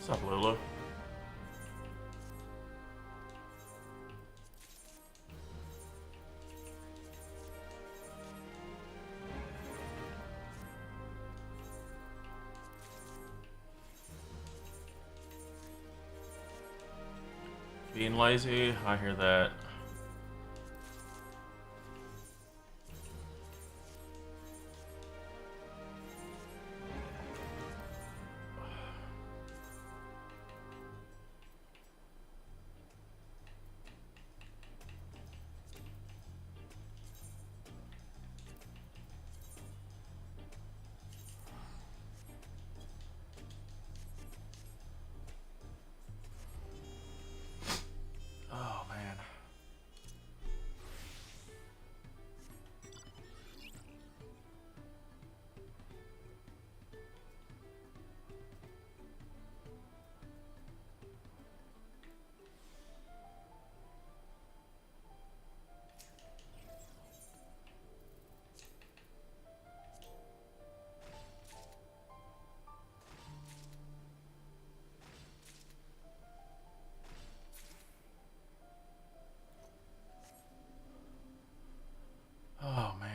What's up, Lulu? Being lazy, I hear that. Oh, man. Oh, man.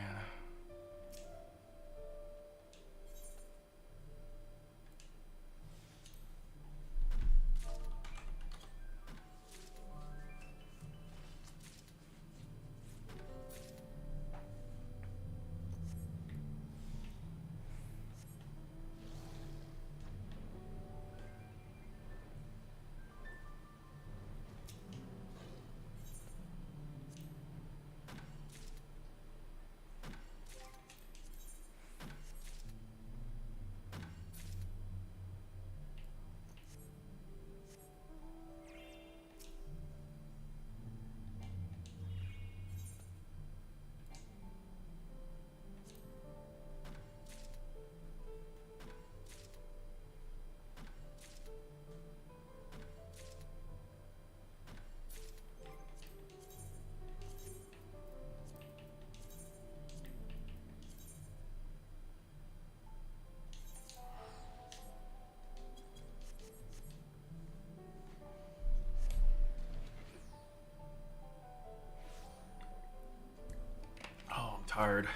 Oh, I'm tired.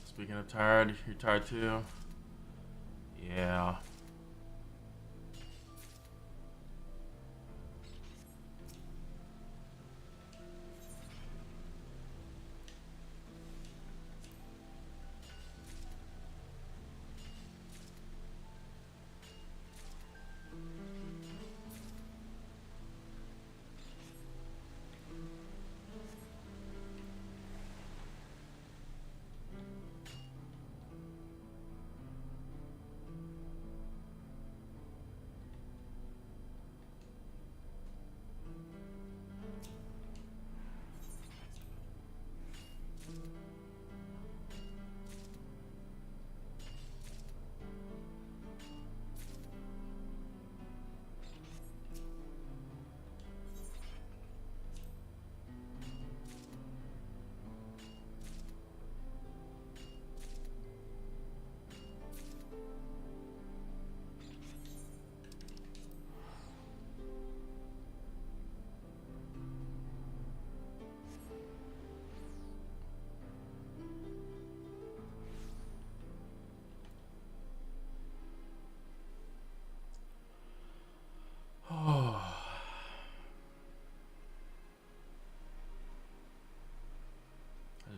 Speaking of tired, you're tired too? Yeah.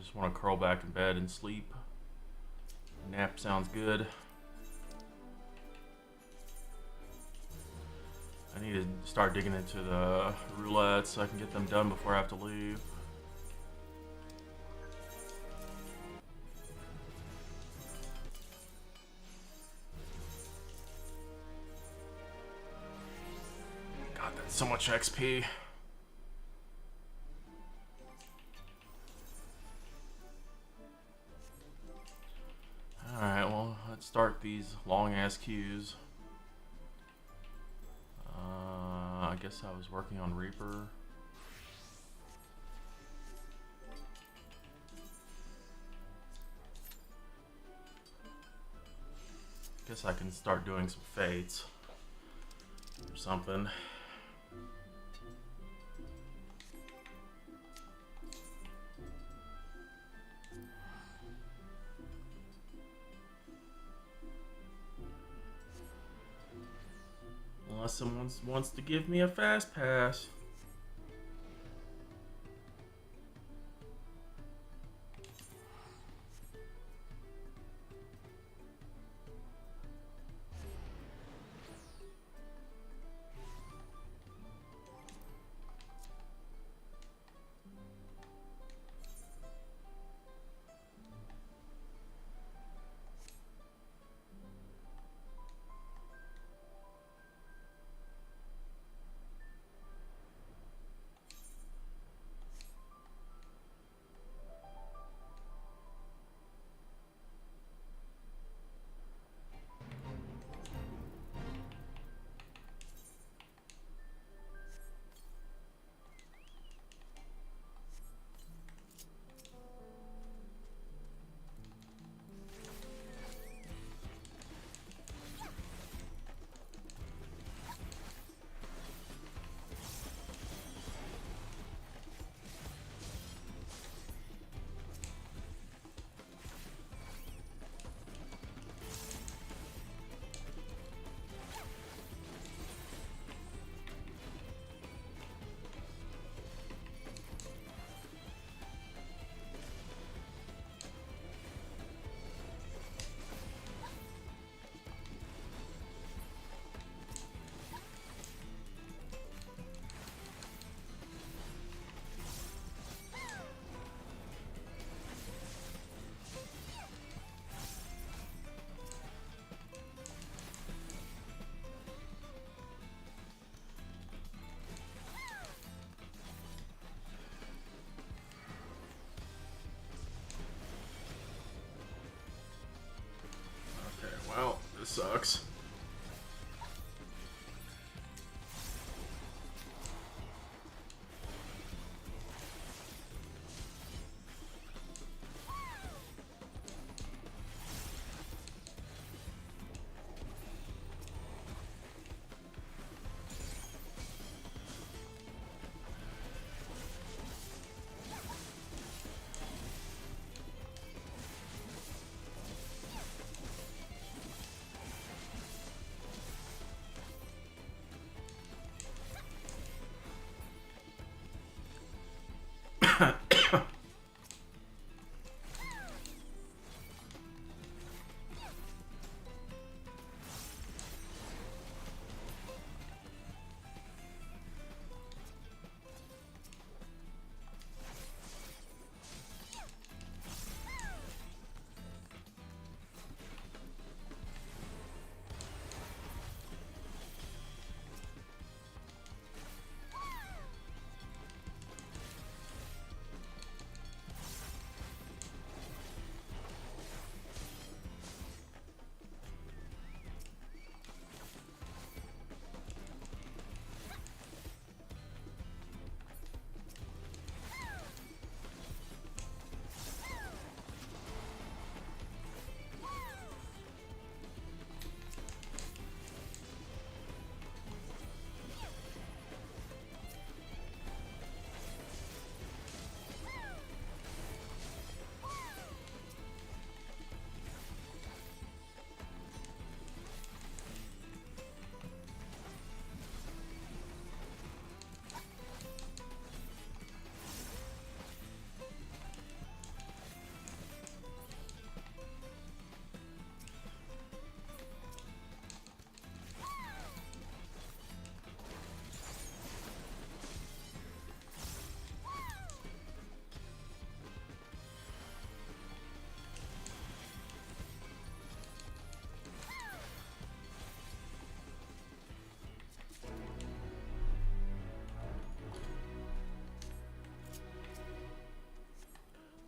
just want to curl back in bed and sleep. Nap sounds good. I need to start digging into the roulettes so I can get them done before I have to leave. God, that's so much XP. Alright, well, let's start these long ass queues. I guess I was working on Reaper. Guess I can start doing some fates or something. Unless someone wants to give me a fast pass.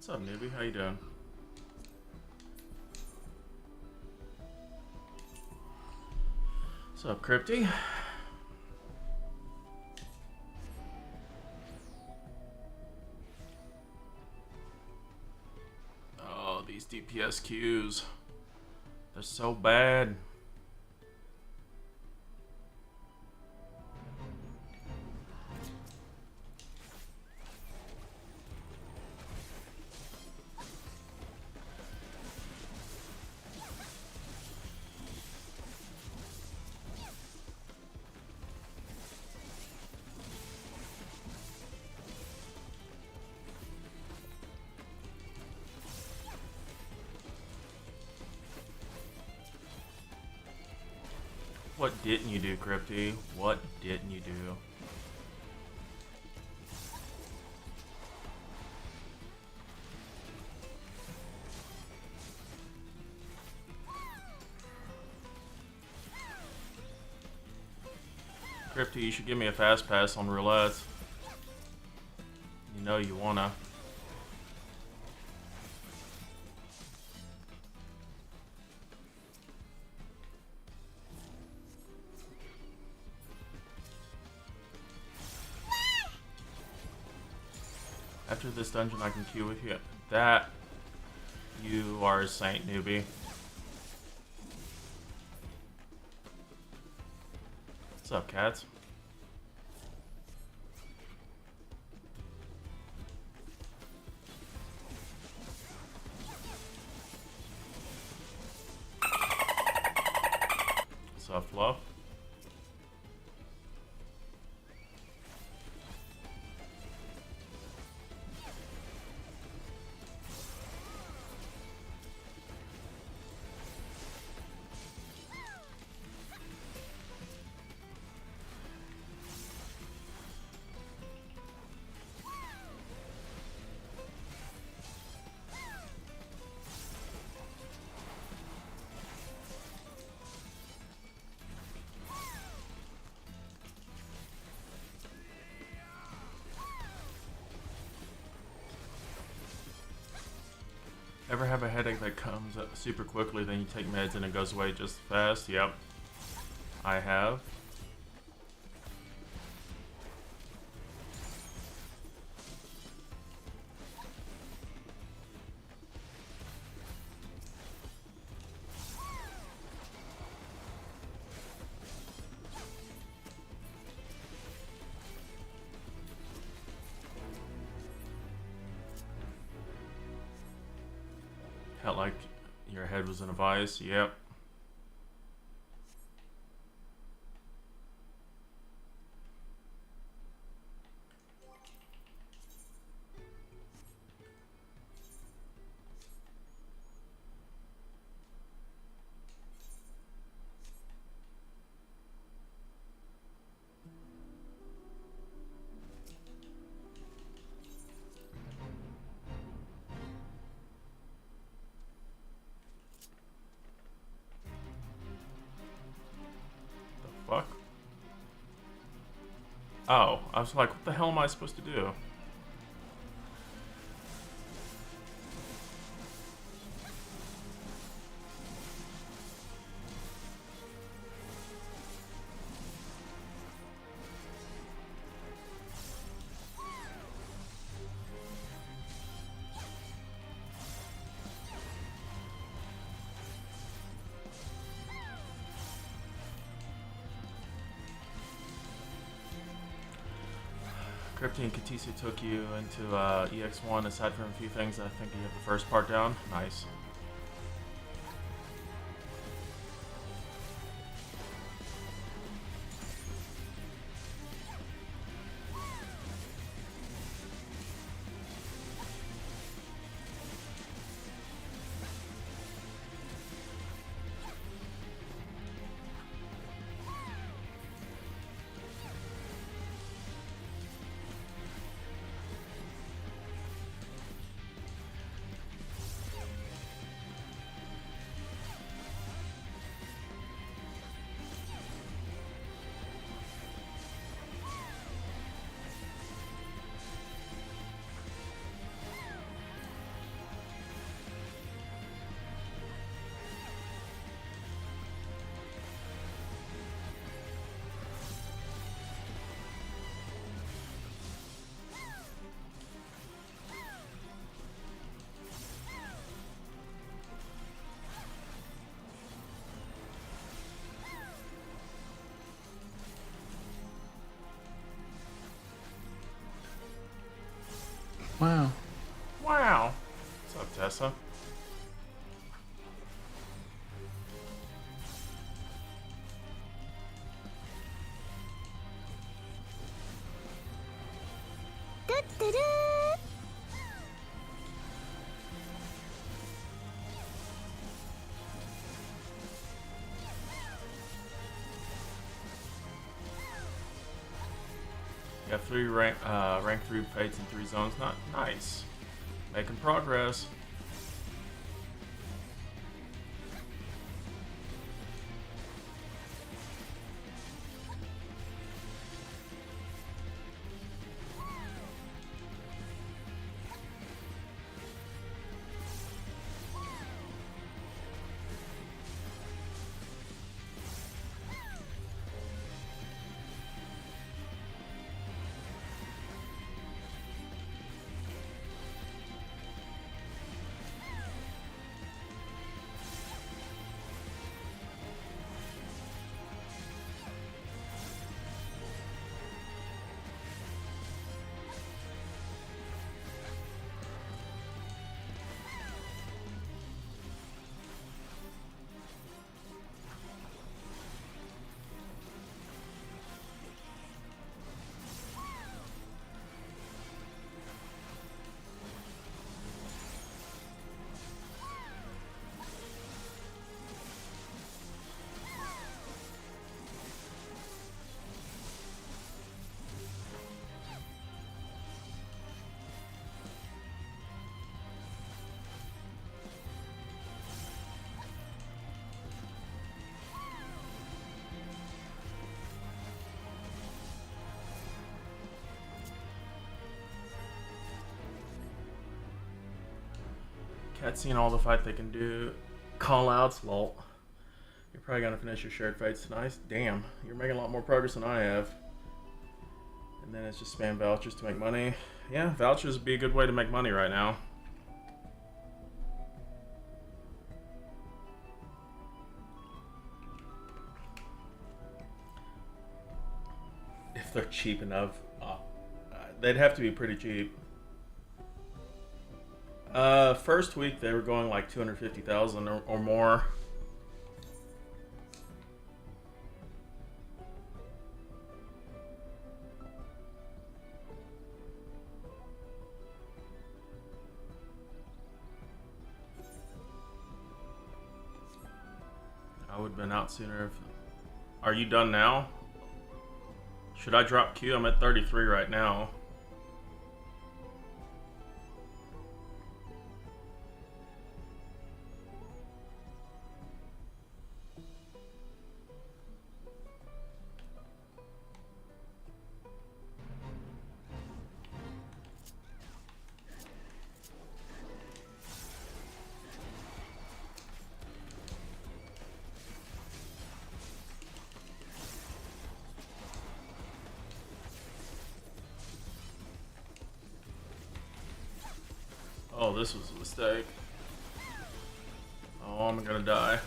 What's up, newbie? How you doing? What's up, Crypty? Oh, these DPS queues. They're so bad. What didn't you do, Crypty? What didn't you do? Crypty, you should give me a fast pass on roulettes. You know you wanna. After this dungeon, I can queue with you. That, you are a saint, newbie. What's up, cats? What's up, Fluff? Ever have a headache that comes up super quickly, then you take meds and it goes away just fast? Yep. I have. Felt like your head was in a vice. Yep. Fuck. Oh, I was like, what the hell am I supposed to do? Crypty and Katisa took you into EX1. Aside from a few things, I think you have the first part down. Nice. Wow. Wow. What's up, Tessa? You have 3 rank 3 fates in 3 zones. Not nice. Making progress. Cat's seen all the fight they can do. Call outs, lol. You're probably gonna finish your shared fights tonight. Damn, you're making a lot more progress than I have. And then it's just spam vouchers to make money. Yeah, vouchers would be a good way to make money right now. If they're cheap enough, they'd have to be pretty cheap. First week they were going like 250,000 or more. I would have been out sooner if... Are you done now? Should I drop Q? I'm at 33 right now. Oh, this was a mistake. Oh, I'm gonna die.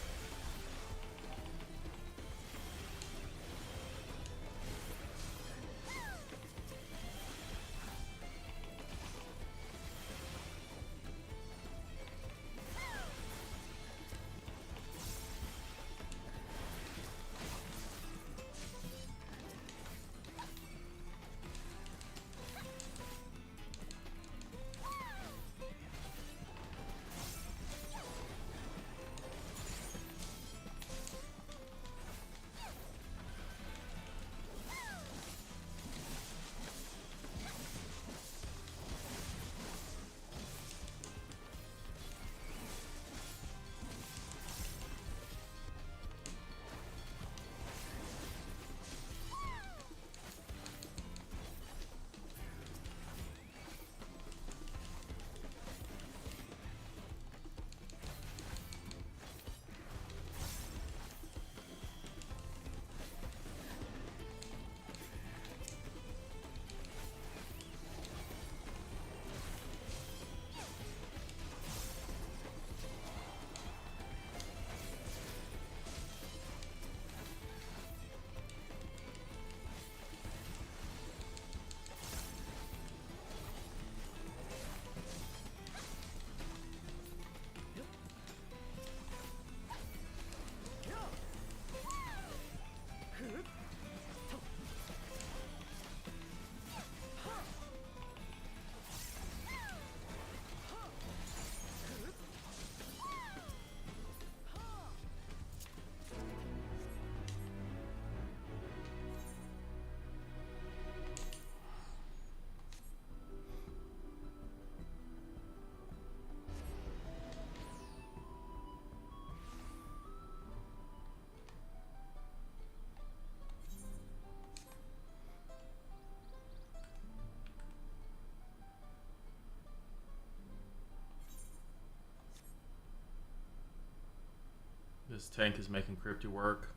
His tank is making Crypty work.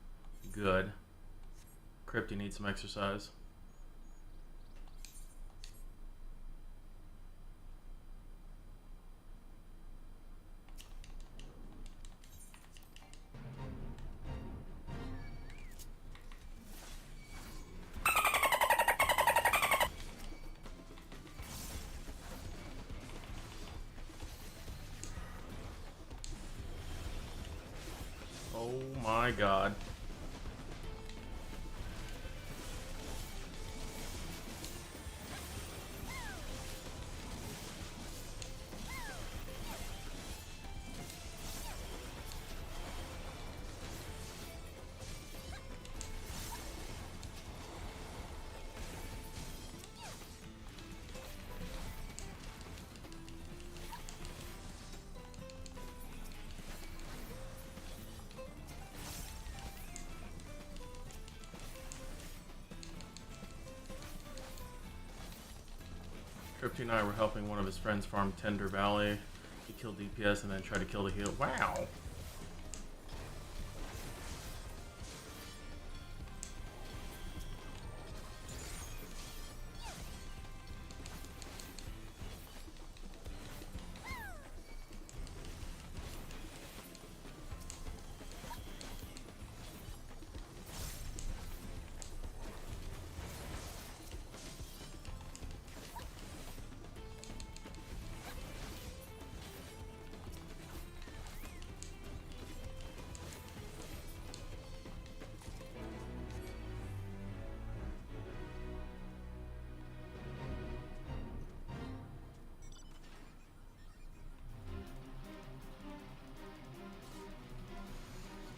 Good. Crypty needs some exercise. Oh my god. Crypty and I were helping one of his friends farm Tender Valley. He killed DPS and then tried to kill the heal. Wow!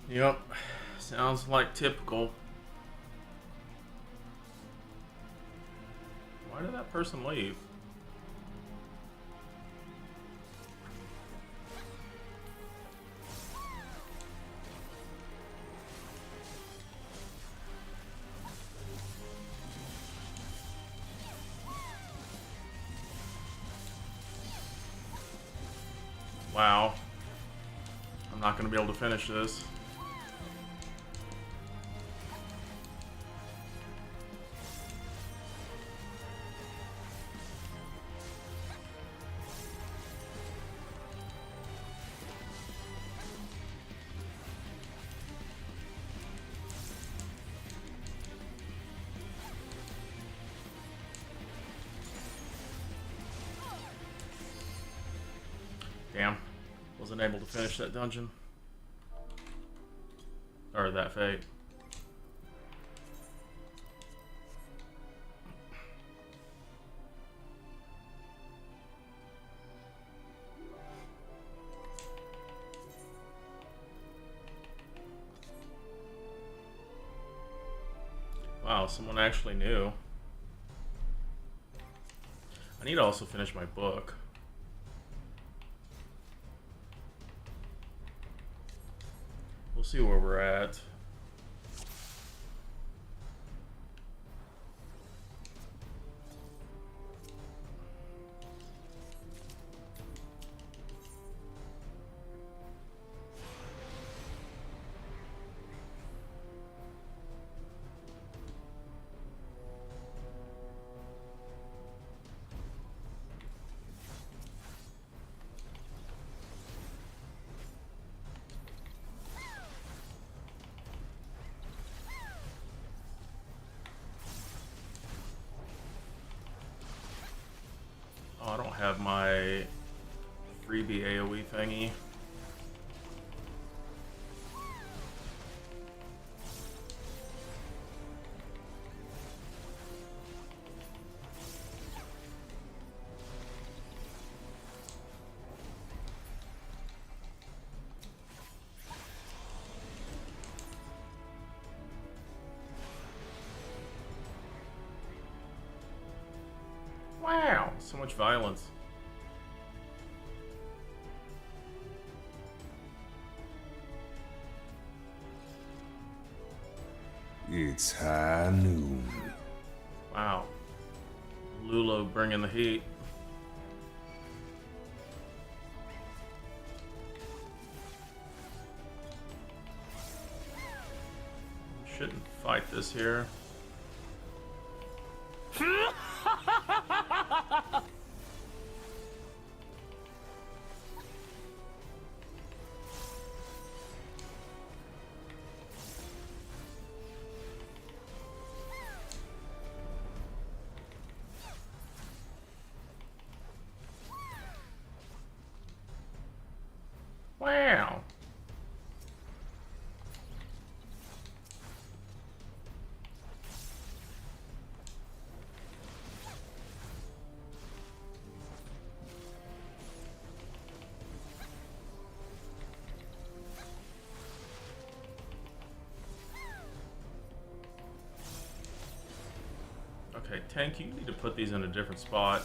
Yep, sounds like typical. Why did that person leave? Wow. I'm not going to be able to finish this. Damn. Wasn't able to finish that dungeon. Or that fate. Wow, someone actually knew. I need to also finish my book. We'll see where we're at. Oh, I don't have my freebie AoE thingy. Wow, so much violence. It's high noon. Wow. Lulo bringing the heat. this here. Wow. Okay, Tank, you need to put these in a different spot.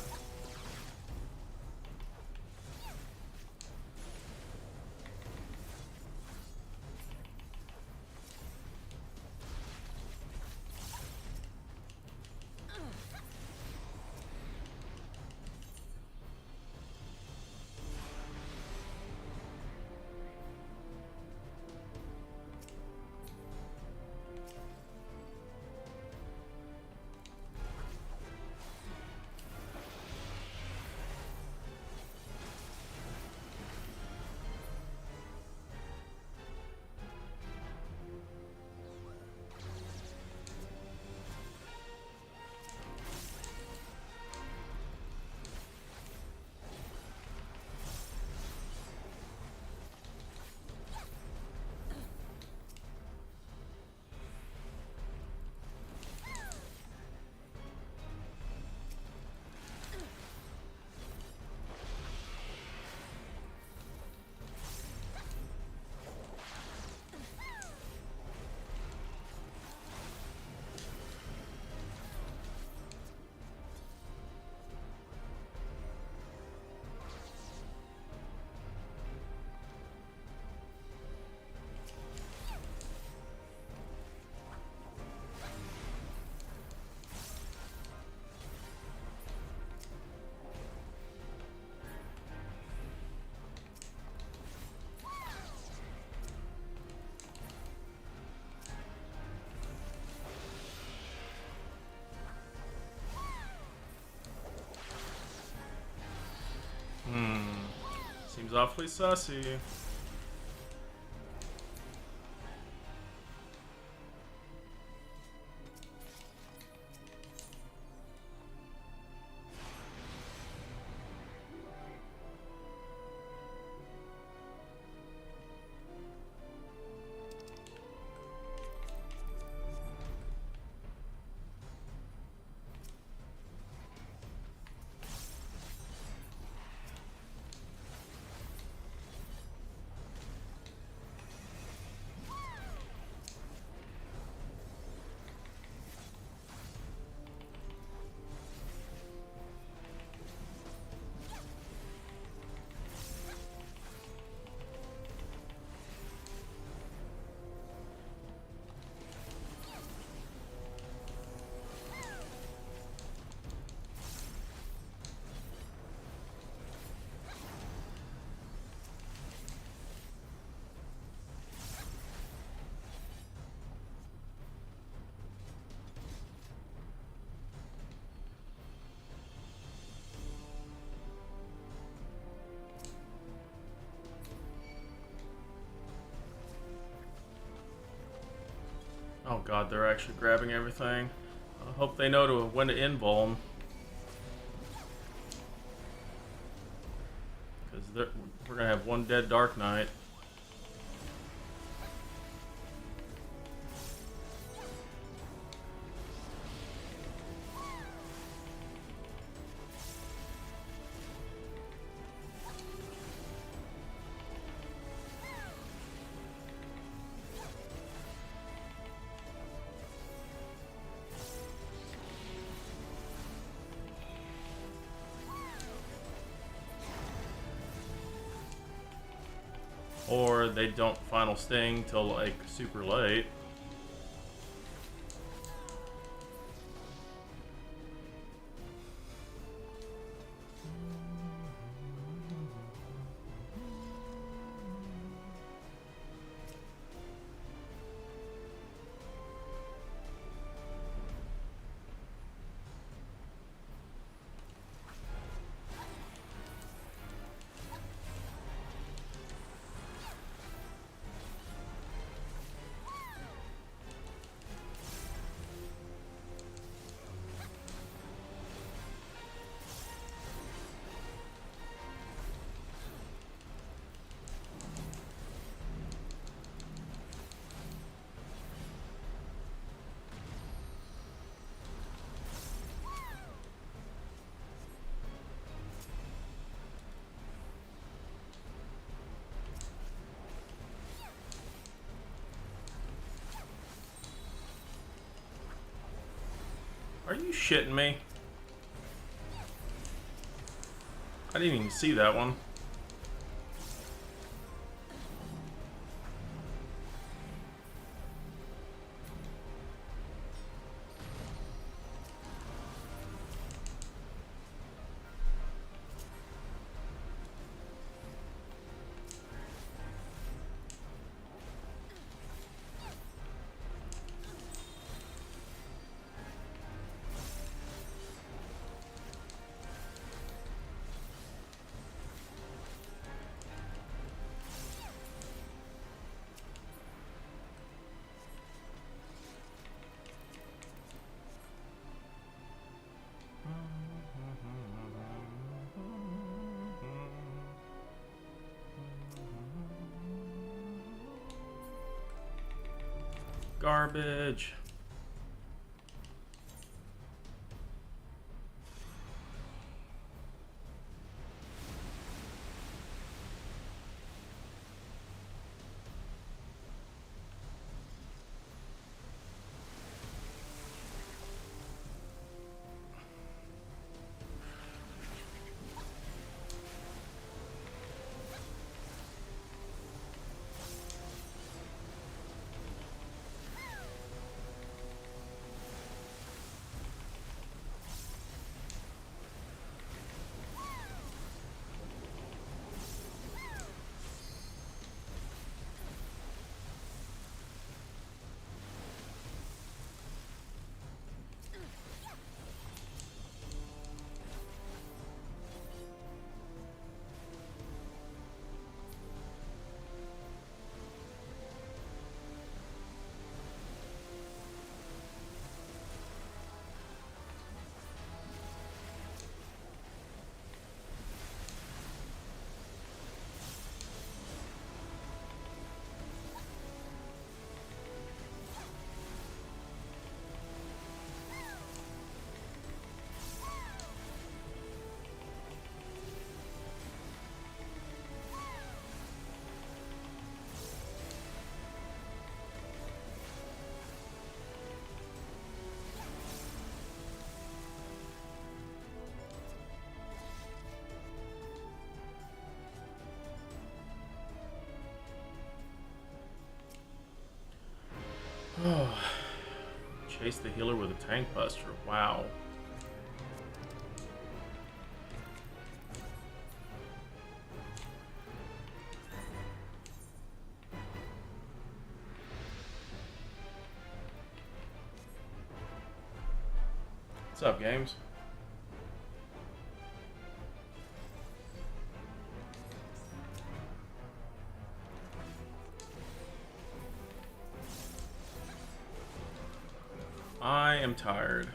Seems awfully sussy. Oh god, they're actually grabbing everything. I hope they know when to invuln. Because we're going to have one dead Dark Knight. Or they don't final sting till like super late. Are you shitting me? I didn't even see that one. Garbage. Oh, chase the healer with a tank buster. Wow. What's up, games? I am tired.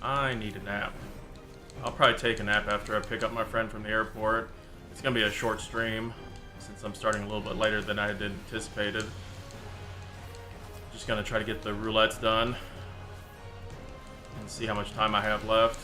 I need a nap. I'll probably take a nap after I pick up my friend from the airport. It's gonna be a short stream since I'm starting a little bit later than I had anticipated. Just gonna try to get the roulettes done and see how much time I have left.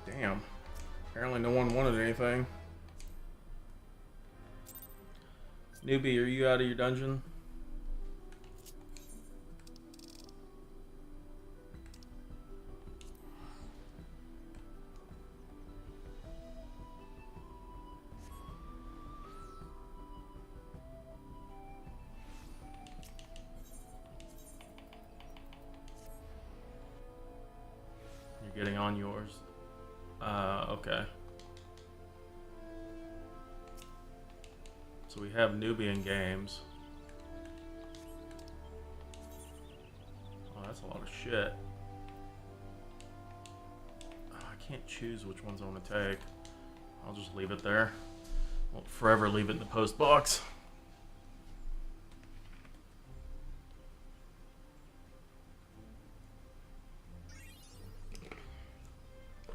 Damn. Apparently no one wanted anything. Newbie, are you out of your dungeon? getting on yours. Okay. So we have Nubian games. Oh, that's a lot of shit. Oh, I can't choose which ones I want to take. I'll just leave it there. Won't forever leave it in the post box.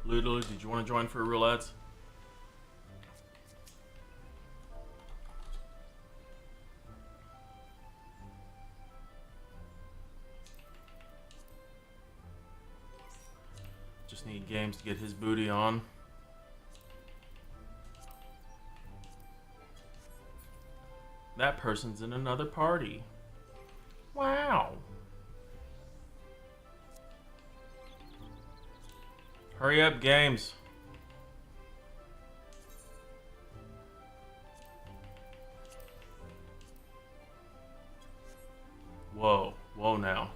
Ludo, did you want to join for roulettes? Just need games to get his booty on. That person's in another party. Wow. Hurry up, games. Whoa. Whoa now.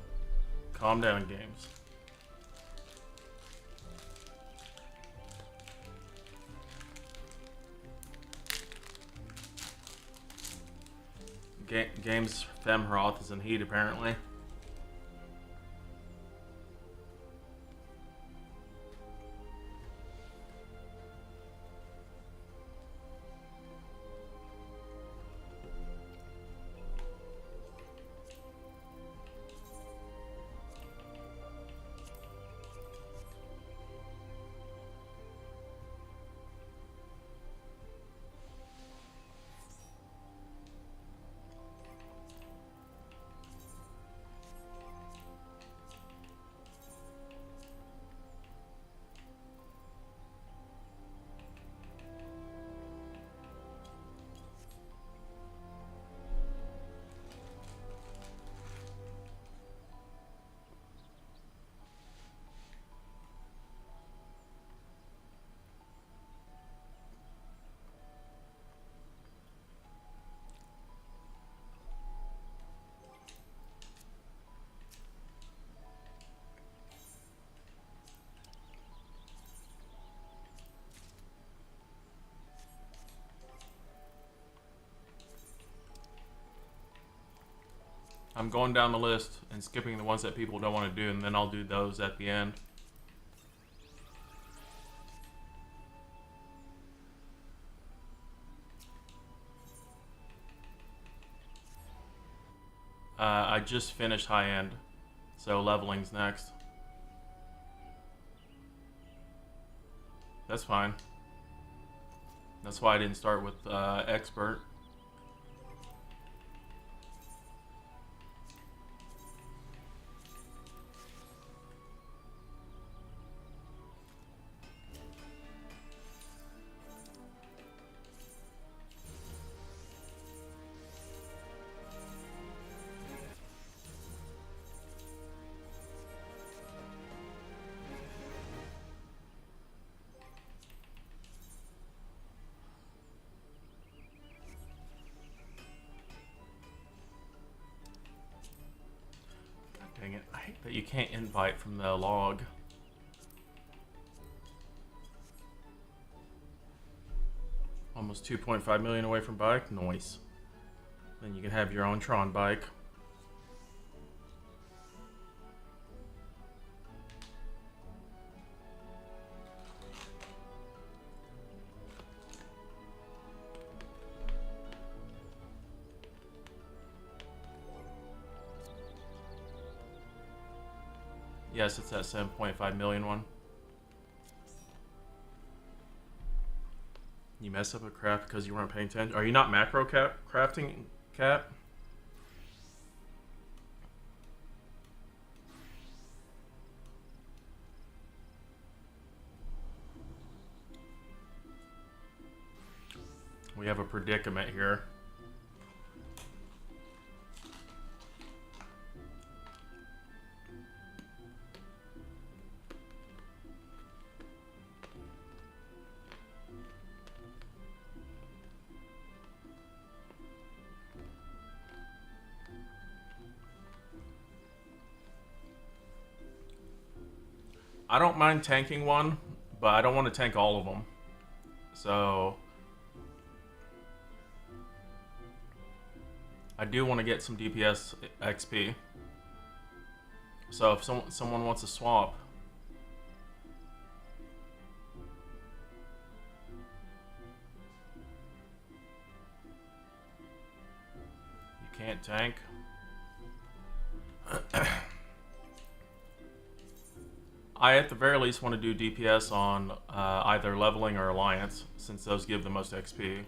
Calm down, games. Games Femroth is in heat, apparently. I'm going down the list and skipping the ones that people don't want to do, and then I'll do those at the end. I just finished high end, so leveling's next. That's fine. That's why I didn't start with expert. Dang it, I hate that you can't invite from the log. Almost 2.5 million away from bike, nice. Then you can have your own Tron bike. Yes, it's that 7.5 million one. You mess up a craft because you weren't paying attention. Are you not macro crafting, Cat? We have a predicament here. I don't mind tanking one, but I don't want to tank all of them. So I do want to get some DPS XP. So if someone wants to swap, you can't tank. I at the very least want to do DPS on either leveling or alliance, since those give the most XP.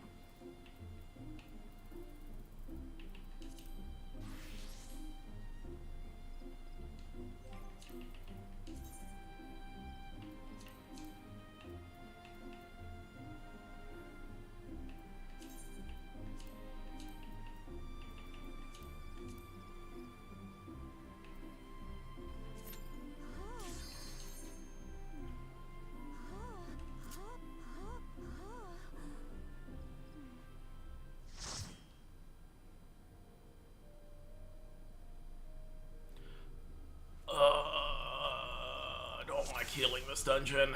I don't like healing this dungeon.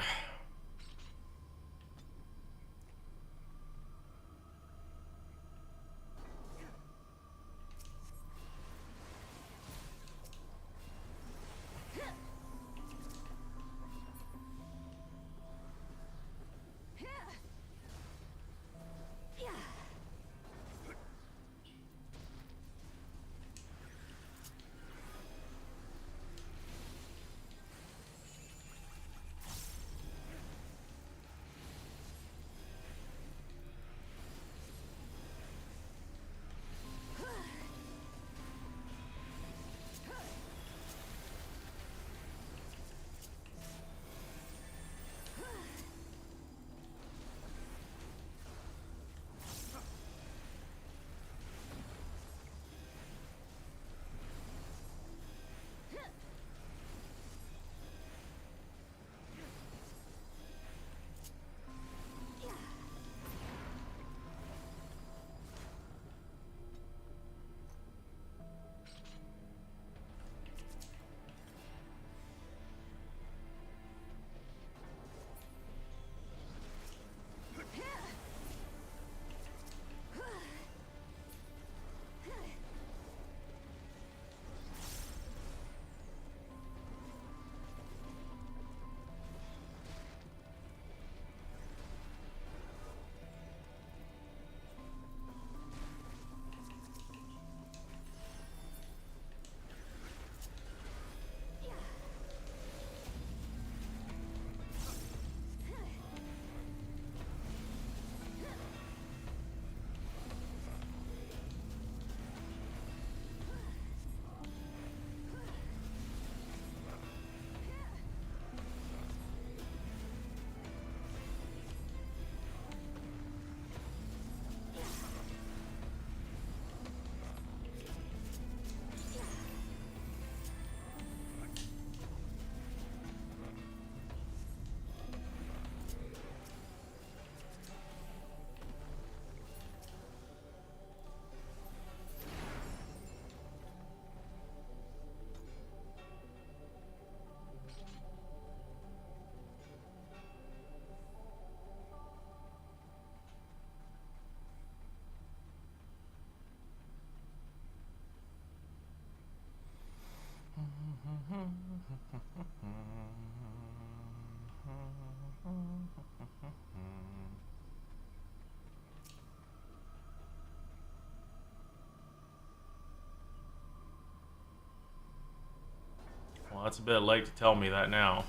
Well, that's a bit late to tell me that now.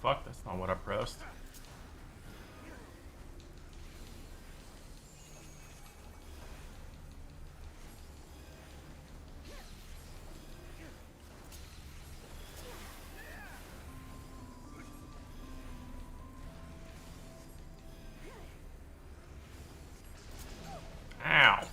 fuck? That's not what I pressed. Ow.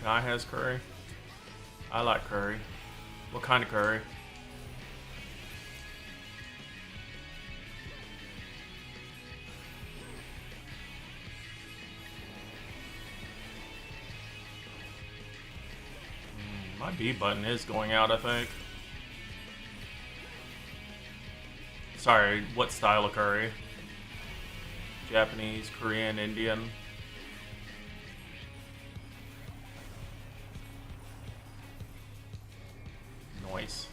Guy has curry. I like curry. What kind of curry? My B button is going out, I think. Sorry, what style of curry? Japanese, Korean, Indian? Noise.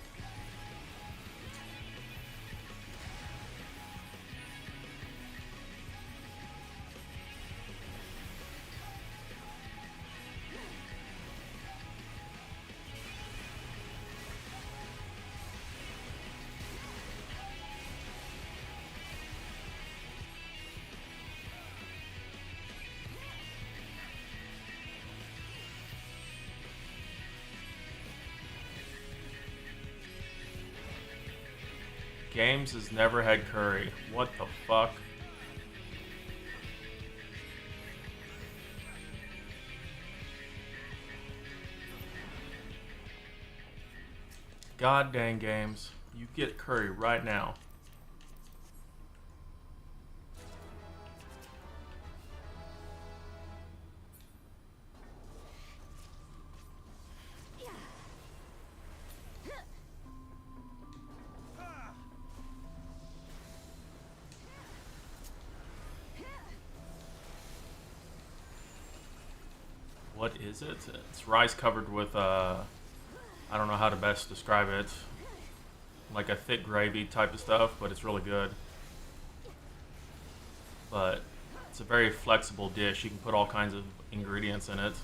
Games has never had curry. What the fuck? God dang games. You get curry right now. What is it? It's rice covered with, I don't know how to best describe it. like a thick gravy type of stuff, but it's really good. But it's a very flexible dish. You can put all kinds of ingredients in it.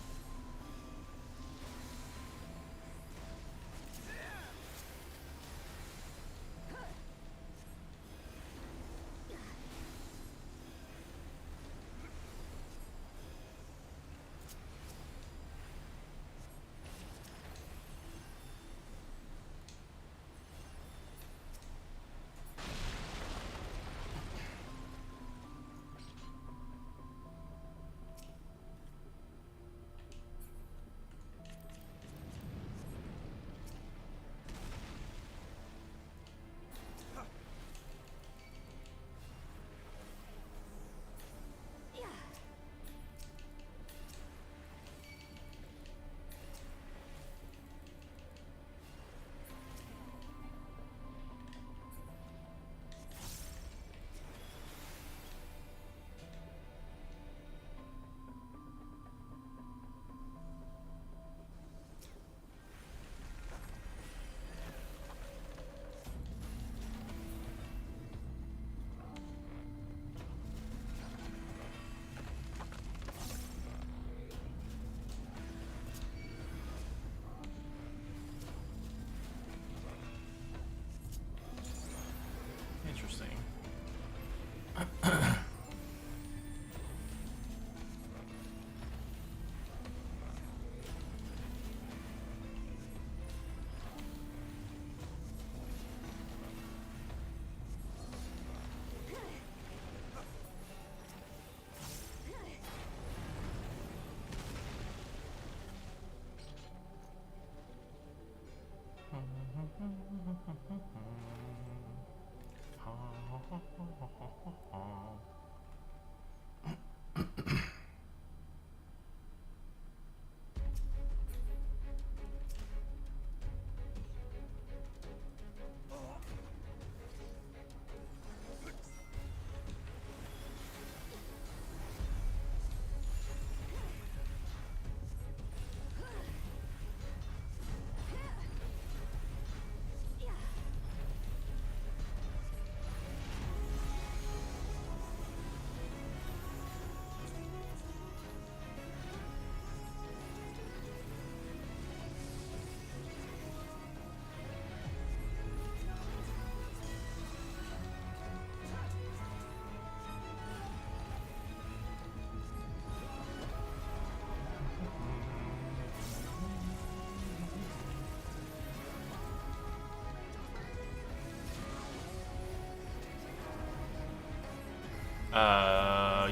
Interesting.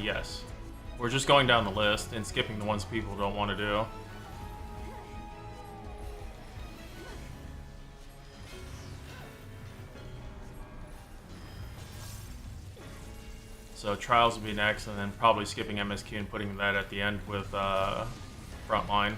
Yes. We're just going down the list and skipping the ones people don't want to do. So Trials will be next, and then probably skipping MSQ and putting that at the end with Frontline.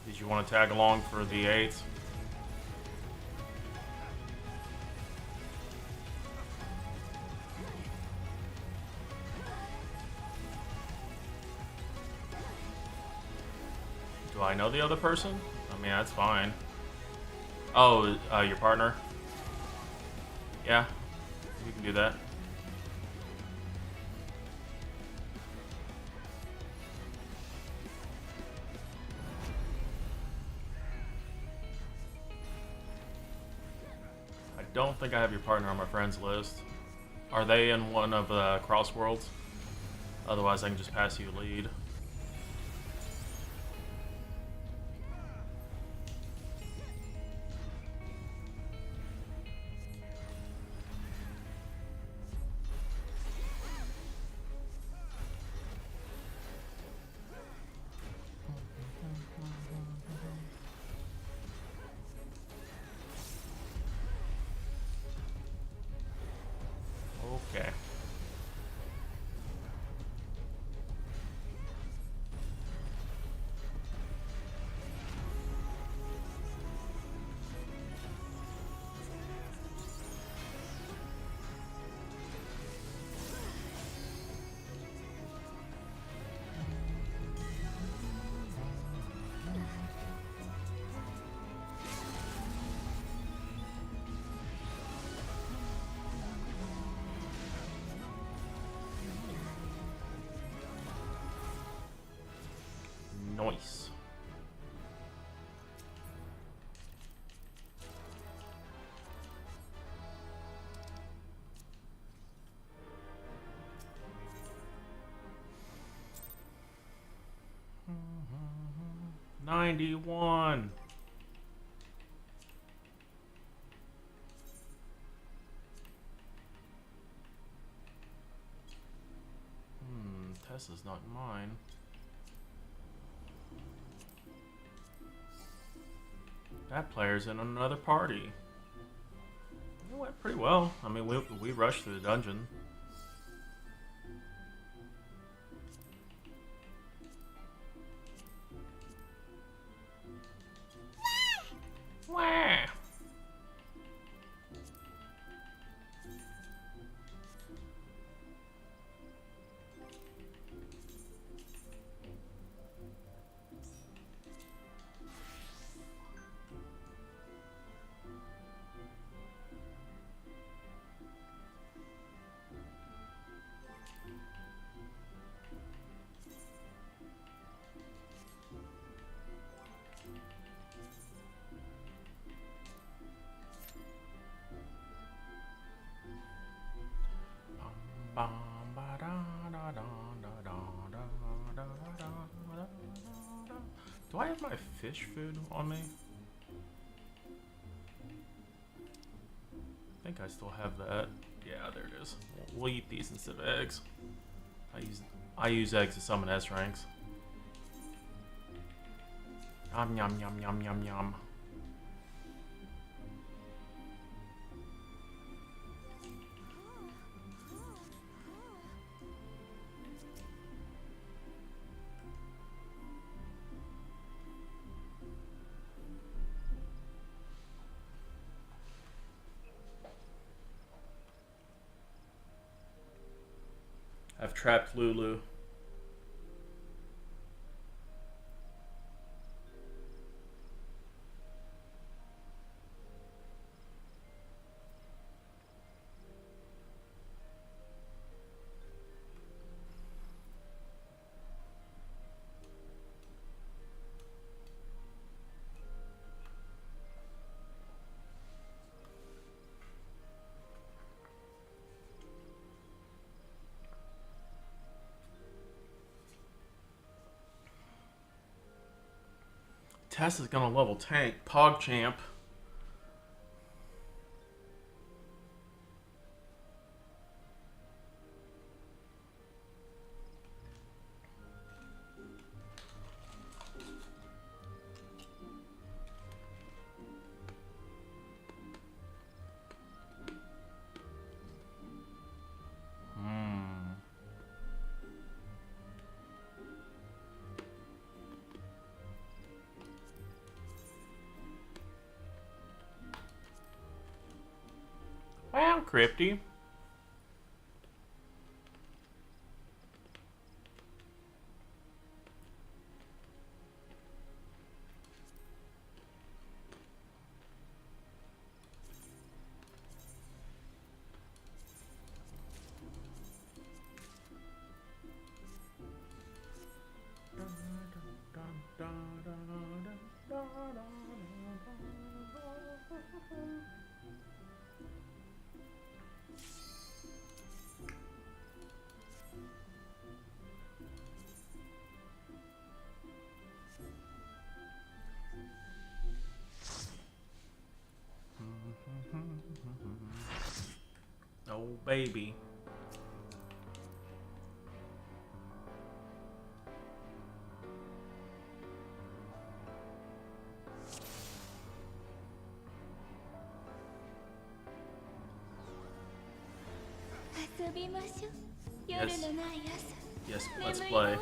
Did you want to tag along for the 8th? Do I know the other person? I mean, that's fine. Oh, your partner? Yeah, you can do that. I don't think I have your partner on my friends list. Are they in one of the cross worlds? Otherwise, I can just pass you lead. Okay. 91. Tesla's not mine. That player's in another party. It went pretty well. I mean, we rushed through the dungeon. Wah! Do I have my fish food on me? I think I still have that. Yeah, there it is. We'll eat these instead of eggs. I use eggs to summon S ranks. Yum yum yum yum yum yum. I've trapped Lulu. Tess is gonna level tank. PogChamp. Well, Crypty. Oh, baby. Yes. Yes, let's play.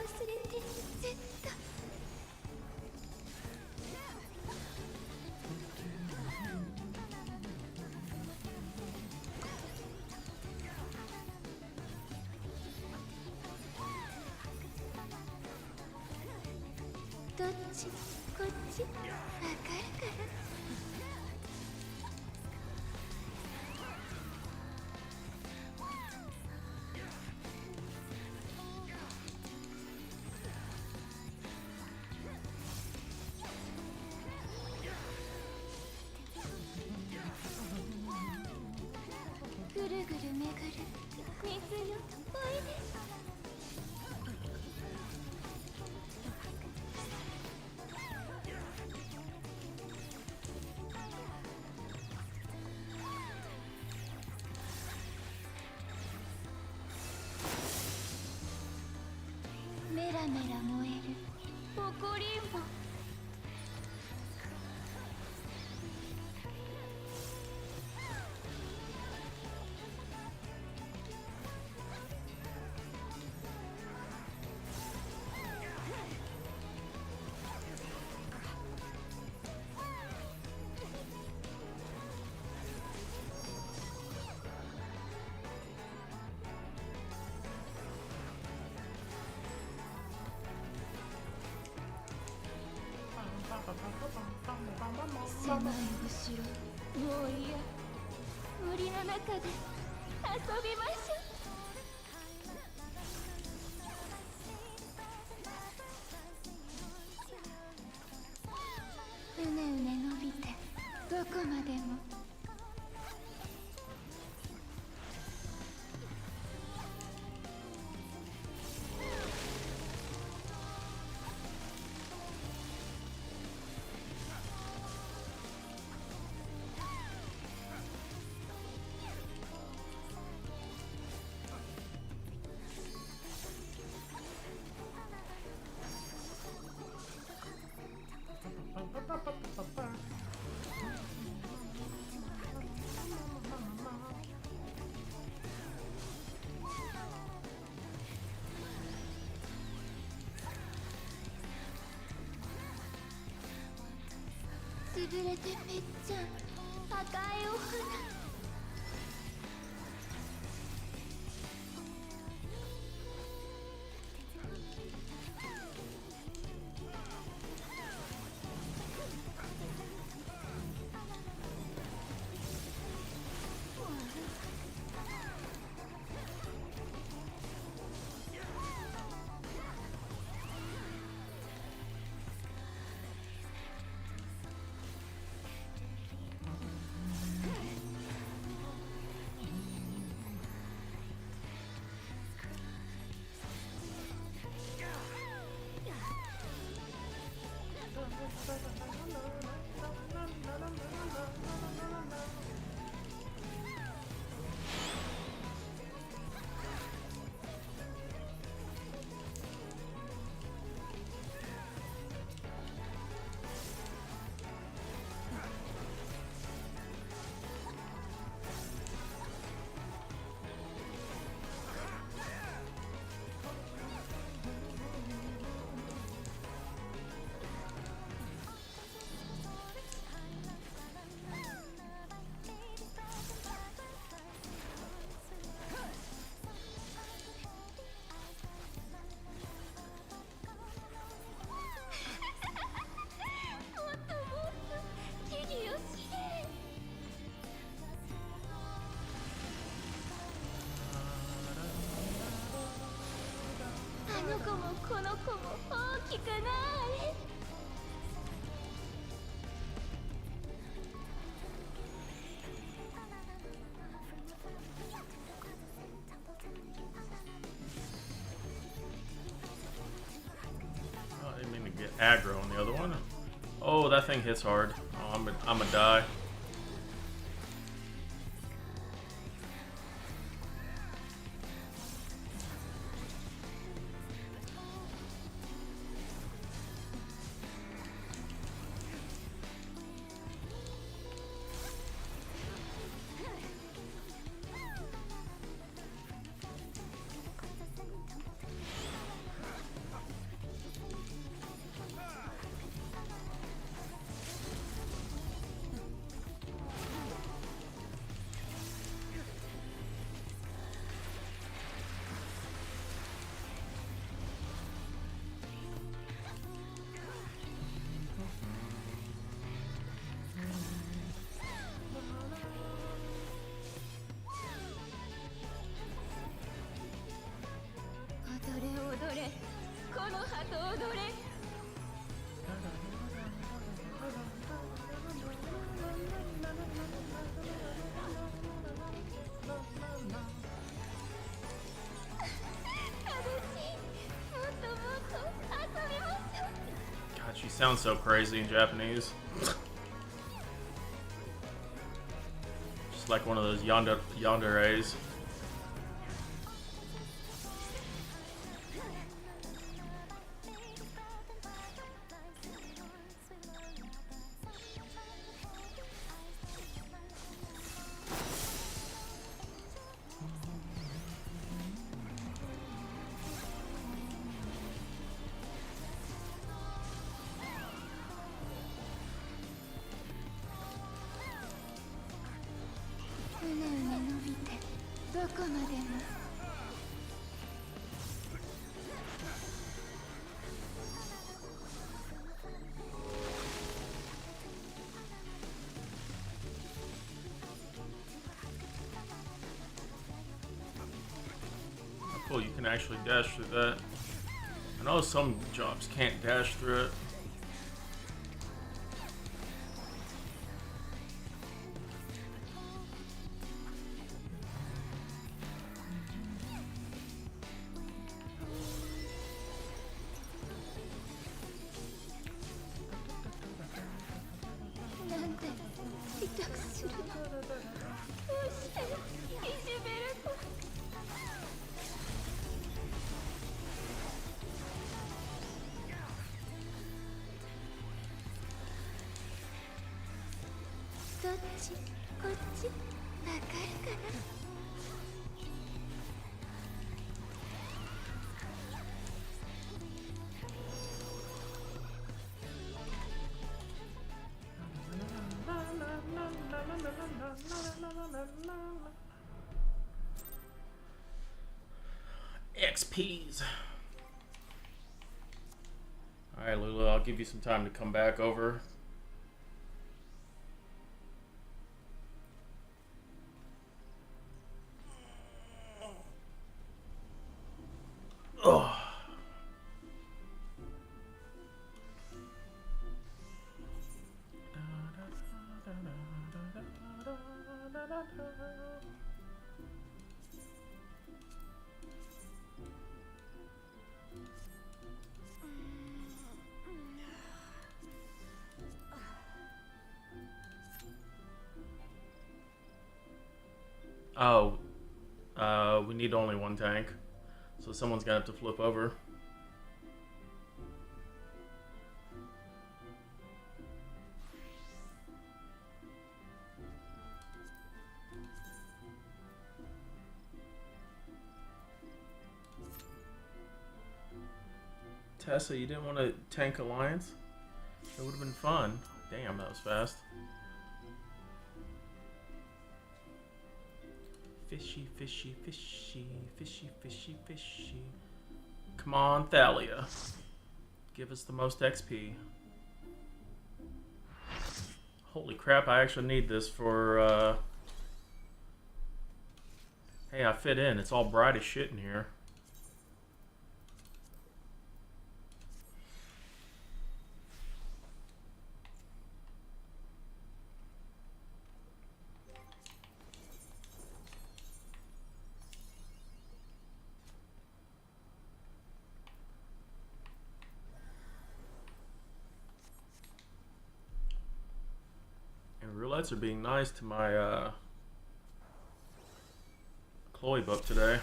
メラ燃える誇りも。狭い後ろ、もういや、森の中で遊びましょう。うねうね伸びてどこまでも。潰れてめっちゃ赤いお花。あの子もこの子も大きくなーれ。Oh, I didn't mean to get aggro on the other one. Oh, that thing hits hard. Oh, I'm gonna die. She sounds so crazy in Japanese. Just like one of those yanderes. こまでも Cool, you can actually dash through that. I know some jobs can't dash through it. XPs. Alright, Lulu, I'll give you some time to come back over. Oh. Oh, we need only one tank, so someone's gonna have to flip over. Tessa, you didn't want to tank Alliance? It would have been fun. Damn, that was fast. Fishy, fishy, fishy, fishy, fishy, fishy. Come on, Thalia. Give us the most XP. Holy crap, I actually need this for, Hey, I fit in. It's all bright as shit in here. Roulettes are being nice to my Chloe book today.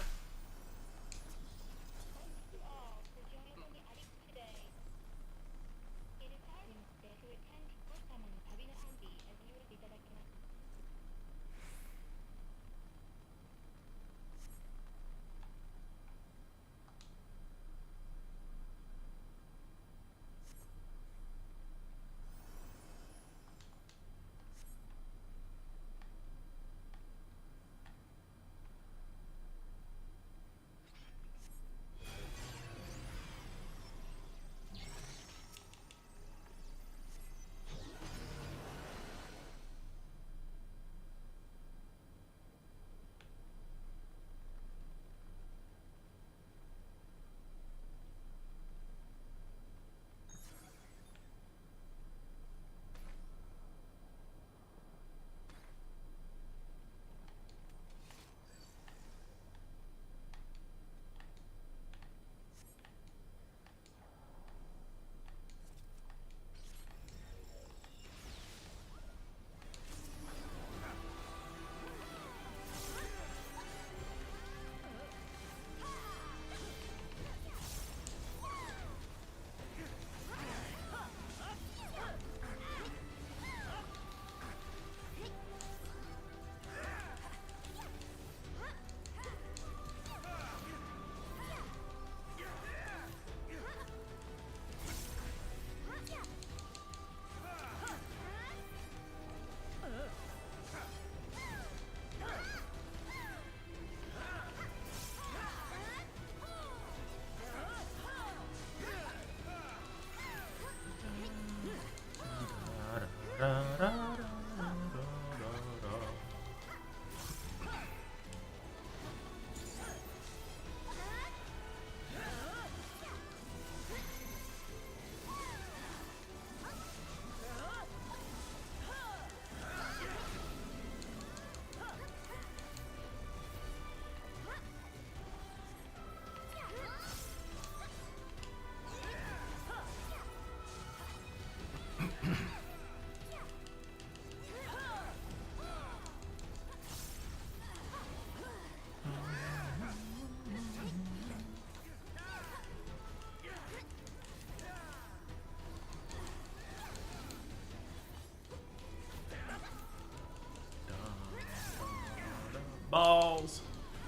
balls.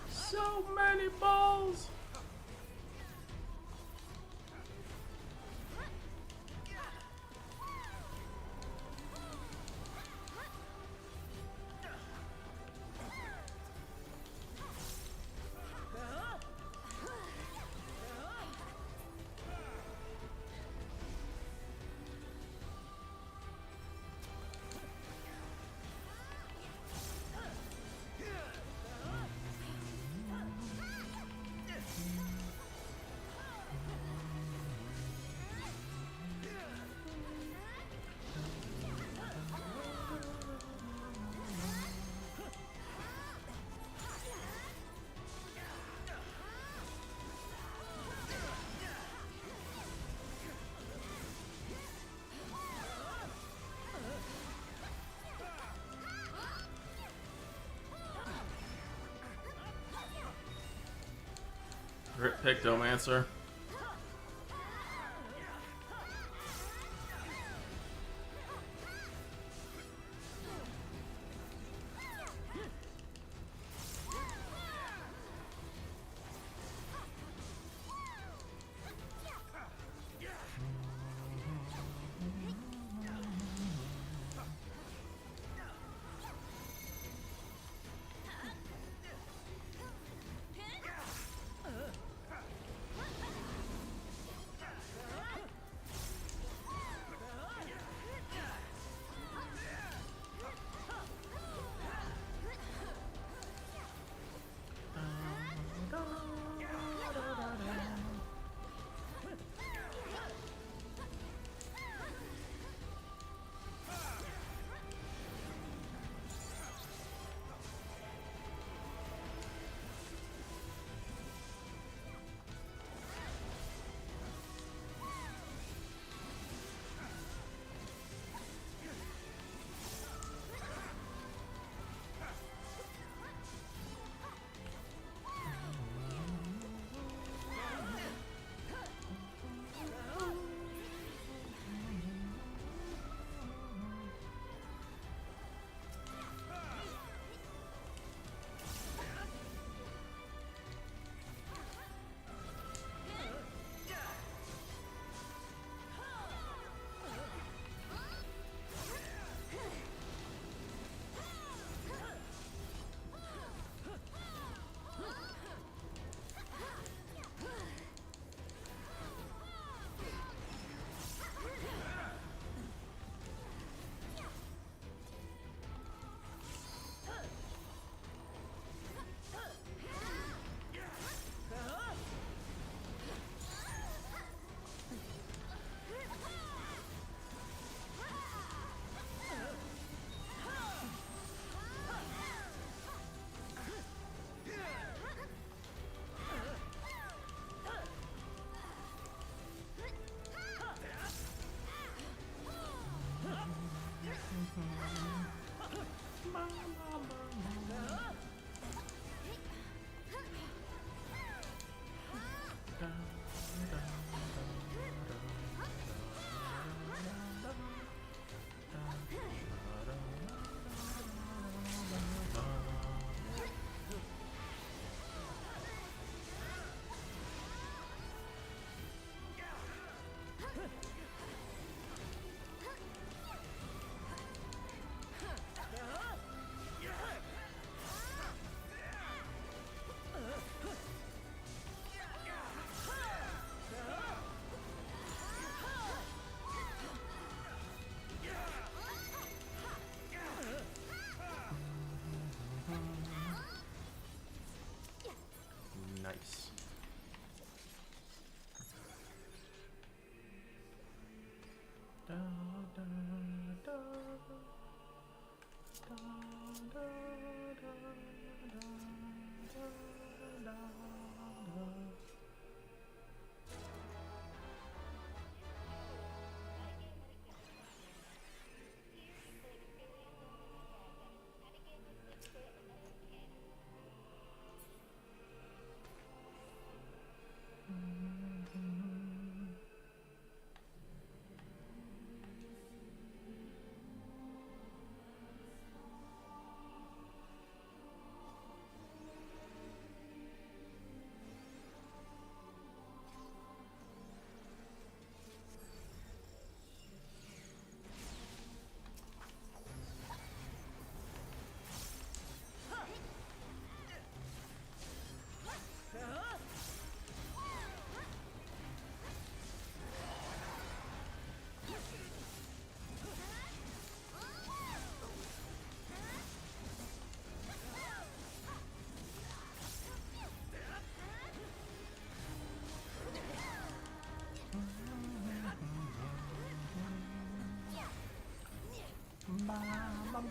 So many balls. Rip Pictomancer.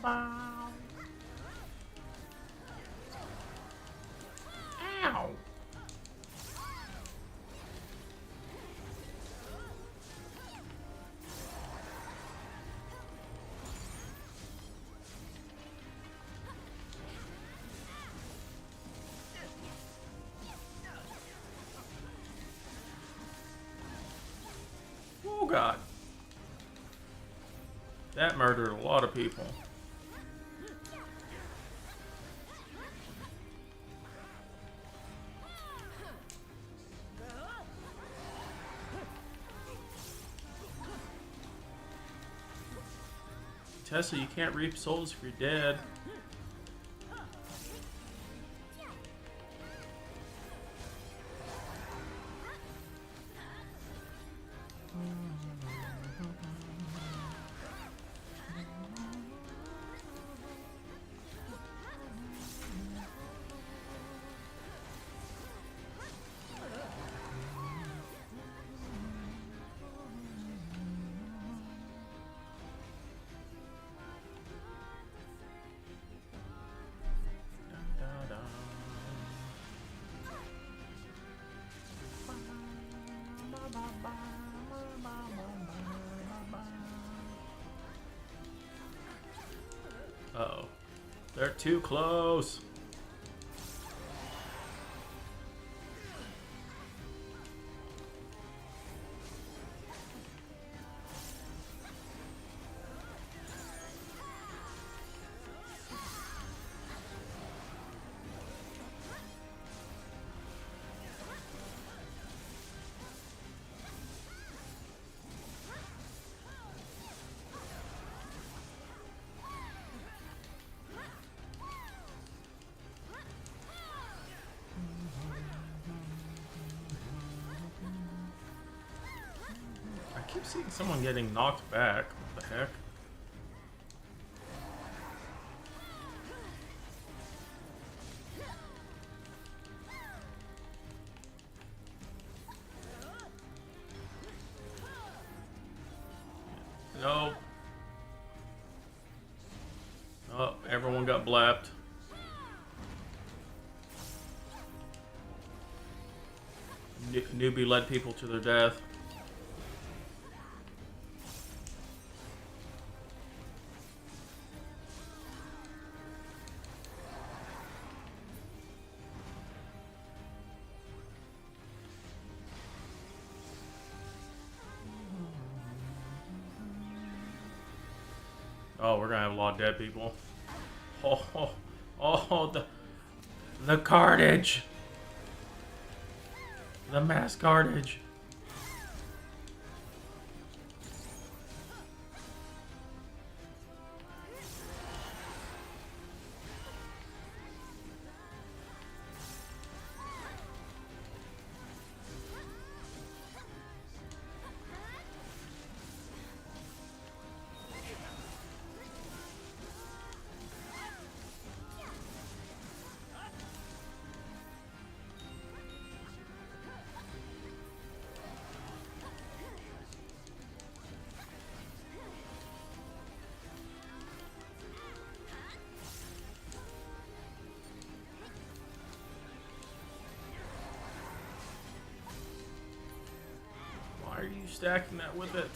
Ow! Oh god. That murdered a lot of people. Tessa, you can't reap souls if you're dead. Uh-oh. They're too close. I keep seeing someone getting knocked back. What the heck? No. Oh, everyone got blapped. Newbie led people to their death. Oh, we're gonna have a lot of dead people. Oh, the carnage. The mass carnage. Why are you stacking that with it?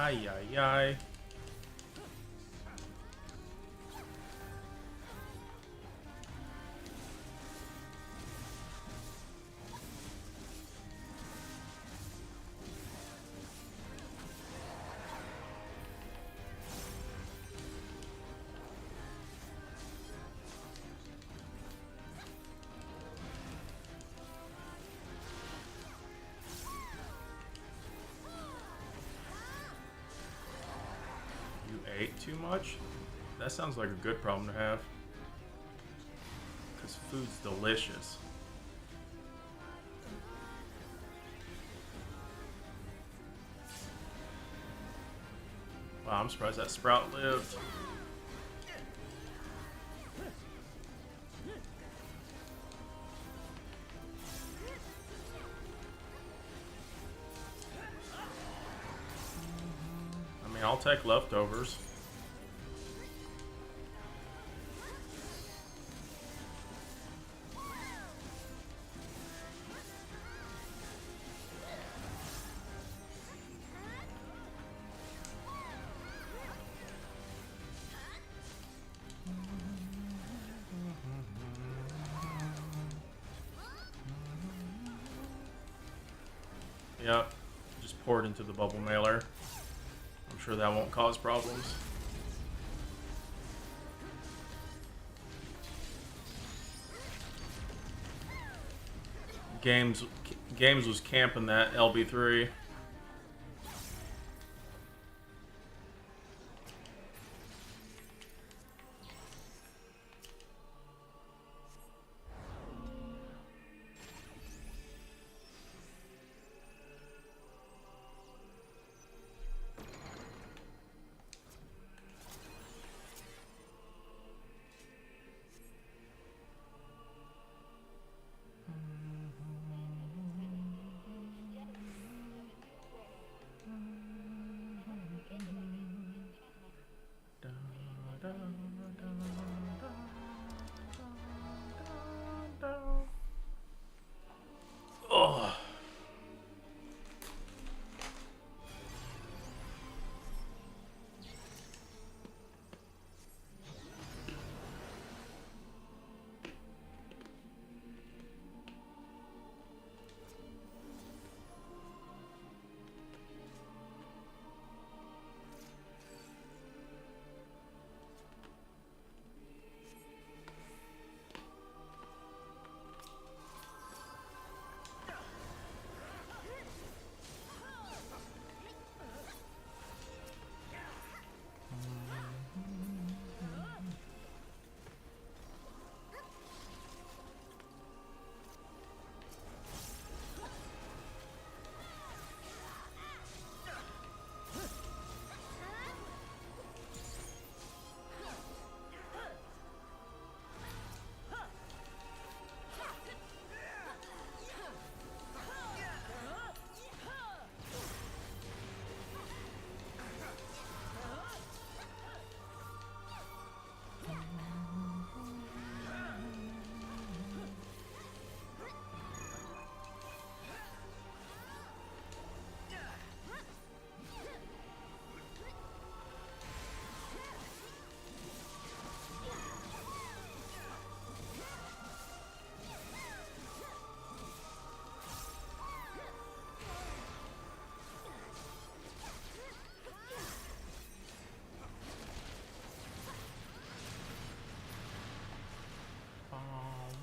Ay, ay, ay. You ate too much? That sounds like a good problem to have. Because food's delicious. Wow, I'm surprised that sprout lived. I mean, I'll take leftovers. Yep, just pour it into the bubble mailer. I'm sure that won't cause problems. Games was camping that LB3. Oh.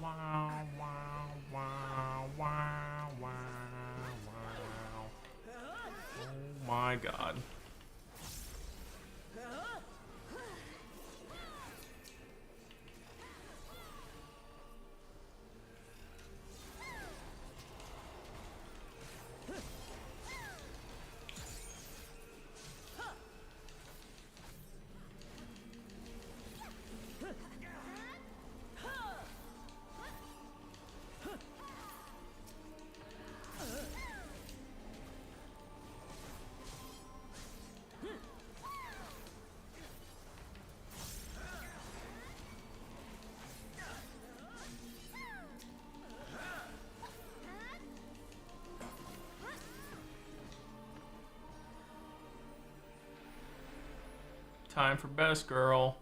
Wow, wow, wow, wow, wow, wow. Oh my god. Time for best girl.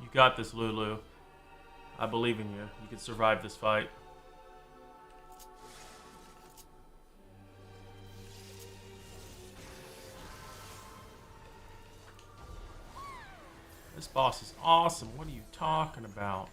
You got this, Lulu. I believe in you. You can survive this fight. This boss is awesome. What are you talking about?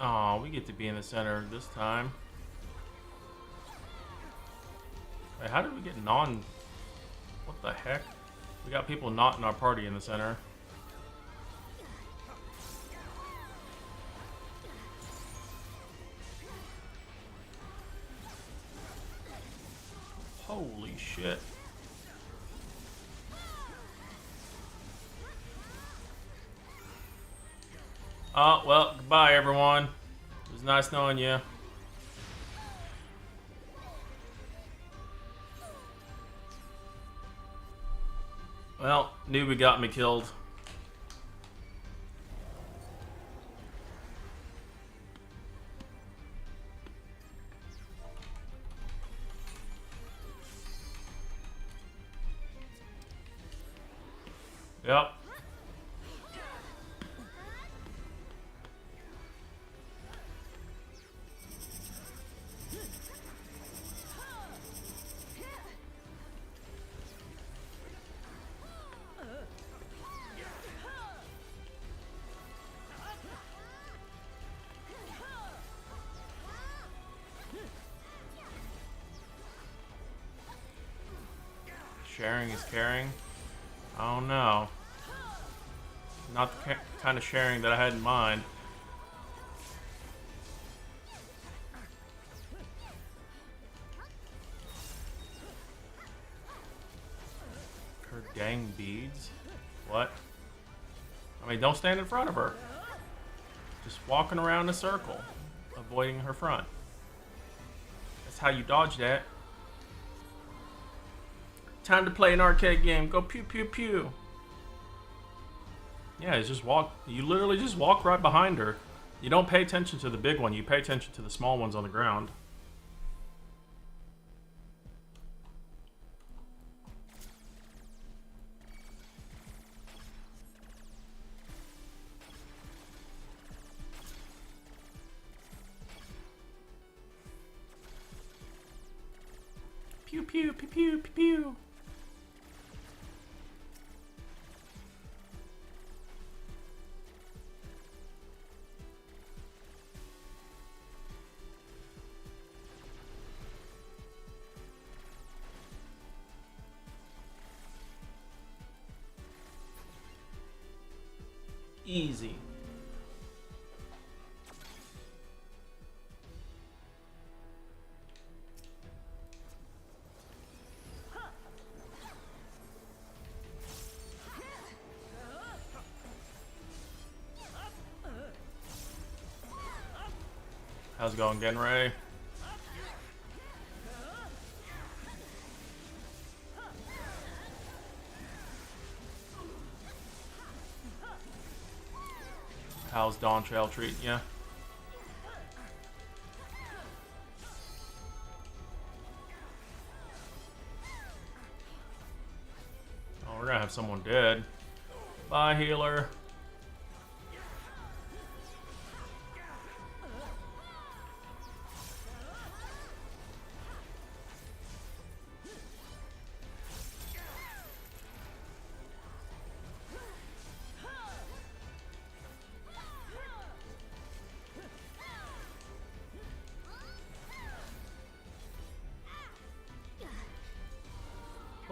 Oh, we get to be in the center this time. Wait, how did we get non... What the heck? We got people not in our party in the center. Holy shit. Oh, well, goodbye, everyone. It was nice knowing you. Well, newbie got me killed. Yep. Sharing is caring. I don't know. Not the kind of sharing that I had in mind. Her dang beads. What? I mean, don't stand in front of her. Just walking around in a circle, avoiding her front. That's how you dodge that. Time to play an arcade game. Go pew pew pew. Yeah, it's just walk. You literally just walk right behind her. You don't pay attention to the big one. You pay attention to the small ones on the ground. Pew pew pew pew pew pew. Easy. How's it going, Genray? How's Dawn Trail treating ya? Oh, we're gonna have someone dead. Bye, healer.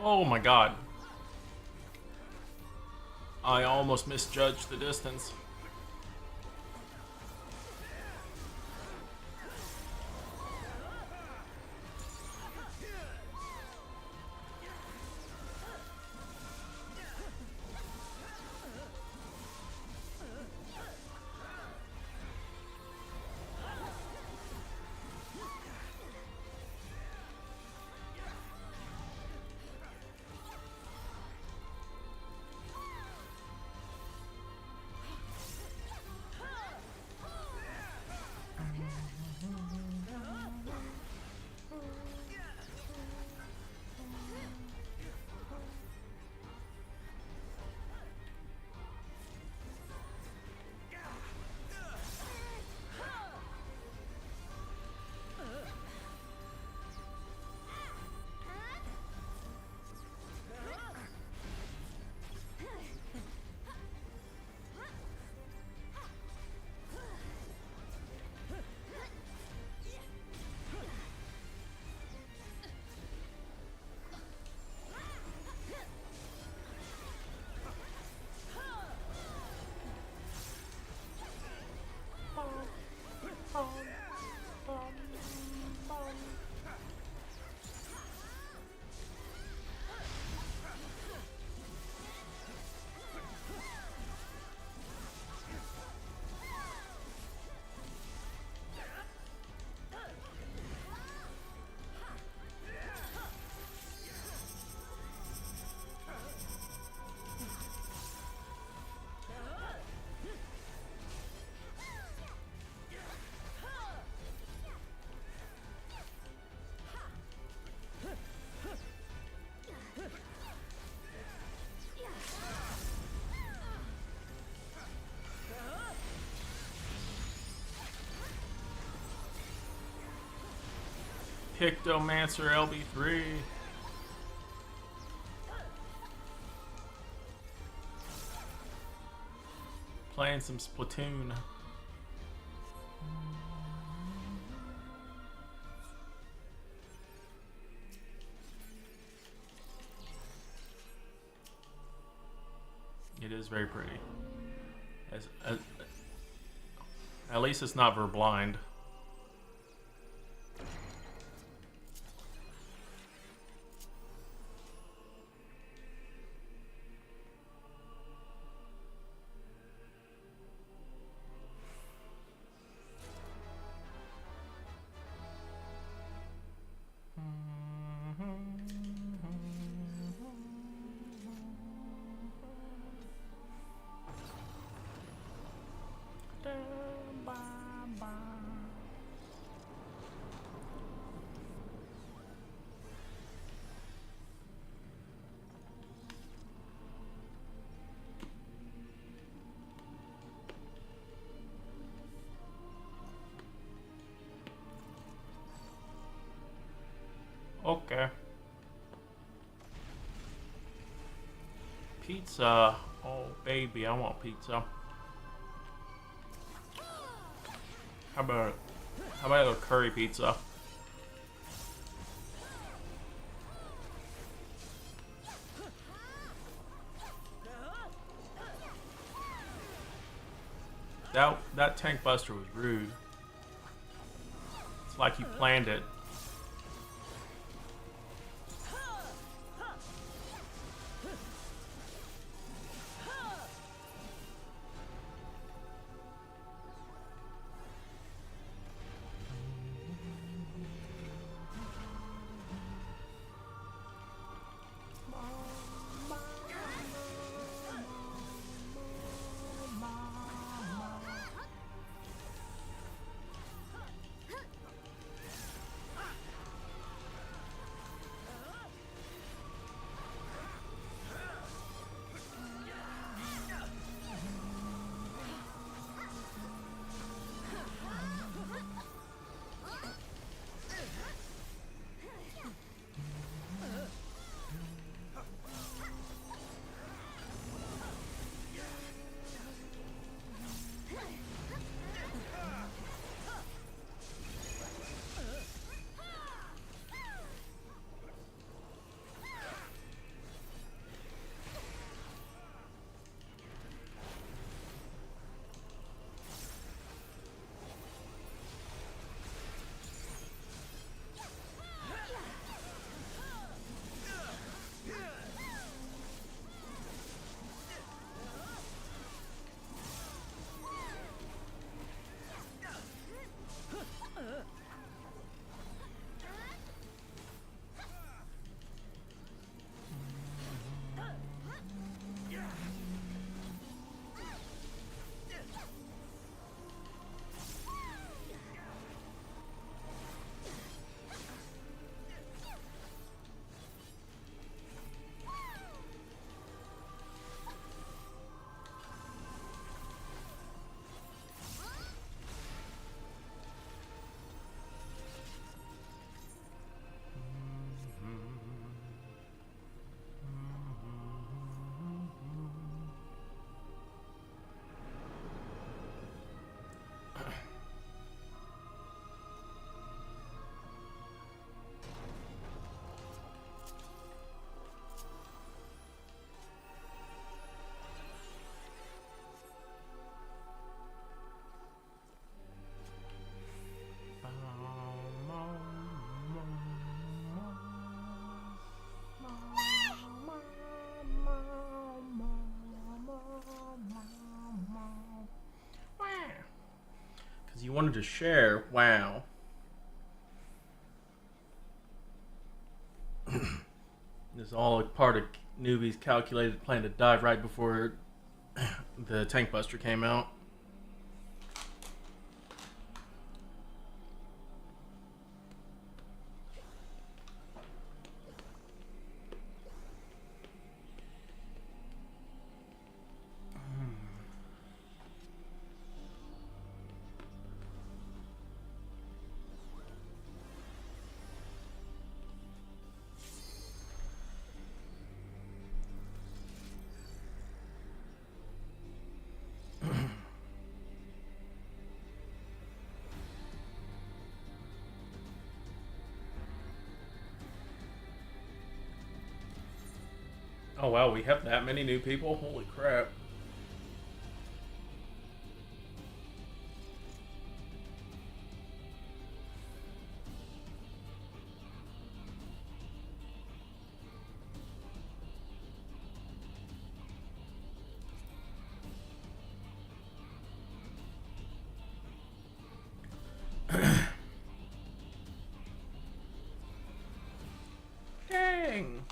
Oh my god. I almost misjudged the distance. Pictomancer LB3. Playing some Splatoon. It is very pretty. At least it's not Verblind. Okay. Pizza. Oh, baby, I want pizza. How about a curry pizza? That tank buster was rude. It's like you planned it. Because you wanted to share. Wow. This is all a part of newbie's calculated plan to dive right before the tank buster came out. Oh wow, we have that many new people? Holy crap. Dang.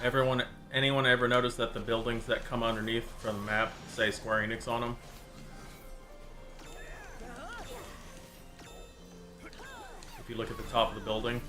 Anyone ever notice that the buildings that come underneath from the map say Square Enix on them? If you look at the top of the building.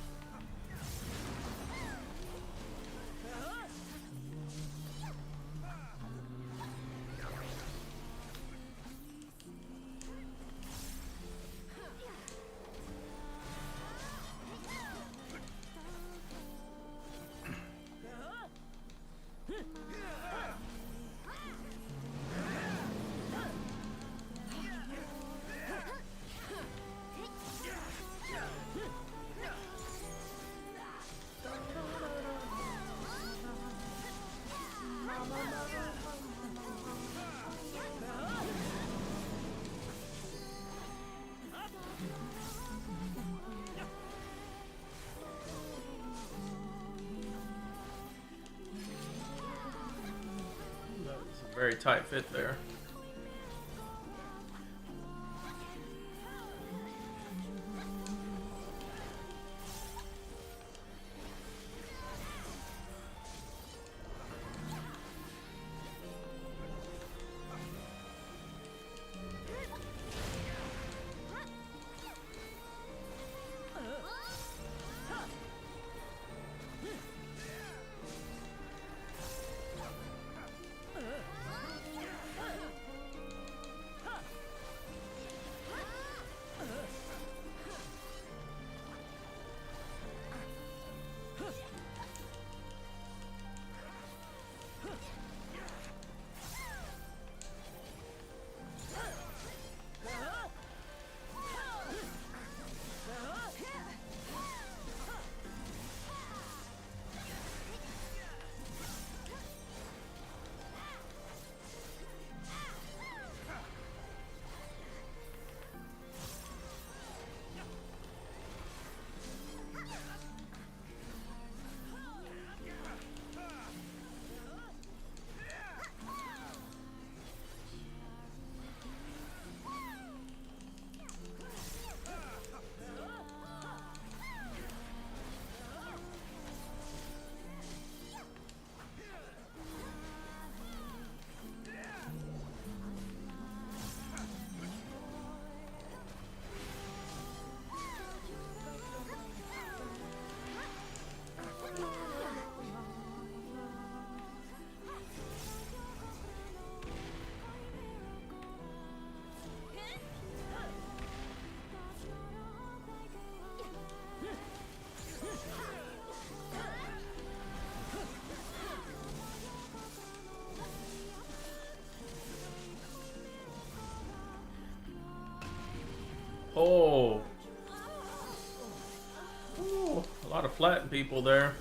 Very tight fit there. Oh. Ooh, a lot of flattened people there.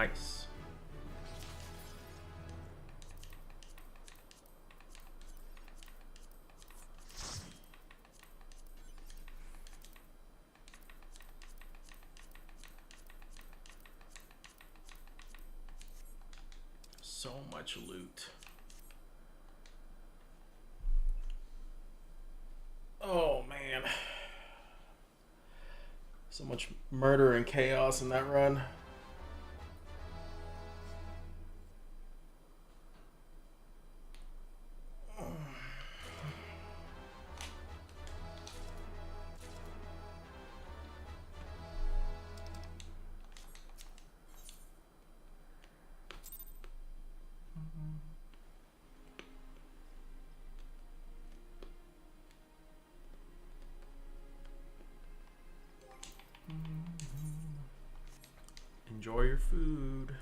Nice. So much loot. Oh man. So much murder and chaos in that run. Enjoy your food.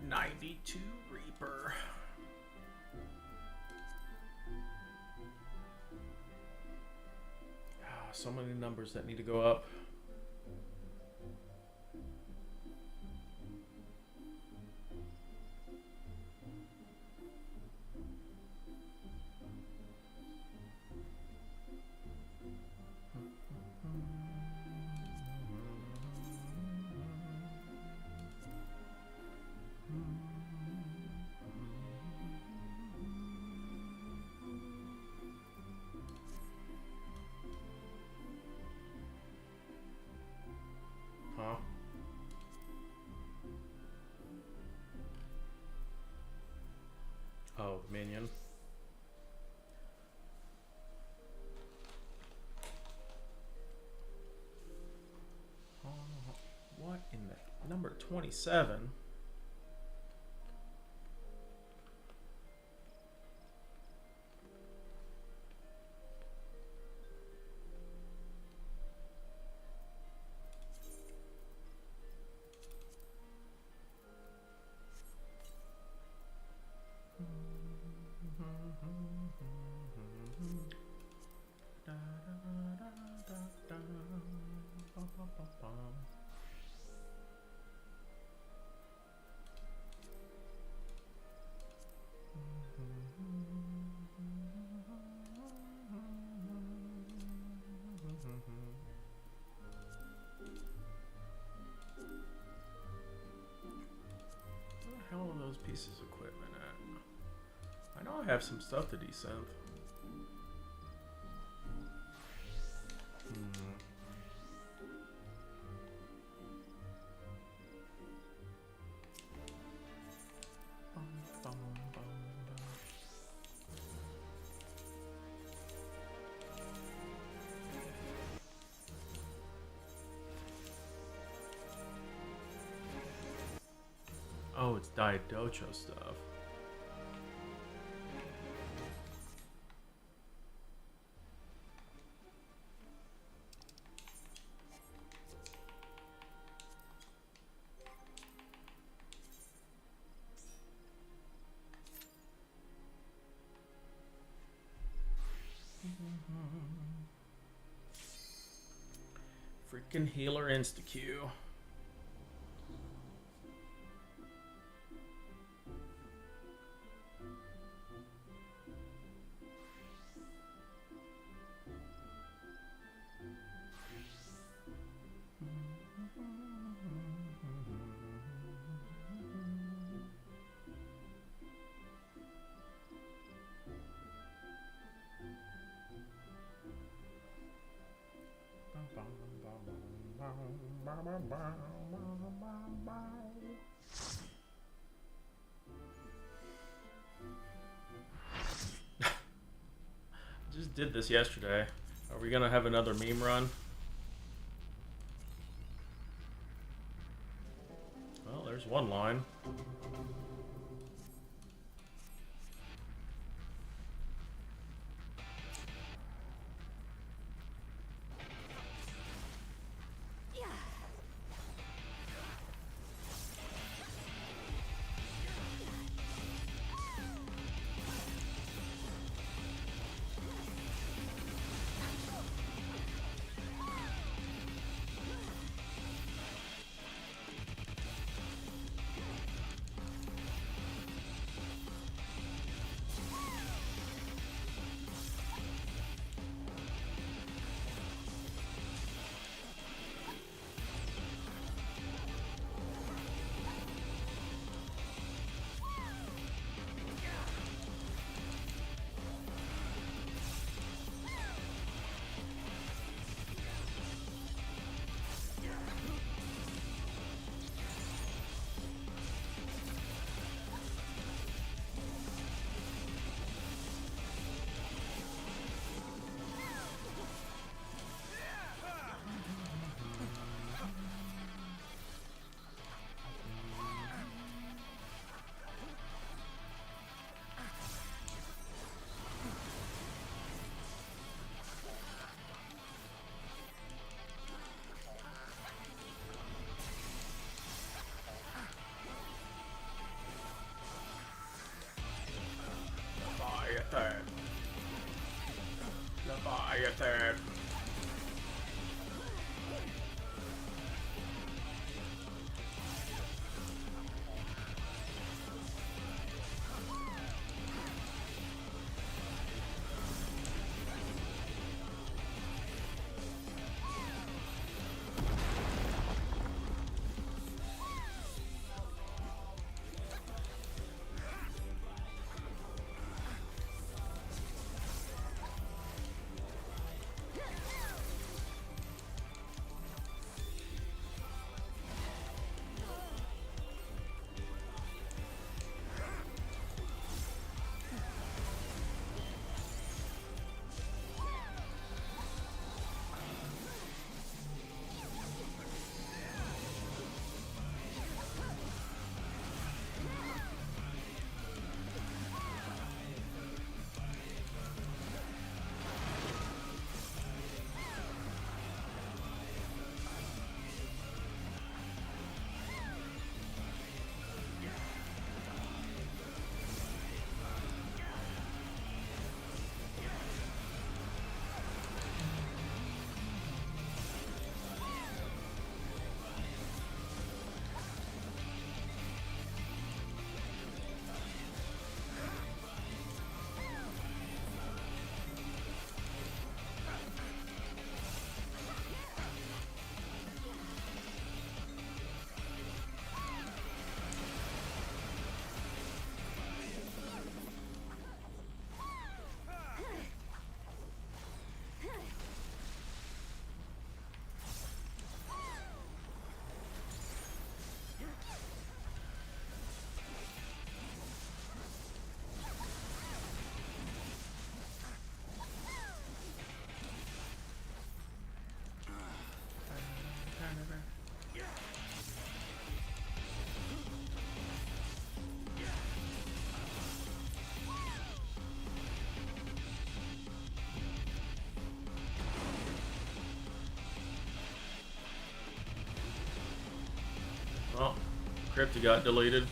'92 Reaper. So many numbers that need to go up. Huh? Oh, the minion. What in the number 27? Where the hell are those pieces of equipment at? I know I have some stuff to desynth. Oh, it's Diet Docho stuff. Freaking healer insta-Q. Just did this yesterday. Are we gonna have another meme run? Well, there's one line. Leviathan. Oh, Crypty got deleted.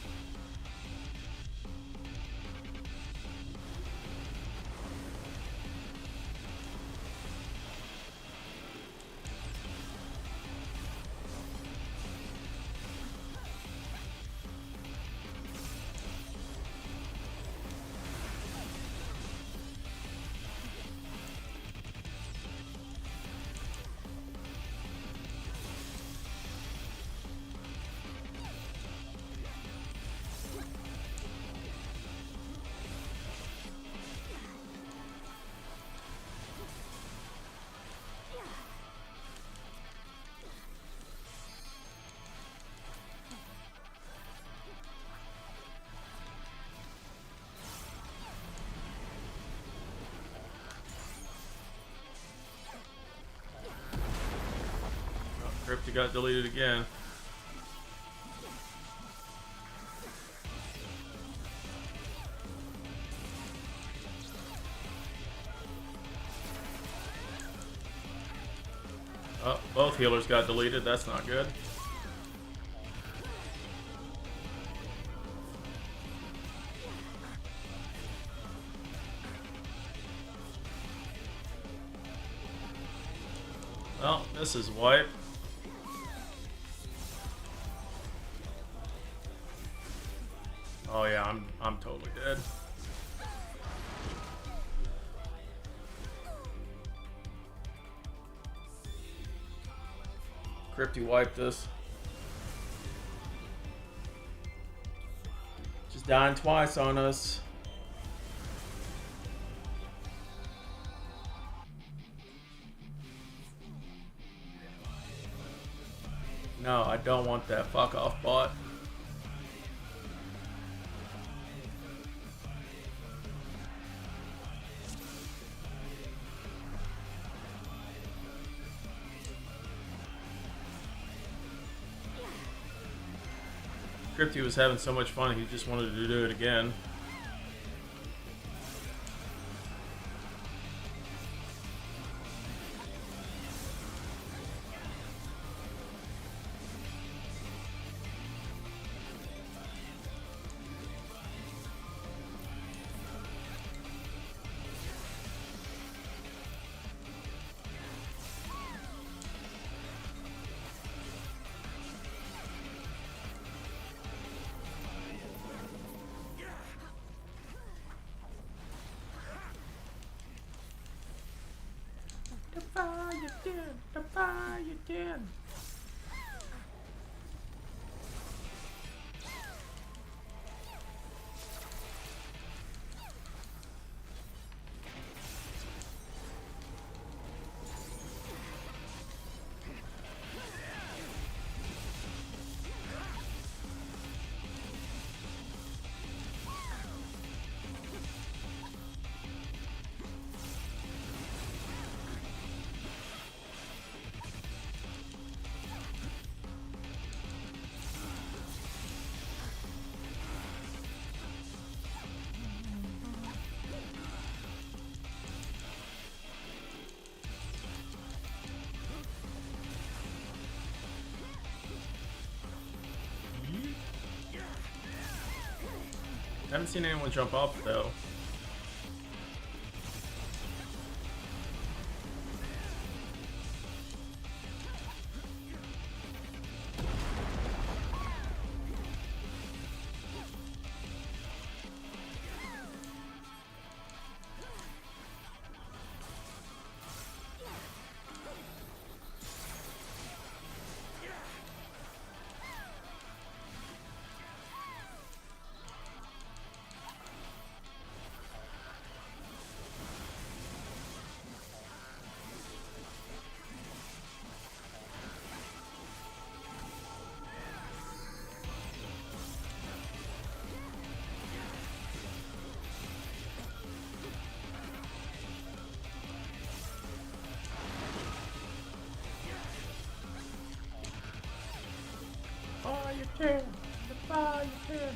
Crypty got deleted again. Oh, both healers got deleted. That's not good. Well, this is wipe. Oh yeah, I'm totally dead. Crypty wiped us. Just dying twice on us. No, I don't want that fuck off bot. Crypty was having so much fun, he just wanted to do it again. The fire you did. Haven't seen anyone jump off though. You can. The fire you can.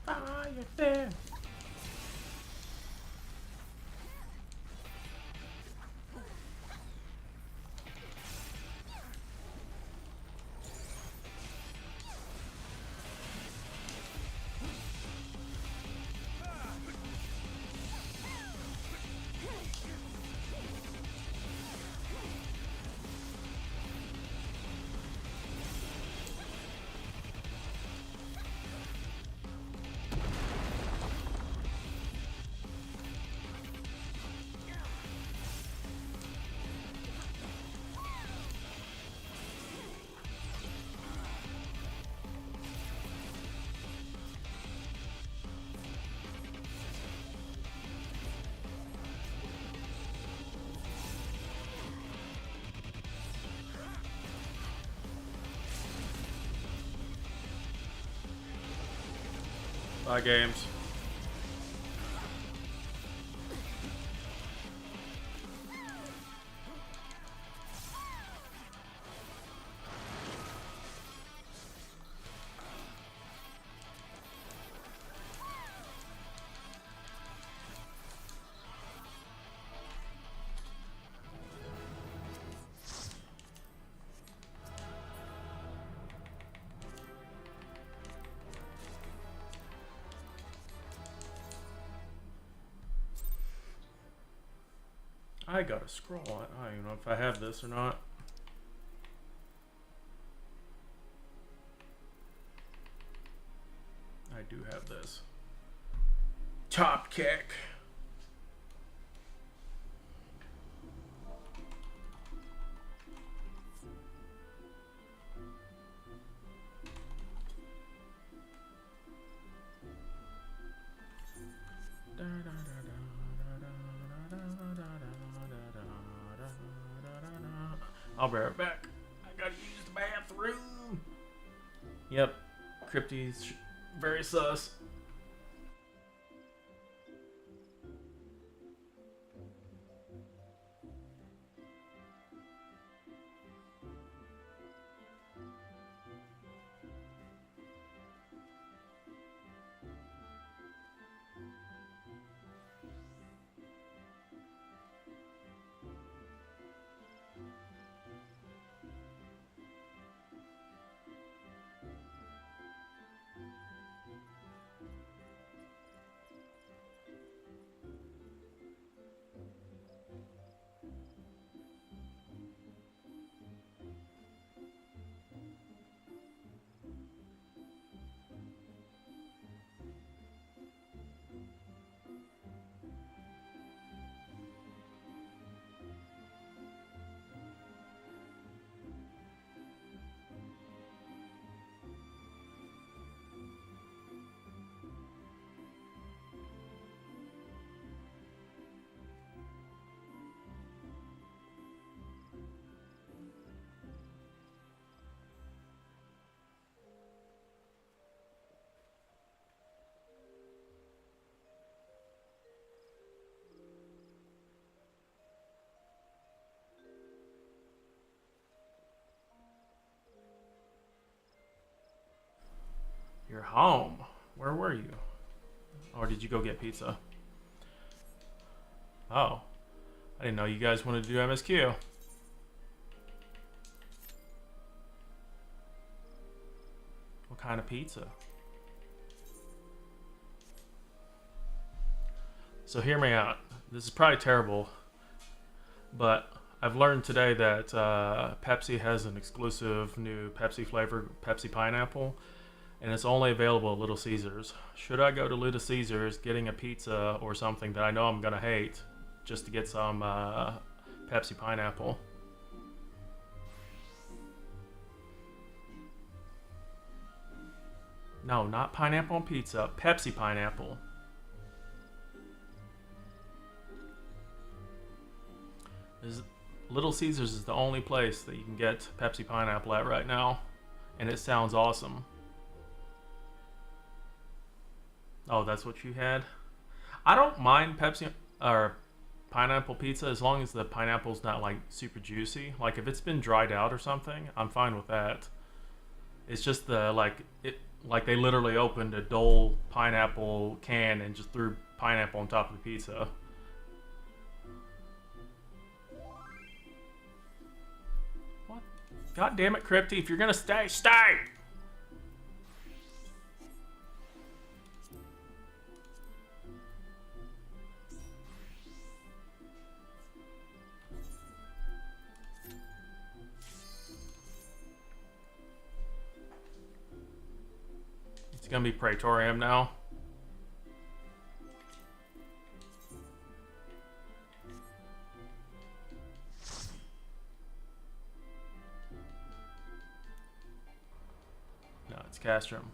Fire there. Bye, games. I gotta scroll. I don't even know if I have this or not. I do have this. Top kick. I'll be right back. I gotta use the bathroom. Yep. Crypty's very sus. You're home. Where were you? Or did you go get pizza? Oh. I didn't know you guys wanted to do MSQ. What kind of pizza? So hear me out. This is probably terrible, but I've learned today that Pepsi has an exclusive new Pepsi flavor, Pepsi Pineapple, and it's only available at Little Caesars. Should I go to Little Caesars getting a pizza or something that I know I'm gonna hate just to get some Pepsi Pineapple? No, not pineapple on pizza, Pepsi Pineapple. Little Caesars is the only place that you can get Pepsi Pineapple at right now, and it sounds awesome. Oh, that's what you had? I don't mind Pepsi or pineapple pizza as long as the pineapple's not like super juicy. Like if it's been dried out or something, I'm fine with that. It's just the Like they literally opened a Dole pineapple can and just threw pineapple on top of the pizza. What? God damn it, Crypty, if you're gonna stay, stay! It's gonna be Praetorium now. No, it's Castrum.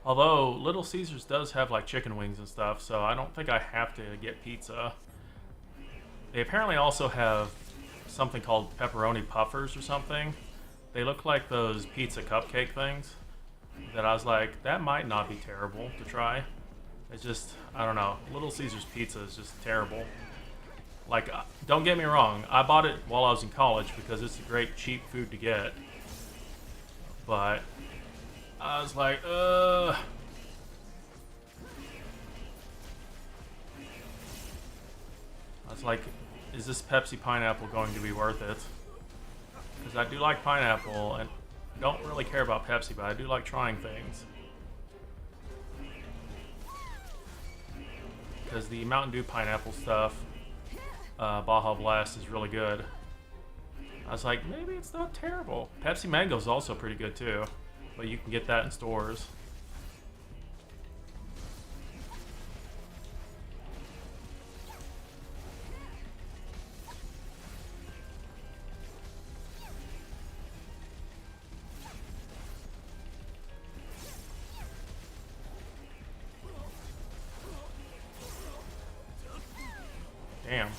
Although Little Caesars does have like chicken wings and stuff, so I don't think I have to get pizza. They apparently also have something called pepperoni puffers or something. They look like those pizza cupcake things that I was like, that might not be terrible to try. It's just, I don't know, Little Caesars pizza is just terrible. Like, don't get me wrong, I bought it while I was in college because it's a great cheap food to get. But I was like, I was like, is this Pepsi pineapple going to be worth it? Because I do like pineapple and don't really care about Pepsi, but I do like trying things. Because the Mountain Dew pineapple stuff, Baja Blast, is really good. I was like, maybe it's not terrible. Pepsi Mango is also pretty good too, but you can get that in stores. Damn.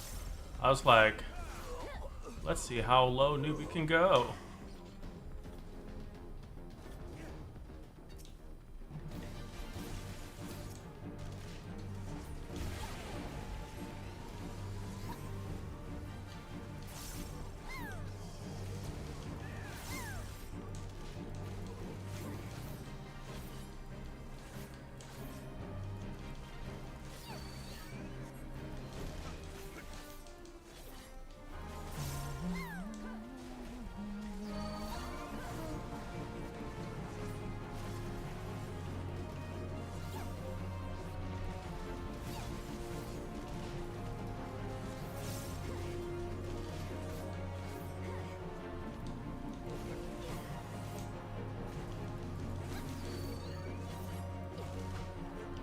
I was like, let's see how low Newbie can go.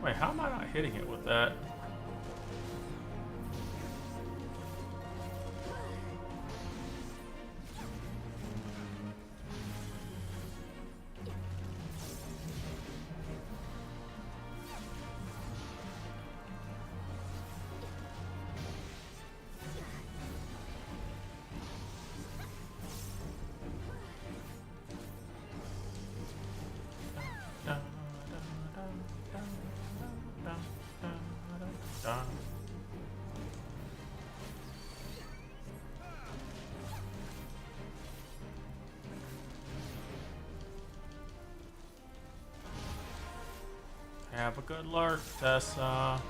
Wait, how am I not hitting it with that? Have a good lurk, Tessa.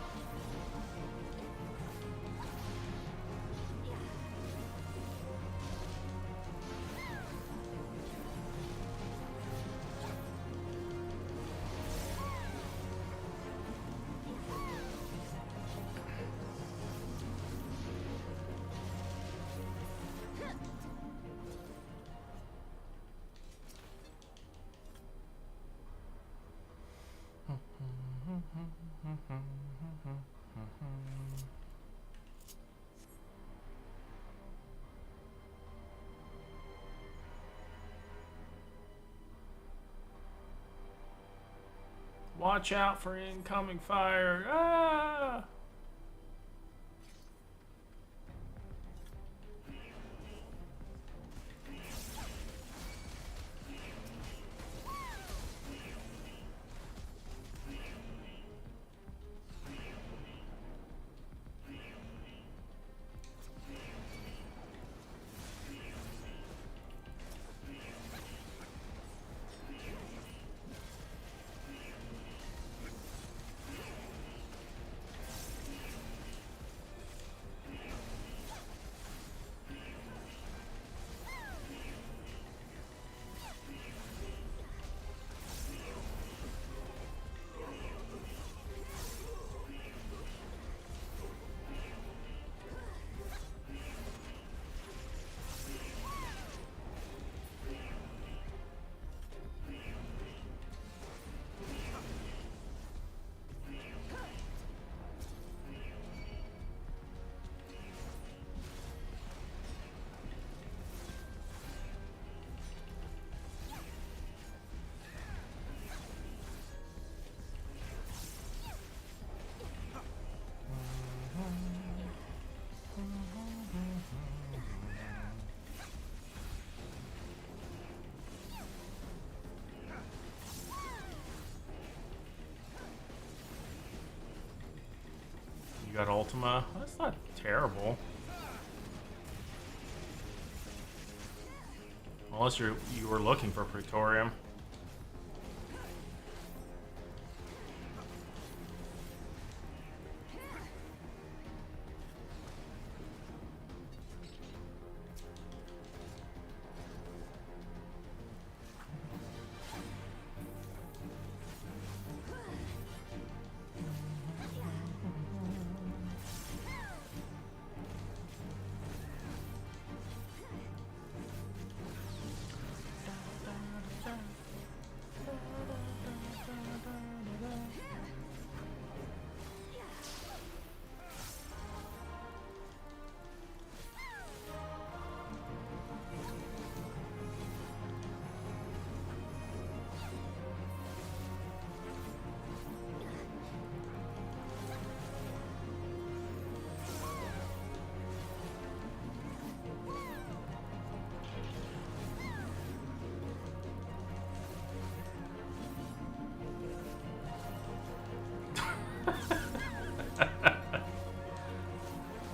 Watch out for incoming fire. Ah! got Ultima. That's not terrible. Unless you were looking for Praetorium.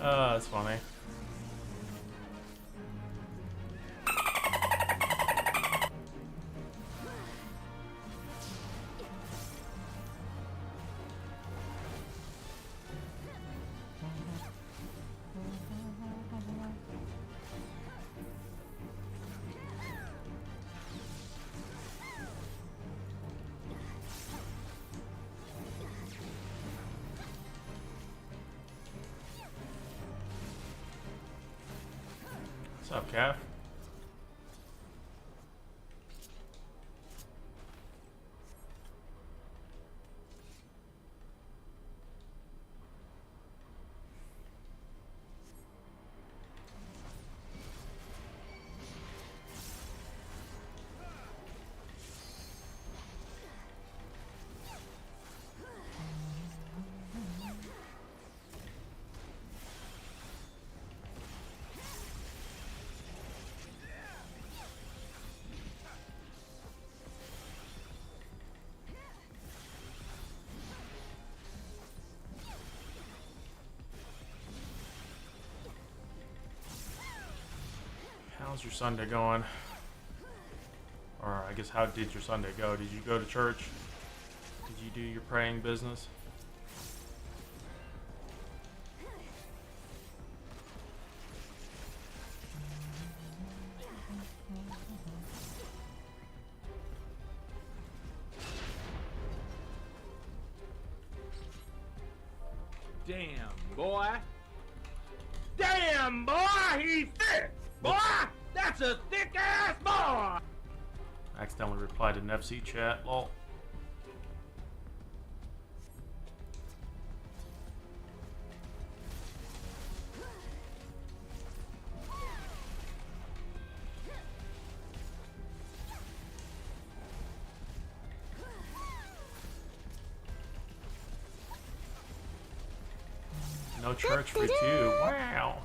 That's funny. What's up, Calf? How's your Sunday going? Or I guess, how did your Sunday go? Did you go to church? Did you do your praying business? Damn, boy. Damn, boy, he's thick. Boy, that's a thick-ass boy. Accidentally replied to an FC chat, lol. No church for 2. Wow.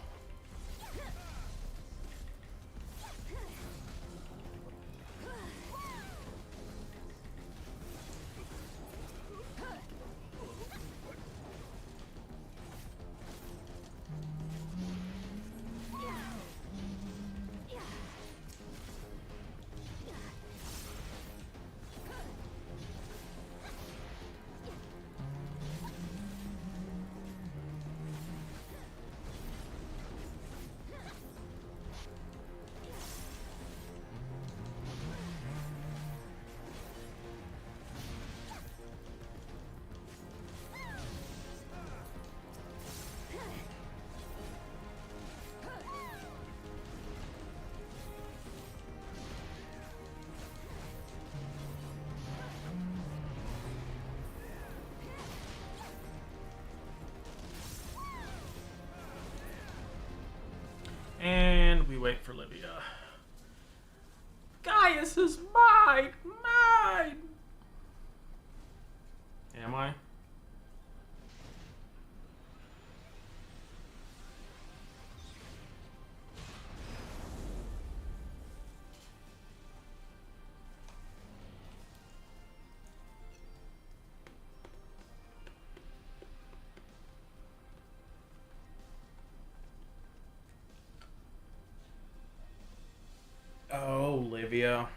Vivia.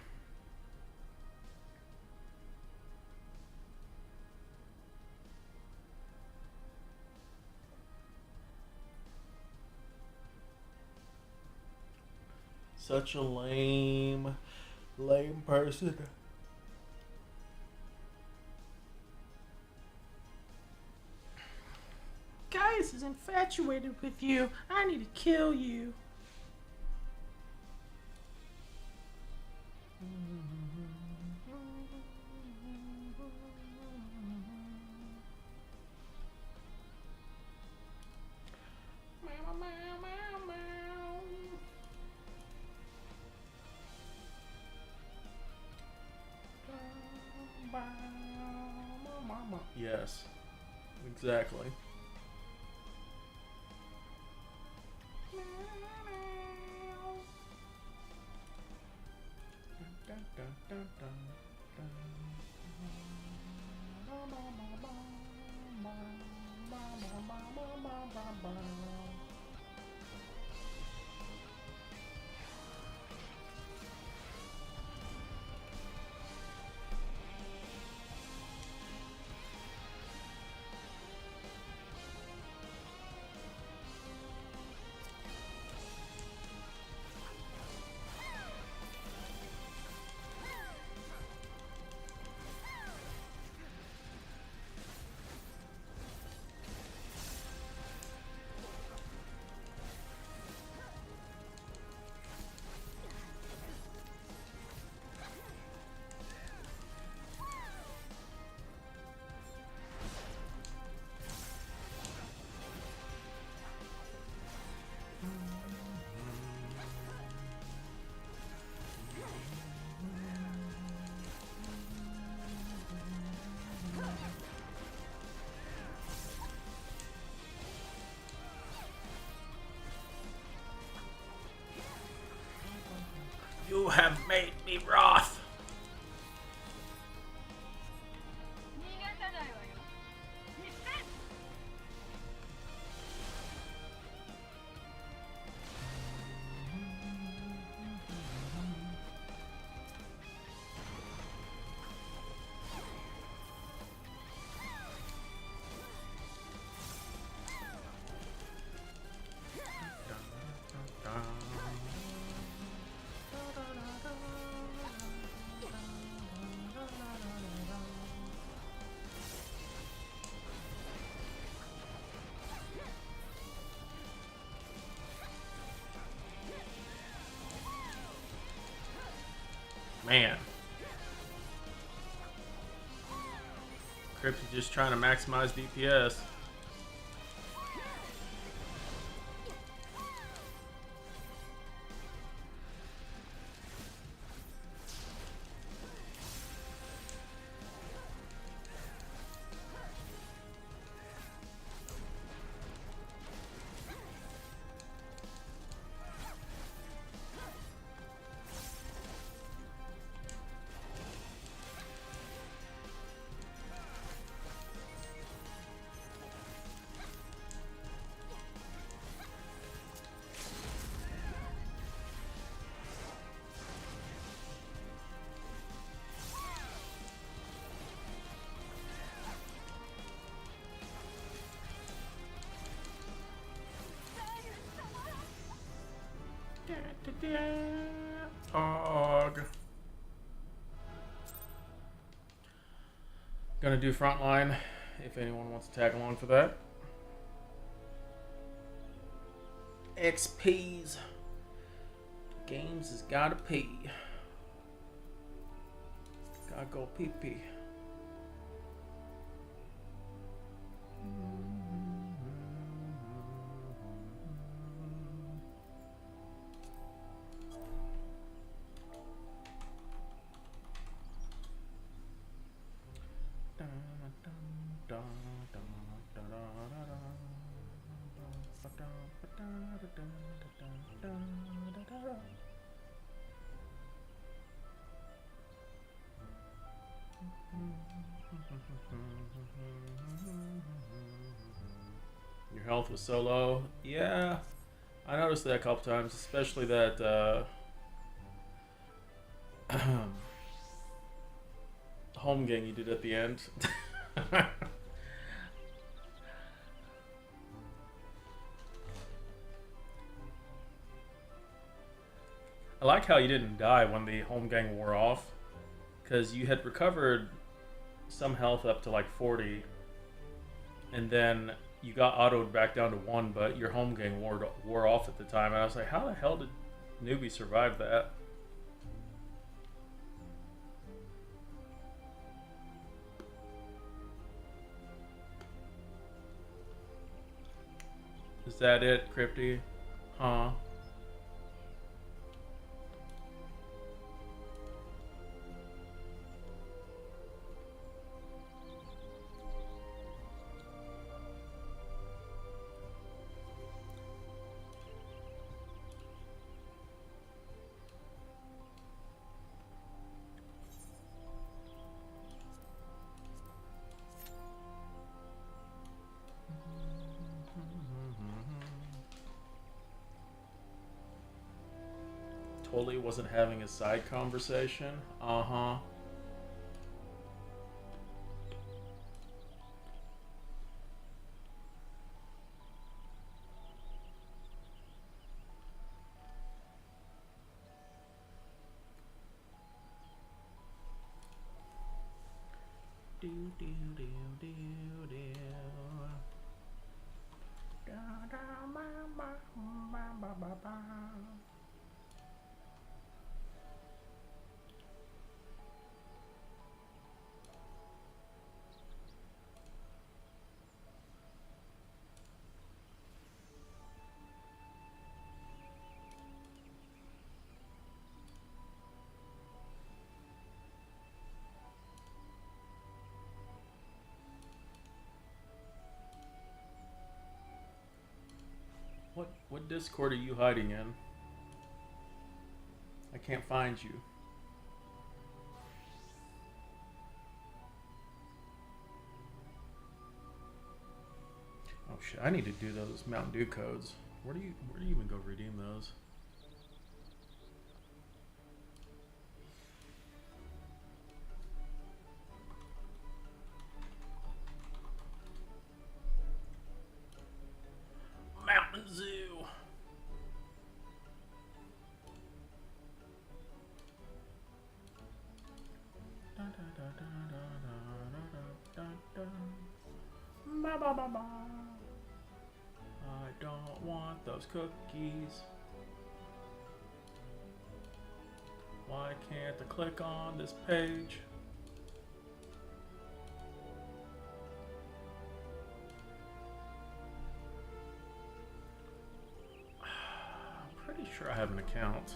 Such a lame person. Gaius is infatuated with you. I need to kill you. Yes, exactly. You have made me wroth. Man. Crypty just trying to maximize DPS. Og. Gonna do frontline if anyone wants to tag along for that. XP's games has gotta pee. Gotta go pee pee. Your health was so low. Yeah, I noticed that a couple times, especially that Home gang you did at the end. I like how you didn't die when the home gang wore off, because you had recovered some health up to like 40, and then you got autoed back down to 1, but your home gang wore off at the time, and I was like, how the hell did newbie survive that? Is that it, Crypty? Huh? Totally wasn't having a side conversation. Uh-huh. Do do do do do. Da da ba ba ba ba ba ba. What Discord are you hiding in? I can't find you. Oh shit, I need to do those Mountain Dew codes. Where do you even go redeem those? Mountain Zoo. Ba, ba, ba, ba. I don't want those cookies. Why can't I click on this page? I'm pretty sure I have an account.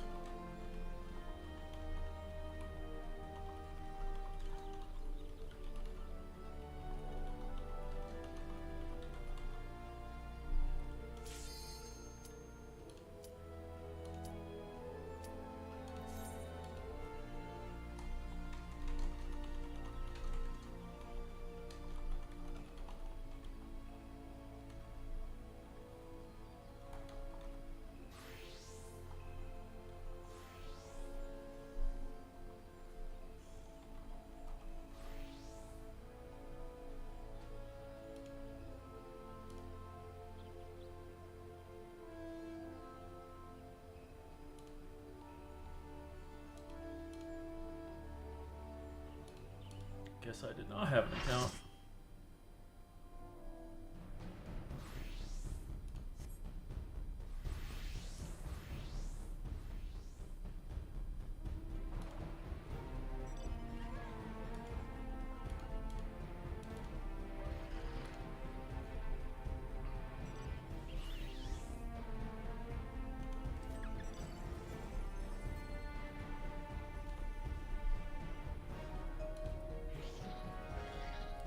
Guess I did not have an account.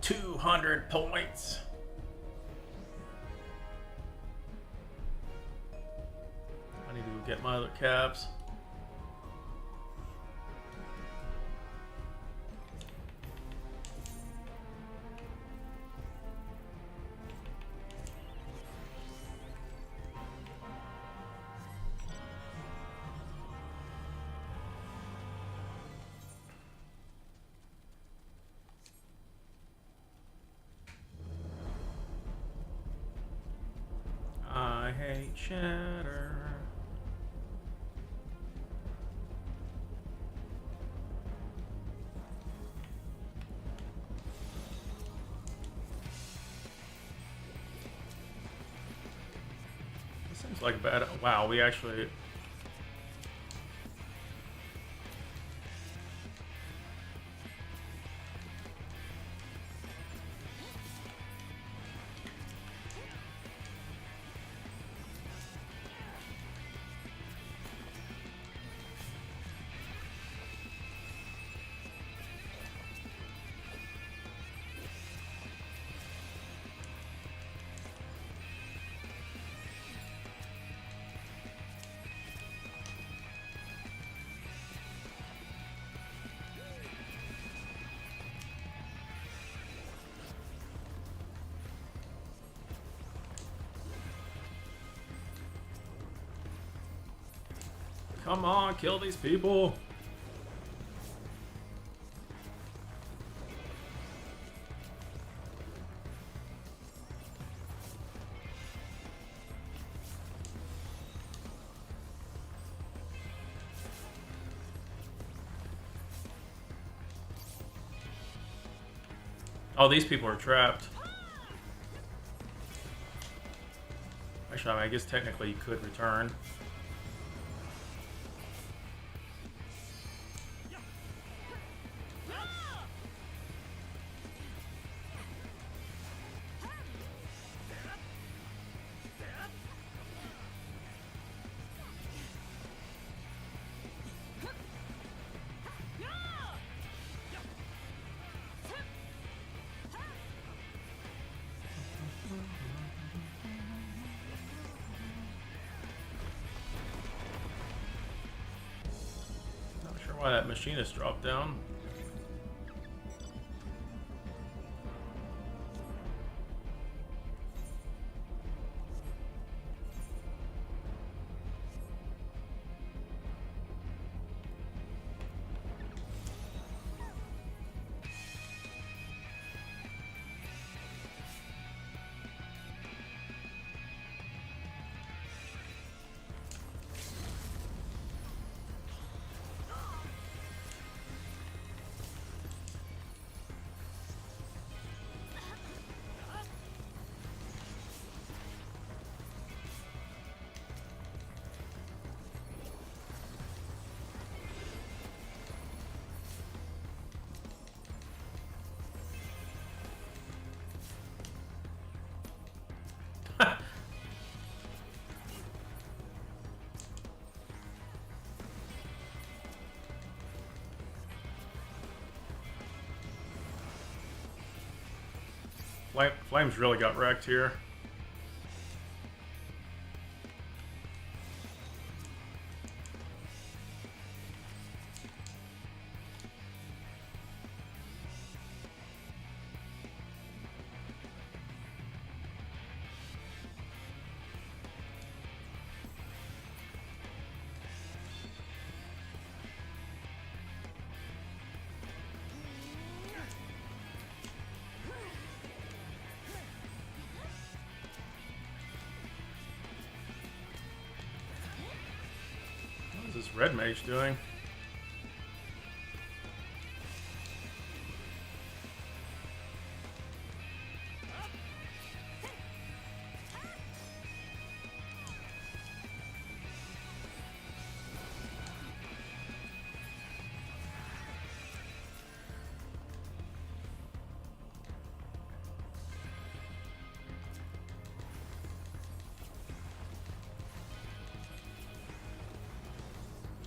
$200 points. I need to go get my other cabs. white cheddar. This seems like a bad. Wow, we actually. Come on, kill these people. Oh, these people are trapped. Actually, I guess technically you could return. Why that machinist dropped down. Flames really got wrecked here. What is this red mage doing?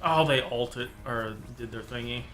Oh, they ulted, or did their thingy.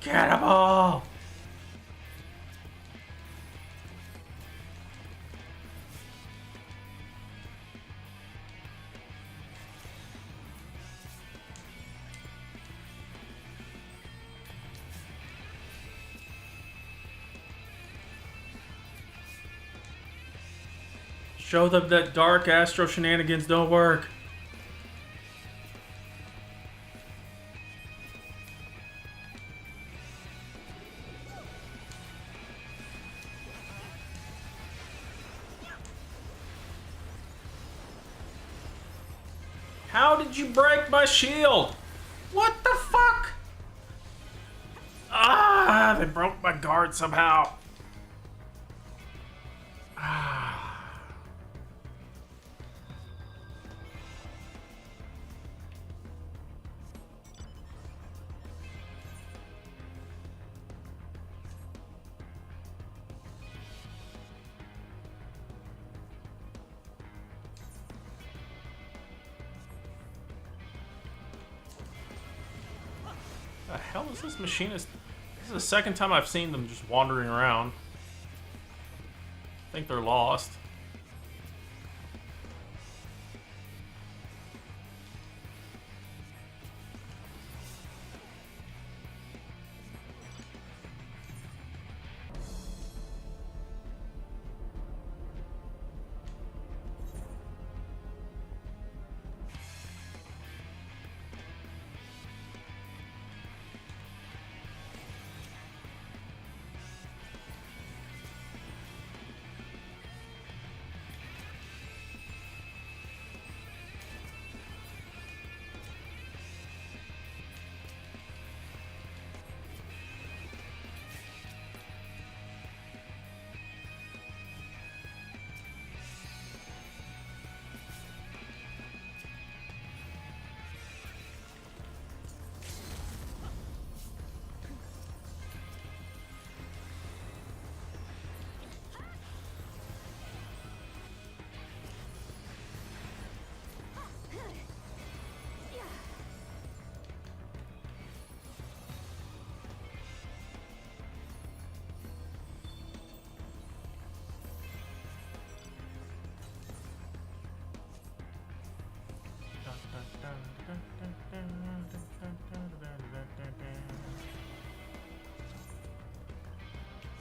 Cannibal! Show them that dark astro shenanigans don't work. How did you break my shield? What the fuck? Ah, they broke my guard somehow. The hell is this machinist? This is the second time I've seen them just wandering around. I think they're lost.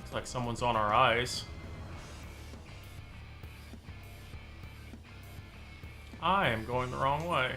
Looks like someone's on our eyes. I am going the wrong way.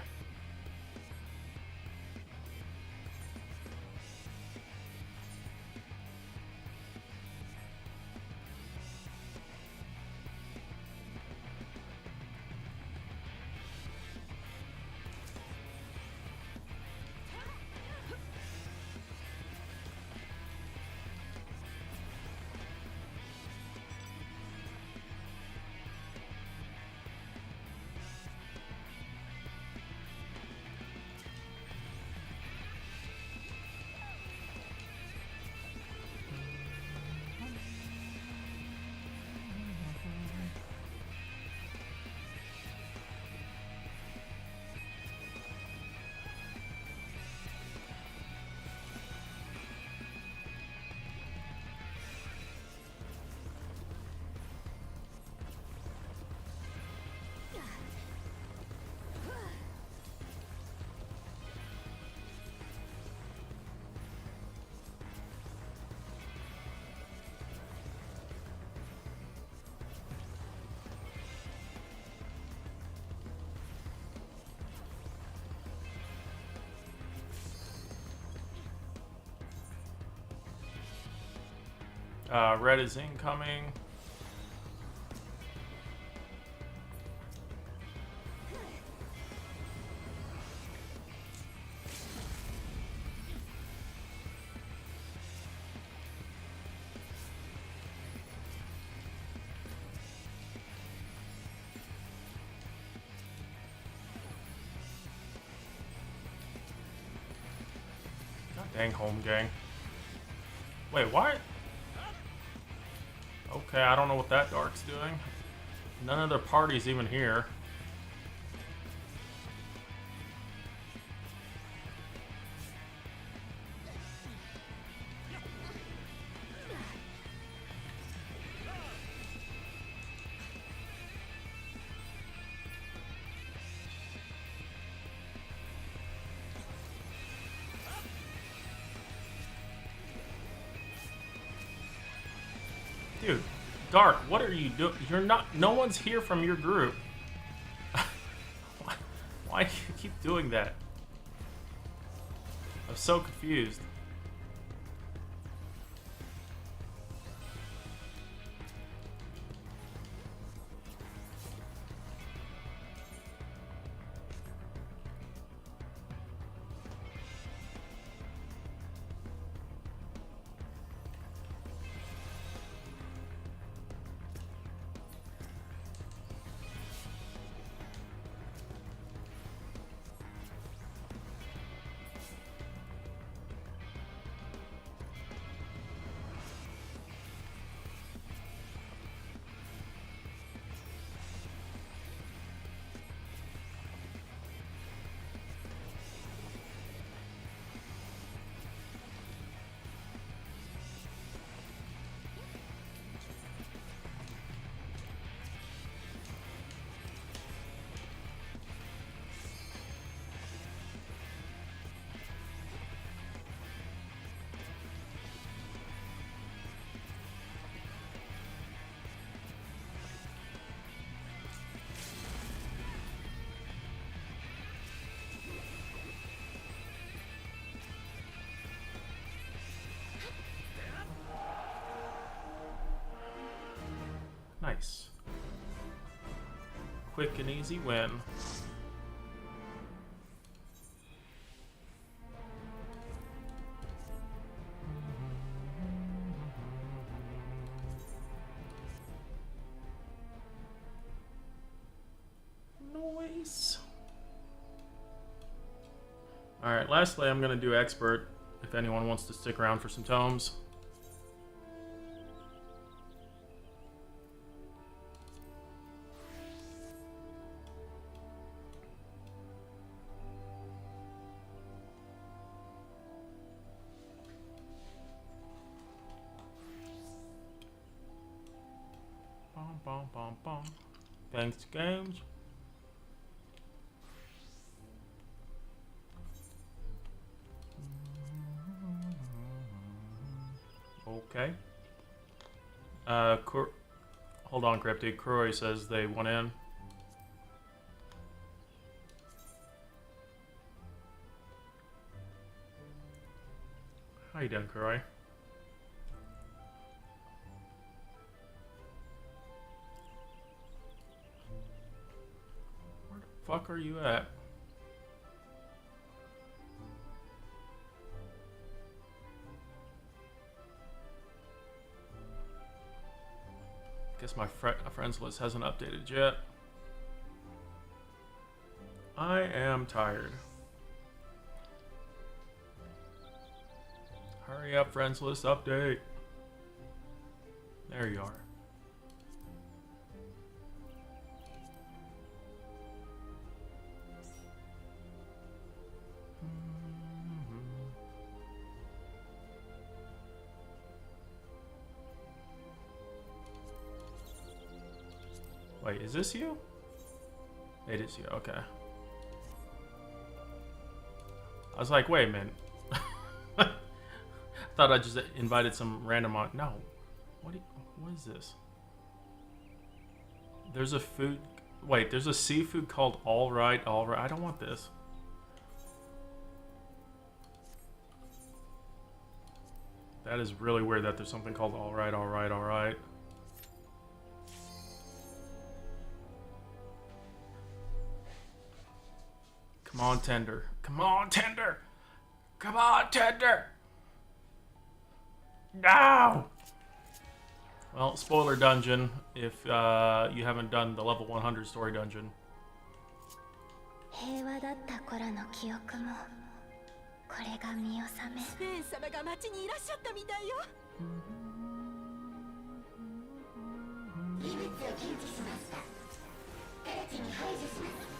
Red is incoming. God dang, home gang. Wait, what? Okay, I don't know what that dark's doing. None of their party's even here. Dude, Dark, what are you doing? You're not. No one's here from your group. Why do you keep doing that? I'm so confused. Nice. Quick and easy win. Nice. Alright, lastly I'm going to do expert if anyone wants to stick around for some tomes. Bum, bum, bum. Thanks, games. Okay. Hold on, Cryptic. Croy says they went in. How you doing, Croy? Fuck are you at? Guess my friends list hasn't updated yet. I am tired. Hurry up, friends list update. There you are. Wait, is this you? It is you, okay. I was like, wait a minute. I thought I just invited some random on. No. What is this? There's a food. Wait, there's a seafood called All Right, All Right. I don't want this. That is really weird that there's something called All Right, All Right, All Right. Come on, Tender. Come on, Tender. Come on, Tender. No! Well, spoiler dungeon if you haven't done the level 100 story dungeon. 平和だった頃の記憶もこれが見納め。スペーン様が町にいらっしゃったみたいよ。異物を検知しました。直ちに排除します。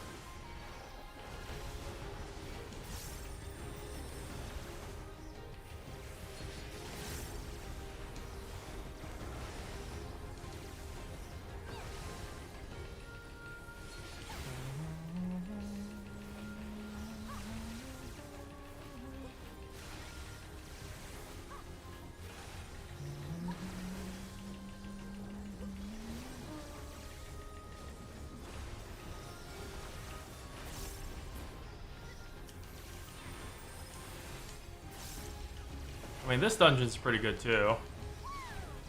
mean, this dungeon's pretty good too.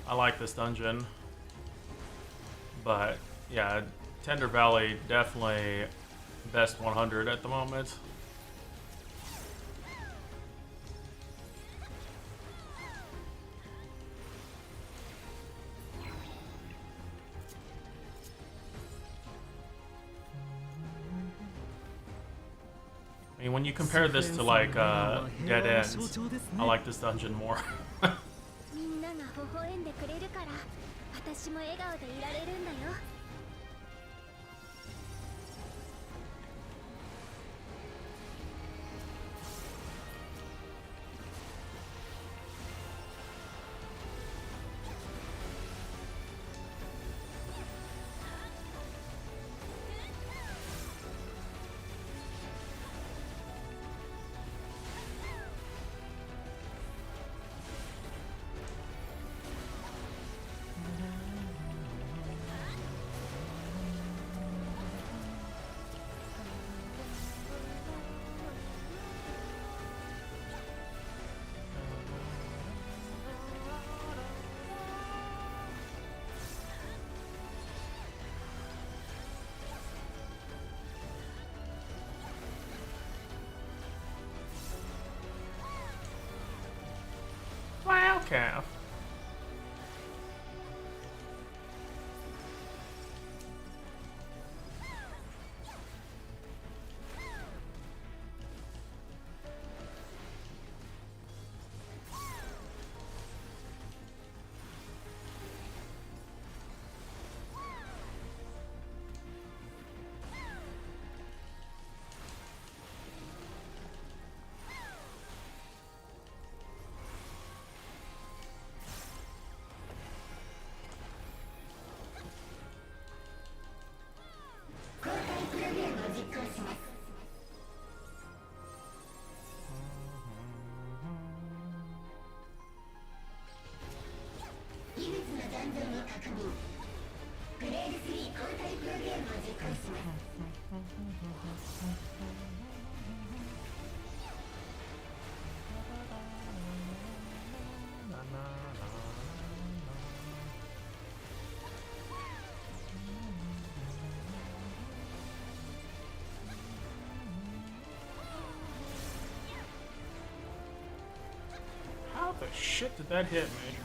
I like this dungeon. But, yeah, Tender Valley definitely best 100 at the moment. I mean, when you compare this to like Dead Ends, I like this dungeon more. みんなが微笑んでくれるから私も笑顔でいられるんだよ Wow, calf. How the shit did that hit me?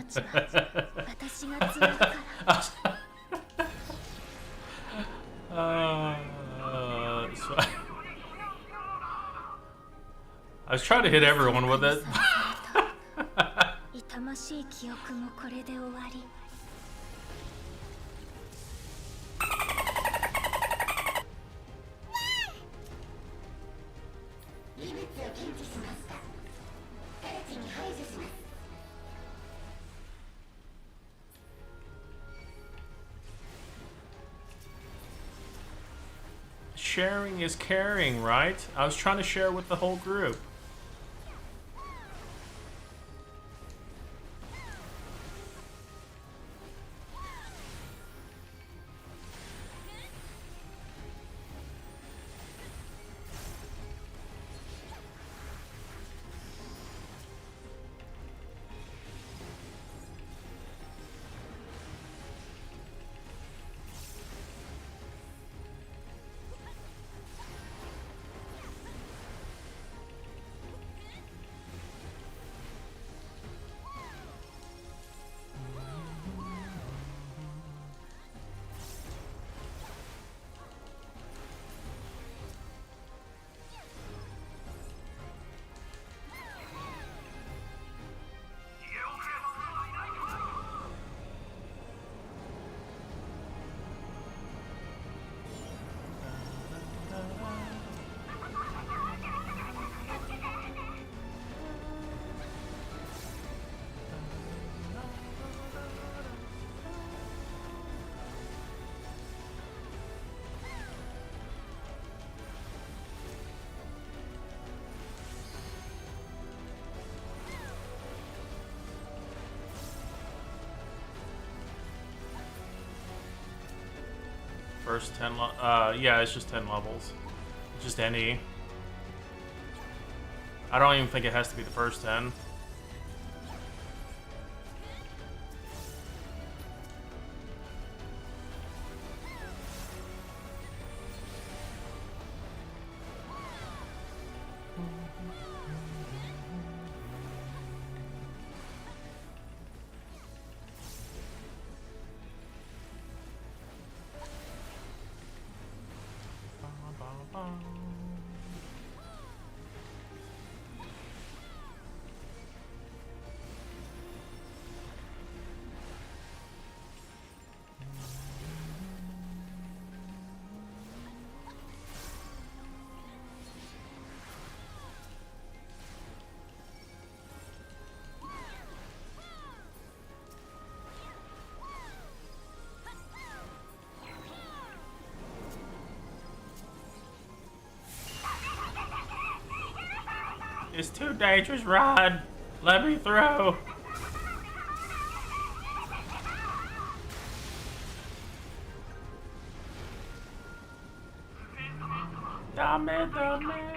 ちは私が継ぐから so I was trying to hit everyone with it. 痛ましい記憶もこれで終わり Sharing is caring, right? I was trying to share with the whole group. First 10 yeah, it's just 10 levels. Just any. I don't even think it has to be the first 10. It's too dangerous, Rod. Let me through. Dame, dame.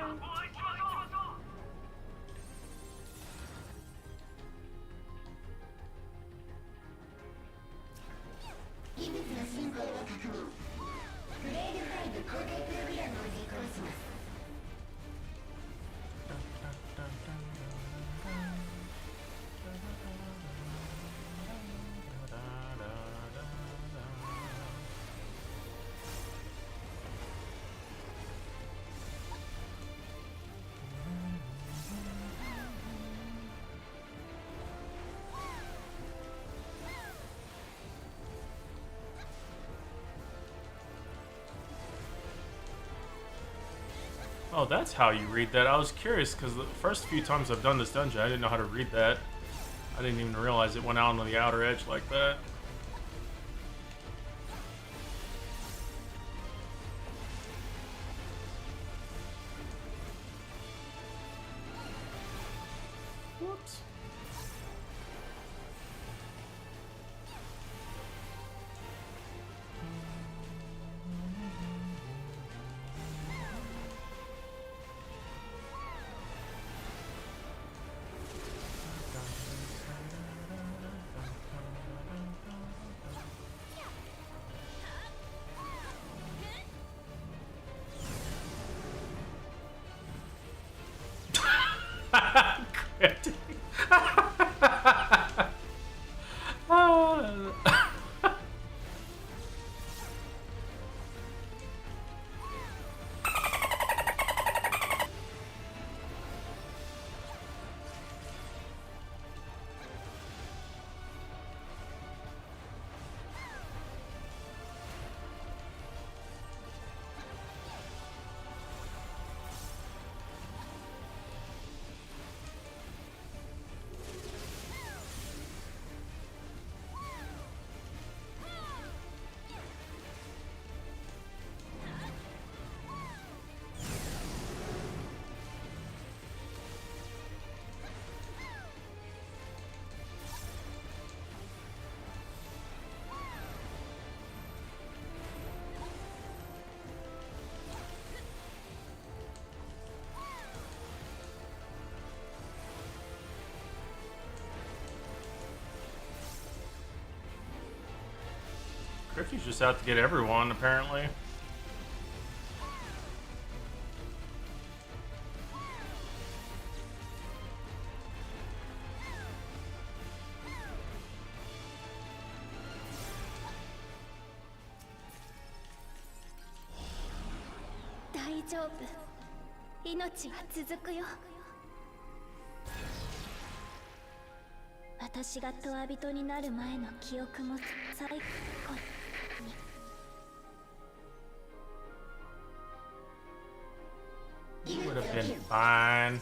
Oh, that's how you read that. I was curious because the first few times I've done this dungeon, I didn't know how to read that. I didn't even realize it went out on the outer edge like that. Whoops. Ricky's just out to get everyone, apparently. Would have been fine.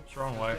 What's wrong, way?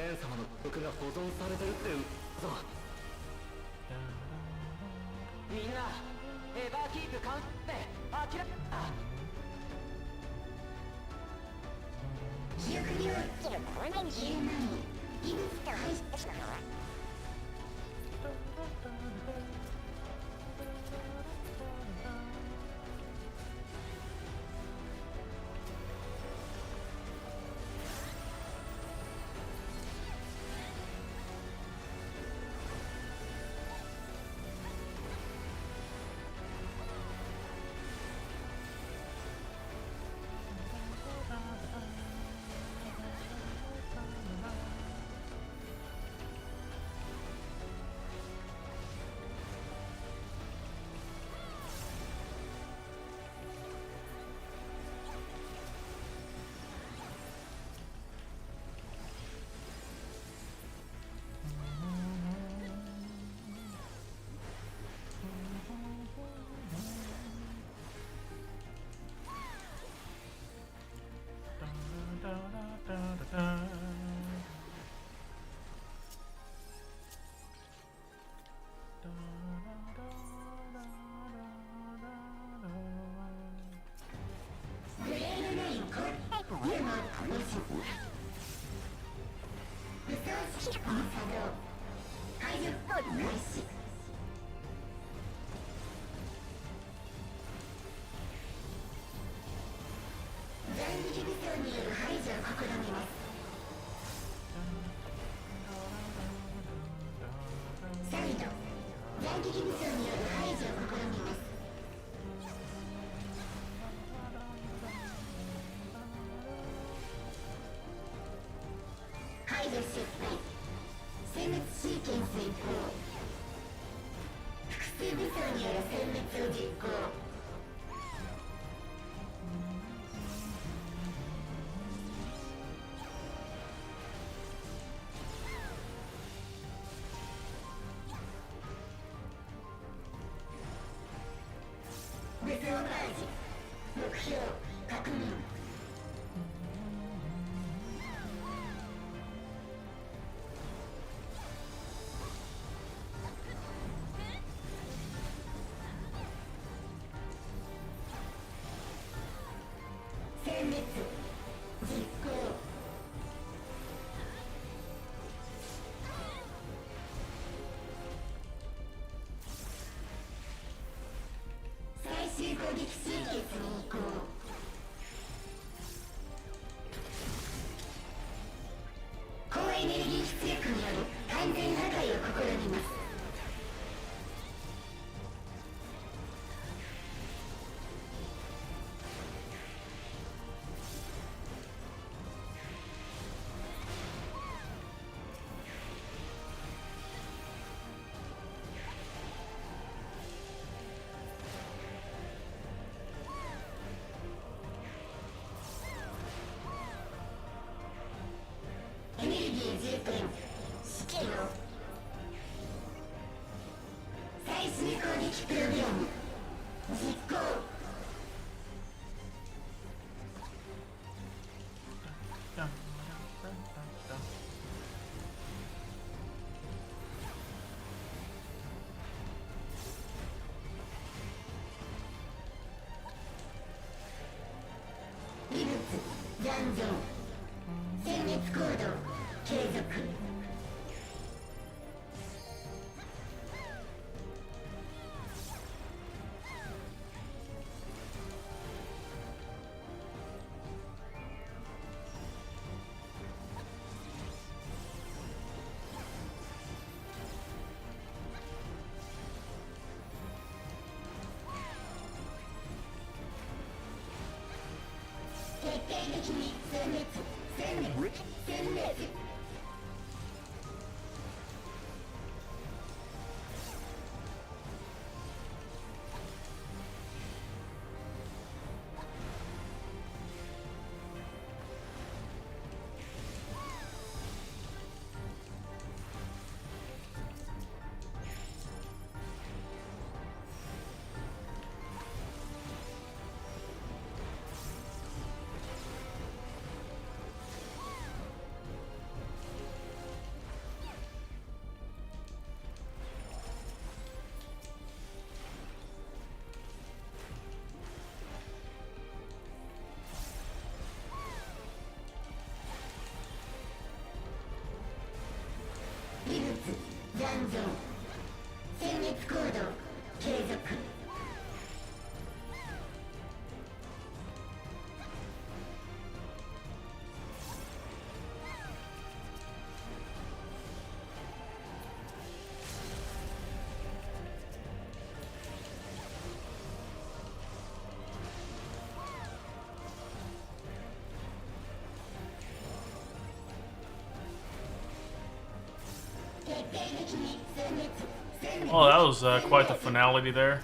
Oh, that was quite the finality there.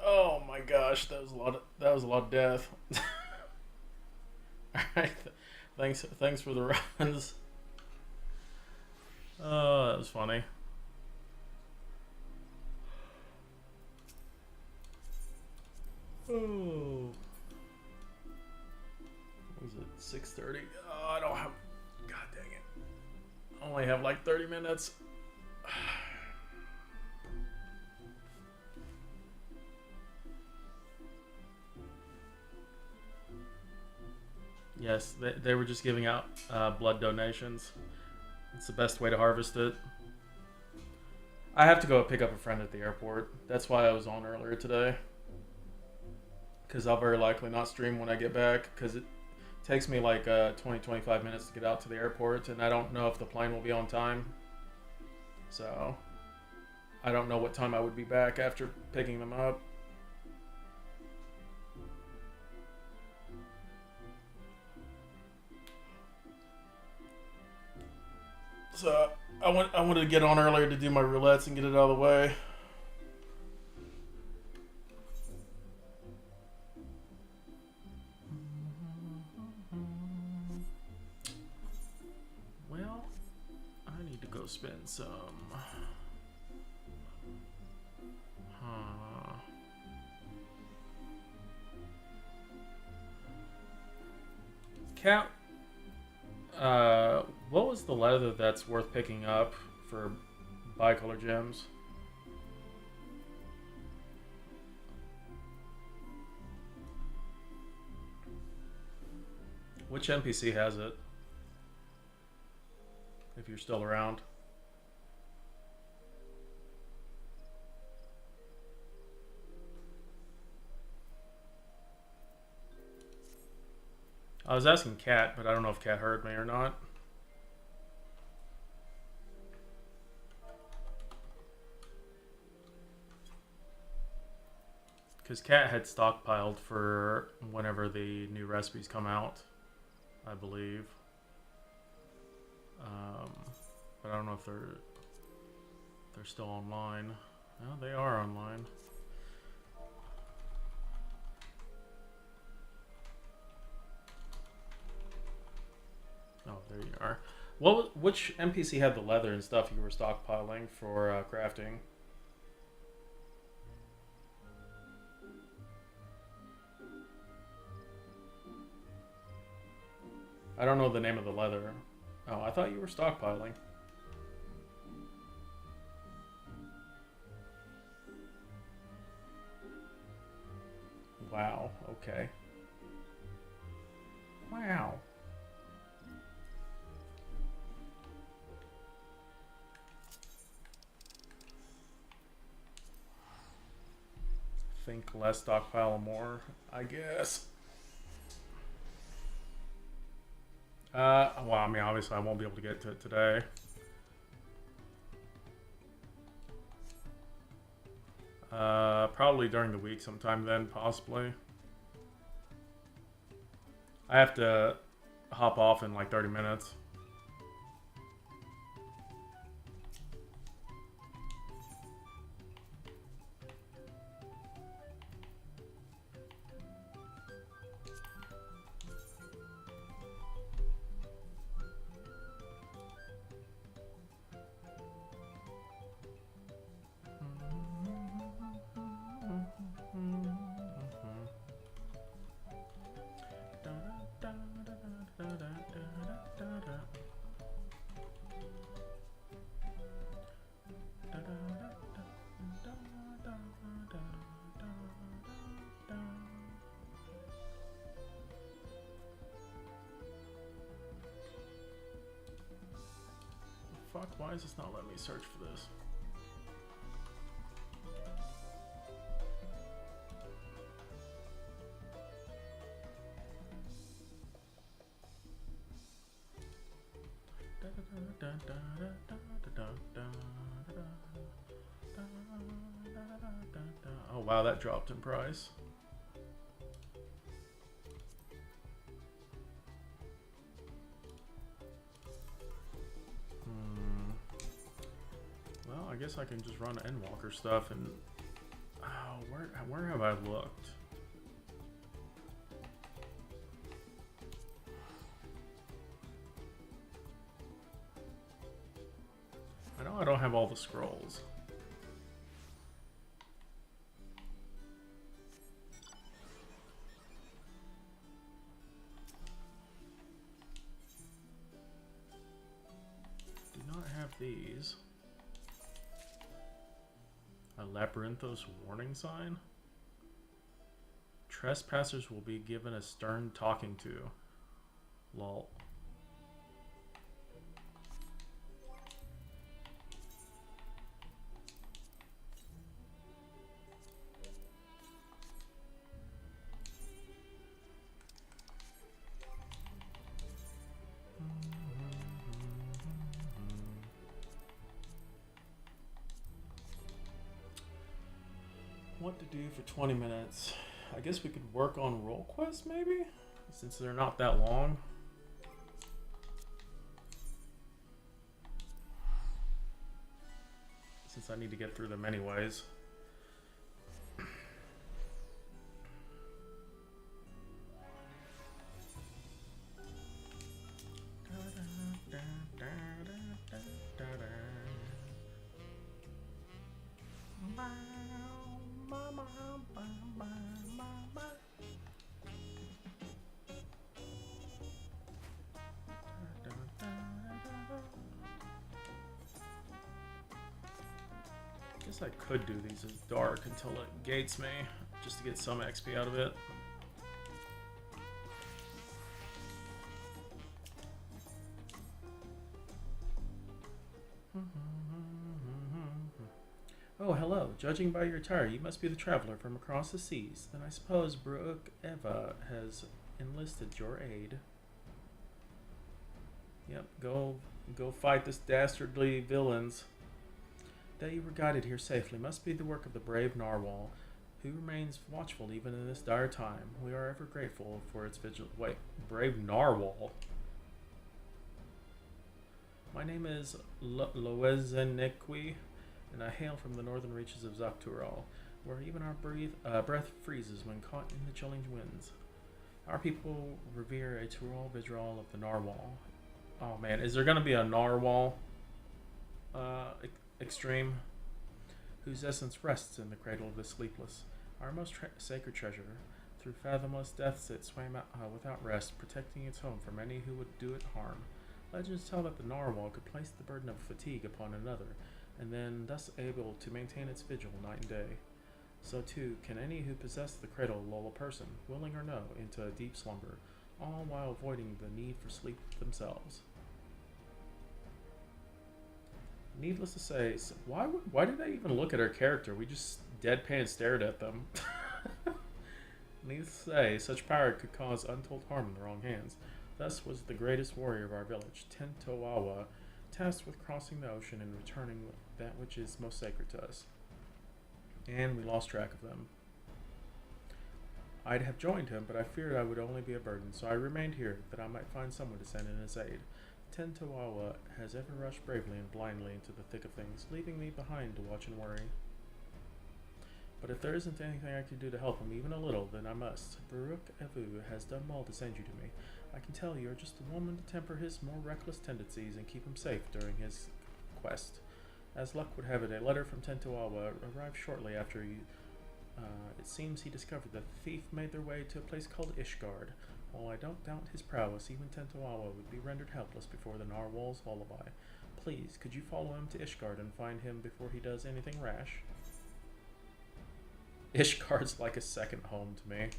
Oh my gosh, that was a lot of death. Alright, thanks for the runs. Oh, that was funny. Oh. What was it, 6:30? Oh, I don't have... God dang it. I only have like 30 minutes. Yes, they were just giving out blood donations. It's the best way to harvest it. I have to go pick up a friend at the airport. That's why I was on earlier today. Because I'll very likely not stream when I get back. Because it takes me like 20-25 minutes to get out to the airport. And I don't know if the plane will be on time. So I don't know what time I would be back after picking them up. So I wanted to get on earlier to do my roulettes and get it out of the way. Well, I need to go spend some. Cat. What was the leather that's worth picking up for bicolor gems? Which NPC has it? If you're still around. I was asking Kat, but I don't know if Kat heard me or not. Because Cat had stockpiled for whenever the new recipes come out, I believe. But I don't know if they're still online. No, they are online. Oh, there you are. Which NPC had the leather and stuff you were stockpiling for crafting? I don't know the name of the leather. Oh, I thought you were stockpiling. Wow, okay. Wow. Think less, stockpile more, I guess. Well, I mean, obviously I won't be able to get to it today. Probably during the week sometime then, possibly. I have to hop off in like 30 minutes. Fuck, why is this not letting me search for this? Oh wow, that dropped in price. Well, I guess I can just run Endwalker stuff and... Oh, where have I looked? I know I don't have all the scrolls. Do not have these. A Labyrinthos warning sign? Trespassers will be given a stern talking to. Lol. What to do for 20 minutes? I guess we could work on role quests maybe? Since they're not that long. Since I need to get through them anyways. I guess I could do these as dark until it gates me, just to get some XP out of it. Oh, hello. Judging by your attire, you must be the traveler from across the seas. Then I suppose Brooke Eva has enlisted your aid. Yep, go fight this dastardly villains. That you were guided here safely must be the work of the brave Narwhal. who remains watchful even in this dire time. We are ever grateful for its vigil. Wait, brave narwhal. My name is Loezenequi, and I hail from the northern reaches of Zaktural, where even our breath freezes when caught in the chilling winds. Our people revere a Tural Vidral of the narwhal. Oh man, is there going to be a narwhal extreme? Whose essence rests in the cradle of the sleepless, our most sacred treasure. Through fathomless depths it swam without rest, protecting its home from any who would do it harm. Legends tell that the narwhal could place the burden of fatigue upon another, and then thus able to maintain its vigil night and day. So too can any who possess the cradle lull a person, willing or no, into a deep slumber, all while avoiding the need for sleep themselves. Needless to say, why did I even look at our character? We just deadpan stared at them. Needless to say, such power could cause untold harm in the wrong hands. Thus was the greatest warrior of our village, Tentowawa, tasked with crossing the ocean and returning that which is most sacred to us. And we lost track of them. I'd have joined him, but I feared I would only be a burden, so I remained here, that I might find someone to send in his aid. Tentowawa has ever rushed bravely and blindly into the thick of things, leaving me behind to watch and worry. But if there isn't anything I can do to help him, even a little, then I must. Baruch Evu has done well to send you to me. I can tell you are just a woman to temper his more reckless tendencies and keep him safe during his quest. As luck would have it, a letter from Tentowawa arrived shortly after it seems he discovered that the thief made their way to a place called Ishgard. While I don't doubt his prowess, even Tentowawa would be rendered helpless before the narwhal's lullaby. Please, could you follow him to Ishgard and find him before he does anything rash? Ishgard's like a second home to me.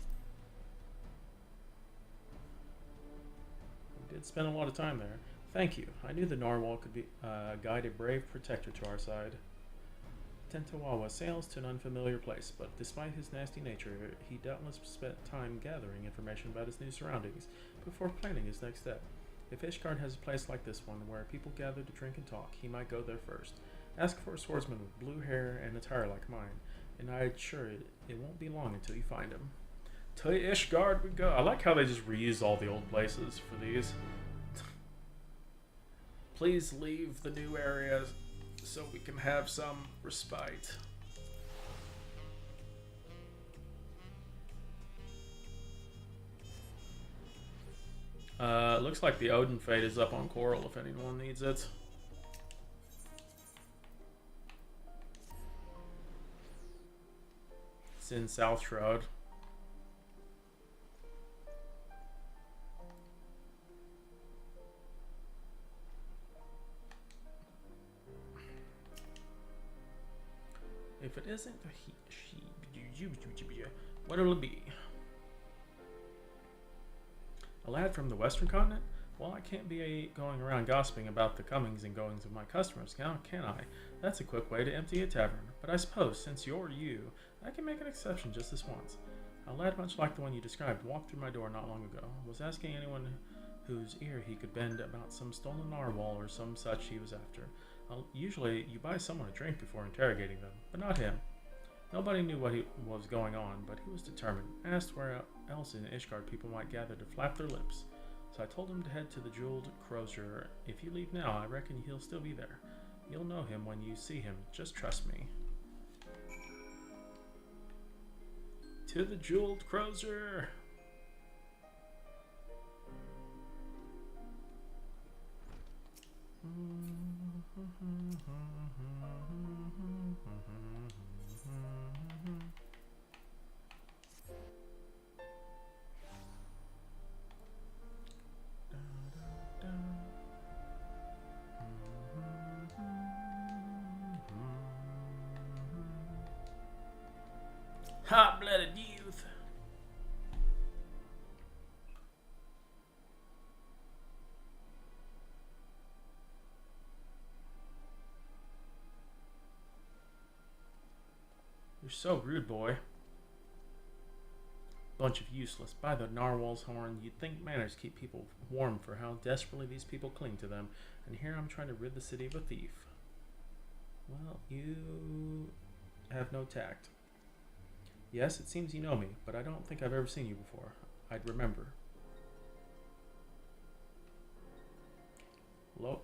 We did spend a lot of time there. Thank you. I knew the narwhal could guide a brave protector to our side. Tentowawa sails to an unfamiliar place, but despite his nasty nature, he doubtless spent time gathering information about his new surroundings before planning his next step. If Ishgard has a place like this one, where people gather to drink and talk, he might go there first. Ask for a swordsman with blue hair and attire like mine, and I'm sure it won't be long until you find him. To Ishgard we go. I like how they just reuse all the old places for these. Please leave the new areas so we can have some respite. Looks like the Odin Fate is up on Coral if anyone needs it. It's in South Shroud. If it isn't a he, what'll it be? A lad from the Western Continent? Well, I can't be going around gossiping about the comings and goings of my customers, can I? That's a quick way to empty a tavern. But I suppose, since you're you, I can make an exception just this once. A lad much like the one you described walked through my door not long ago. Was asking anyone whose ear he could bend about some stolen narwhal or some such he was after. Usually, you buy someone a drink before interrogating them, but not him. Nobody knew what was going on, but he was determined. Asked where else in Ishgard people might gather to flap their lips. So I told him to head to the Jeweled Crozier. If you leave now, I reckon he'll still be there. You'll know him when you see him. Just trust me. To the Jeweled Crozier! Hot-blooded youth. You're so rude, boy. Bunch of useless. By the narwhal's horn, you'd think manners keep people warm for how desperately these people cling to them, and here I'm trying to rid the city of a thief. Well, you have no tact. Yes, it seems you know me, but I don't think I've ever seen you before. I'd remember. Lo,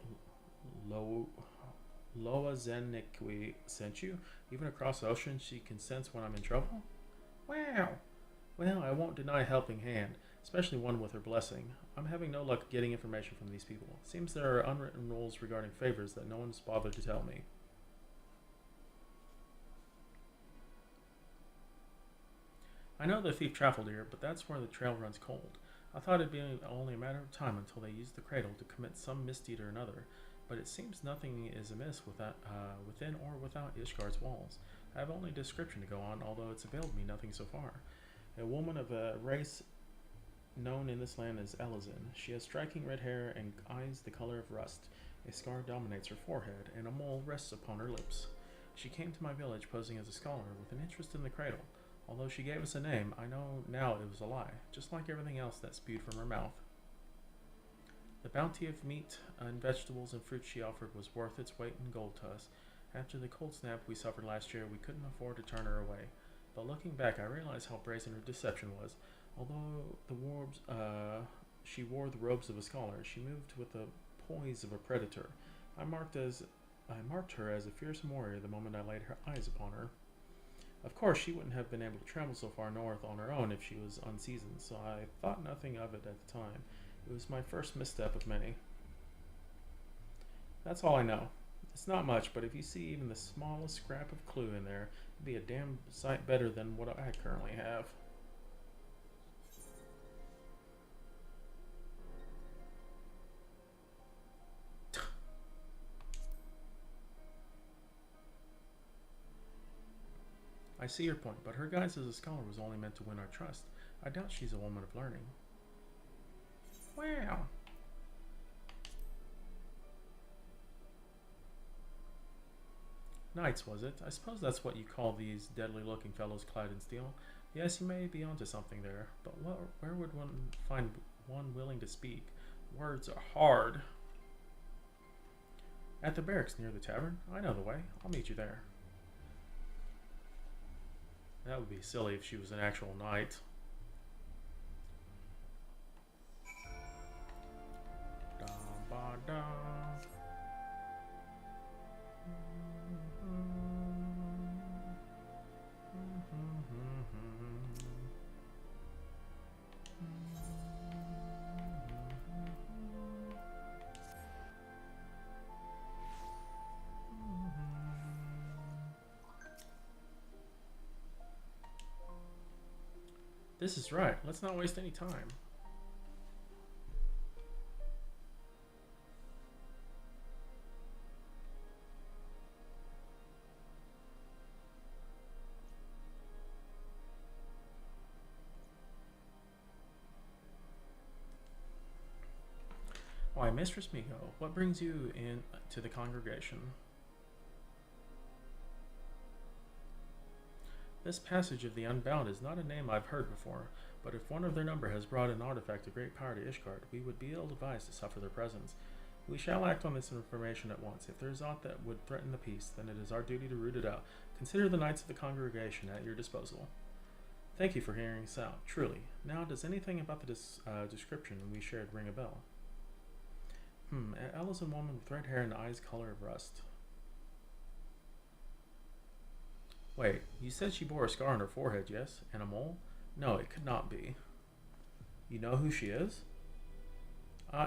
Lo, Loa Zenikwi sent you? Even across the ocean, she can sense when I'm in trouble? Wow! Well, I won't deny a helping hand, especially one with her blessing. I'm having no luck getting information from these people. Seems there are unwritten rules regarding favors that no one's bothered to tell me. I know the thief traveled here, but that's where the trail runs cold. I thought it'd be only a matter of time until they used the cradle to commit some misdeed or another, but it seems nothing is amiss within or without Ishgard's walls. I have only description to go on, although it's availed me nothing so far. A woman of a race known in this land as Elizin. She has striking red hair and eyes the color of rust. A scar dominates her forehead, and a mole rests upon her lips. She came to my village posing as a scholar with an interest in the cradle. Although she gave us a name, I know now it was a lie, just like everything else that spewed from her mouth. The bounty of meat and vegetables and fruit she offered was worth its weight in gold to us. After the cold snap we suffered last year, we couldn't afford to turn her away. But looking back, I realized how brazen her deception was. Although she wore the robes of a scholar, she moved with the poise of a predator. I marked her as a fearsome warrior the moment I laid her eyes upon her. Of course, she wouldn't have been able to travel so far north on her own if she was unseasoned, so I thought nothing of it at the time. It was my first misstep of many. That's all I know. It's not much, but if you see even the smallest scrap of clue in there, it'd be a damn sight better than what I currently have. I see your point, but her guise as a scholar was only meant to win our trust. I doubt she's a woman of learning. Wow. Knights, was it? I suppose that's what you call these deadly-looking fellows clad in steel. Yes, you may be onto something there, but where would one find one willing to speak? Words are hard. At the barracks near the tavern? I know the way. I'll meet you there. That would be silly if she was an actual knight. Da, ba, da. This is right. Let's not waste any time. Why, Mistress Miko, what brings you in to the congregation? This passage of the Unbound is not a name I've heard before, but if one of their number has brought an artifact of great power to Ishgard, we would be ill-advised to suffer their presence. We shall act on this information at once. If there is aught that would threaten the peace, then it is our duty to root it out. Consider the knights of the congregation at your disposal. Thank you for hearing us out, truly. Now, does anything about the description we shared ring a bell? An Ellison woman with red hair and eyes color of rust. Wait, you said she bore a scar on her forehead, yes? And a mole? No, it could not be. You know who she is?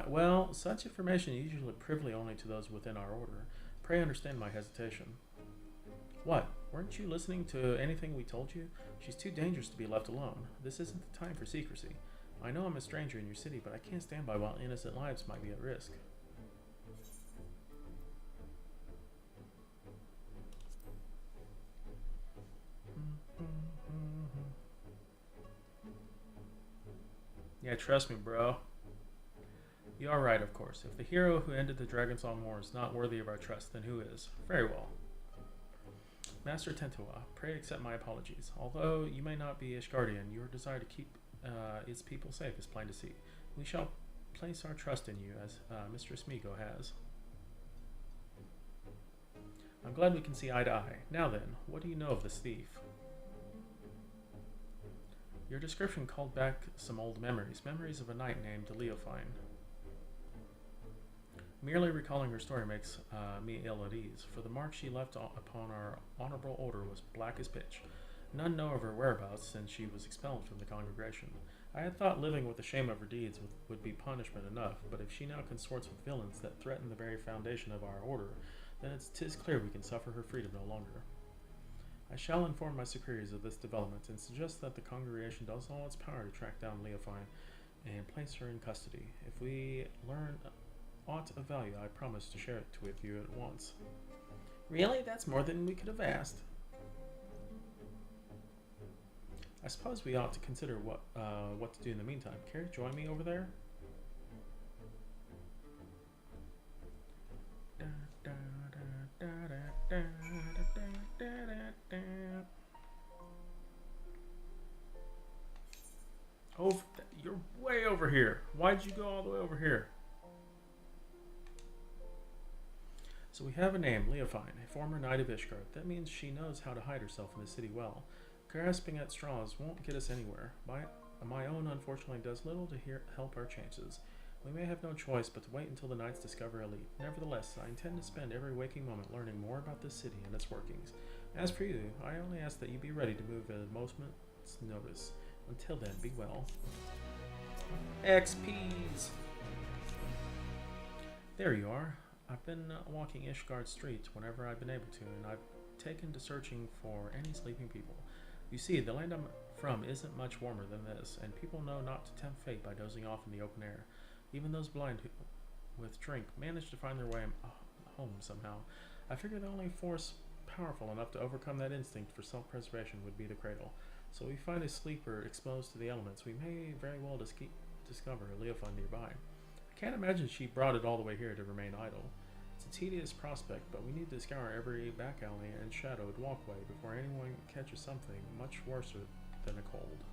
Well, such information is usually privy only to those within our order. Pray understand my hesitation. What? Weren't you listening to anything we told you? She's too dangerous to be left alone. This isn't the time for secrecy. I know I'm a stranger in your city, but I can't stand by while innocent lives might be at risk. Yeah, trust me, bro. You are right, of course. If the hero who ended the Dragonsong War is not worthy of our trust, then who is? Very well. Master Tentua, pray accept my apologies. Although you may not be Ishgardian, your desire to keep its people safe is plain to see. We shall place our trust in you, as Mistress Miko has. I'm glad we can see eye to eye. Now then, what do you know of this thief? Your description called back some old memories, memories of a knight named Leofine. Merely recalling her story makes me ill at ease, for the mark she left upon our honorable order was black as pitch. None know of her whereabouts since she was expelled from the congregation. I had thought living with the shame of her deeds would be punishment enough, but if she now consorts with villains that threaten the very foundation of our order, then 'tis clear we can suffer her freedom no longer. I shall inform my superiors of this development and suggest that the congregation does all its power to track down Leofine and place her in custody. If we learn aught of value, I promise to share it with you at once. Really? That's more than we could have asked. I suppose we ought to consider what to do in the meantime. Care to join me over there? You're way over here. Why'd you go all the way over here? So we have a name, Leofine, a former knight of Ishgard. That means she knows how to hide herself in the city well. Grasping at straws won't get us anywhere. My own, unfortunately, does little to help our chances. We may have no choice but to wait until the knights discover Elite. Nevertheless, I intend to spend every waking moment learning more about this city and its workings. As for you, I only ask that you be ready to move at a moment's notice. Until then, be well. XPs! There you are. I've been walking Ishgard streets whenever I've been able to, and I've taken to searching for any sleeping people. You see, the land I'm from isn't much warmer than this, and people know not to tempt fate by dozing off in the open air. Even those blind with drink manage to find their way home somehow. I figure the only force powerful enough to overcome that instinct for self-preservation would be the cradle. So we find a sleeper exposed to the elements, we may very well discover a Leofine nearby. I can't imagine she brought it all the way here to remain idle. It's a tedious prospect, but we need to scour every back alley and shadowed walkway before anyone catches something much worse than a cold.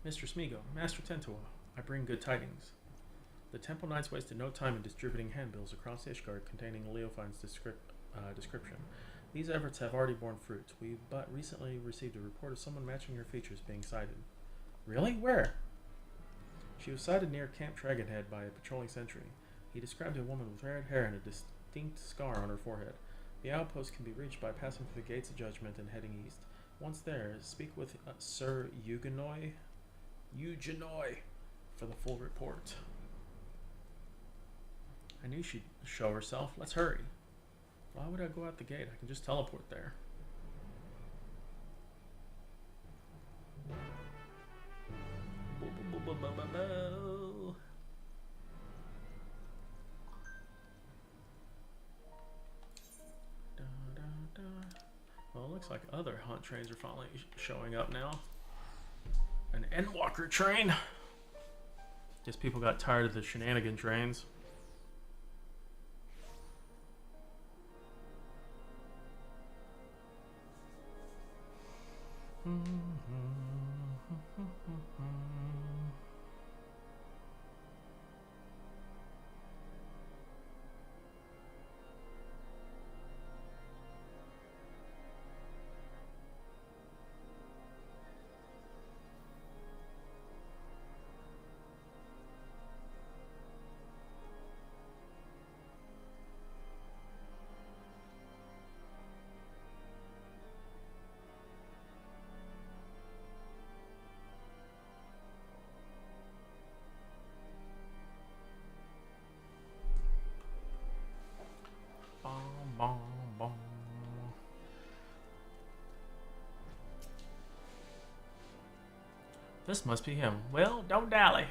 Mr. Smigo, Master Tentua, I bring good tidings. The Temple Knights wasted no time in distributing handbills across Ishgard containing Leofine's description. These efforts have already borne fruit. We but recently received a report of someone matching her features being sighted. Really? Where? She was sighted near Camp Dragonhead by a patrolling sentry. He described a woman with red hair and a distinct scar on her forehead. The outpost can be reached by passing through the Gates of Judgment and heading east. Once there, speak with Sir Eugenoi for the full report. I knew she'd show herself. Let's hurry. Why would I go out the gate? I can just teleport there. Well, it looks like other hunt trains are finally showing up now. An Endwalker train. Guess people got tired of the shenanigan trains. This must be him. Well, don't dally.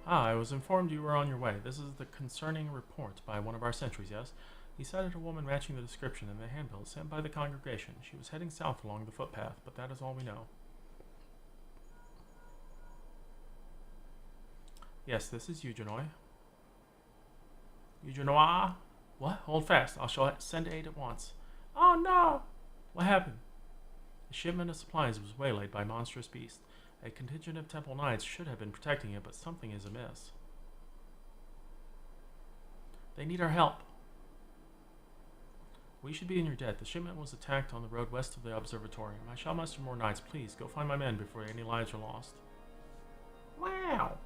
I was informed you were on your way. This is the concerning report by one of our sentries, yes? He cited a woman matching the description in the handbill sent by the congregation. She was heading south along the footpath, but that is all we know. Yes, this is Eugenoi. Eugenoi? What? Hold fast. I shall send aid at once. Oh no! What happened? A shipment of supplies was waylaid by monstrous beasts. A contingent of Temple Knights should have been protecting it, but something is amiss. They need our help. We should be in your debt. The shipment was attacked on the road west of the observatory. I shall muster more knights. Please, go find my men before any lives are lost. Wow.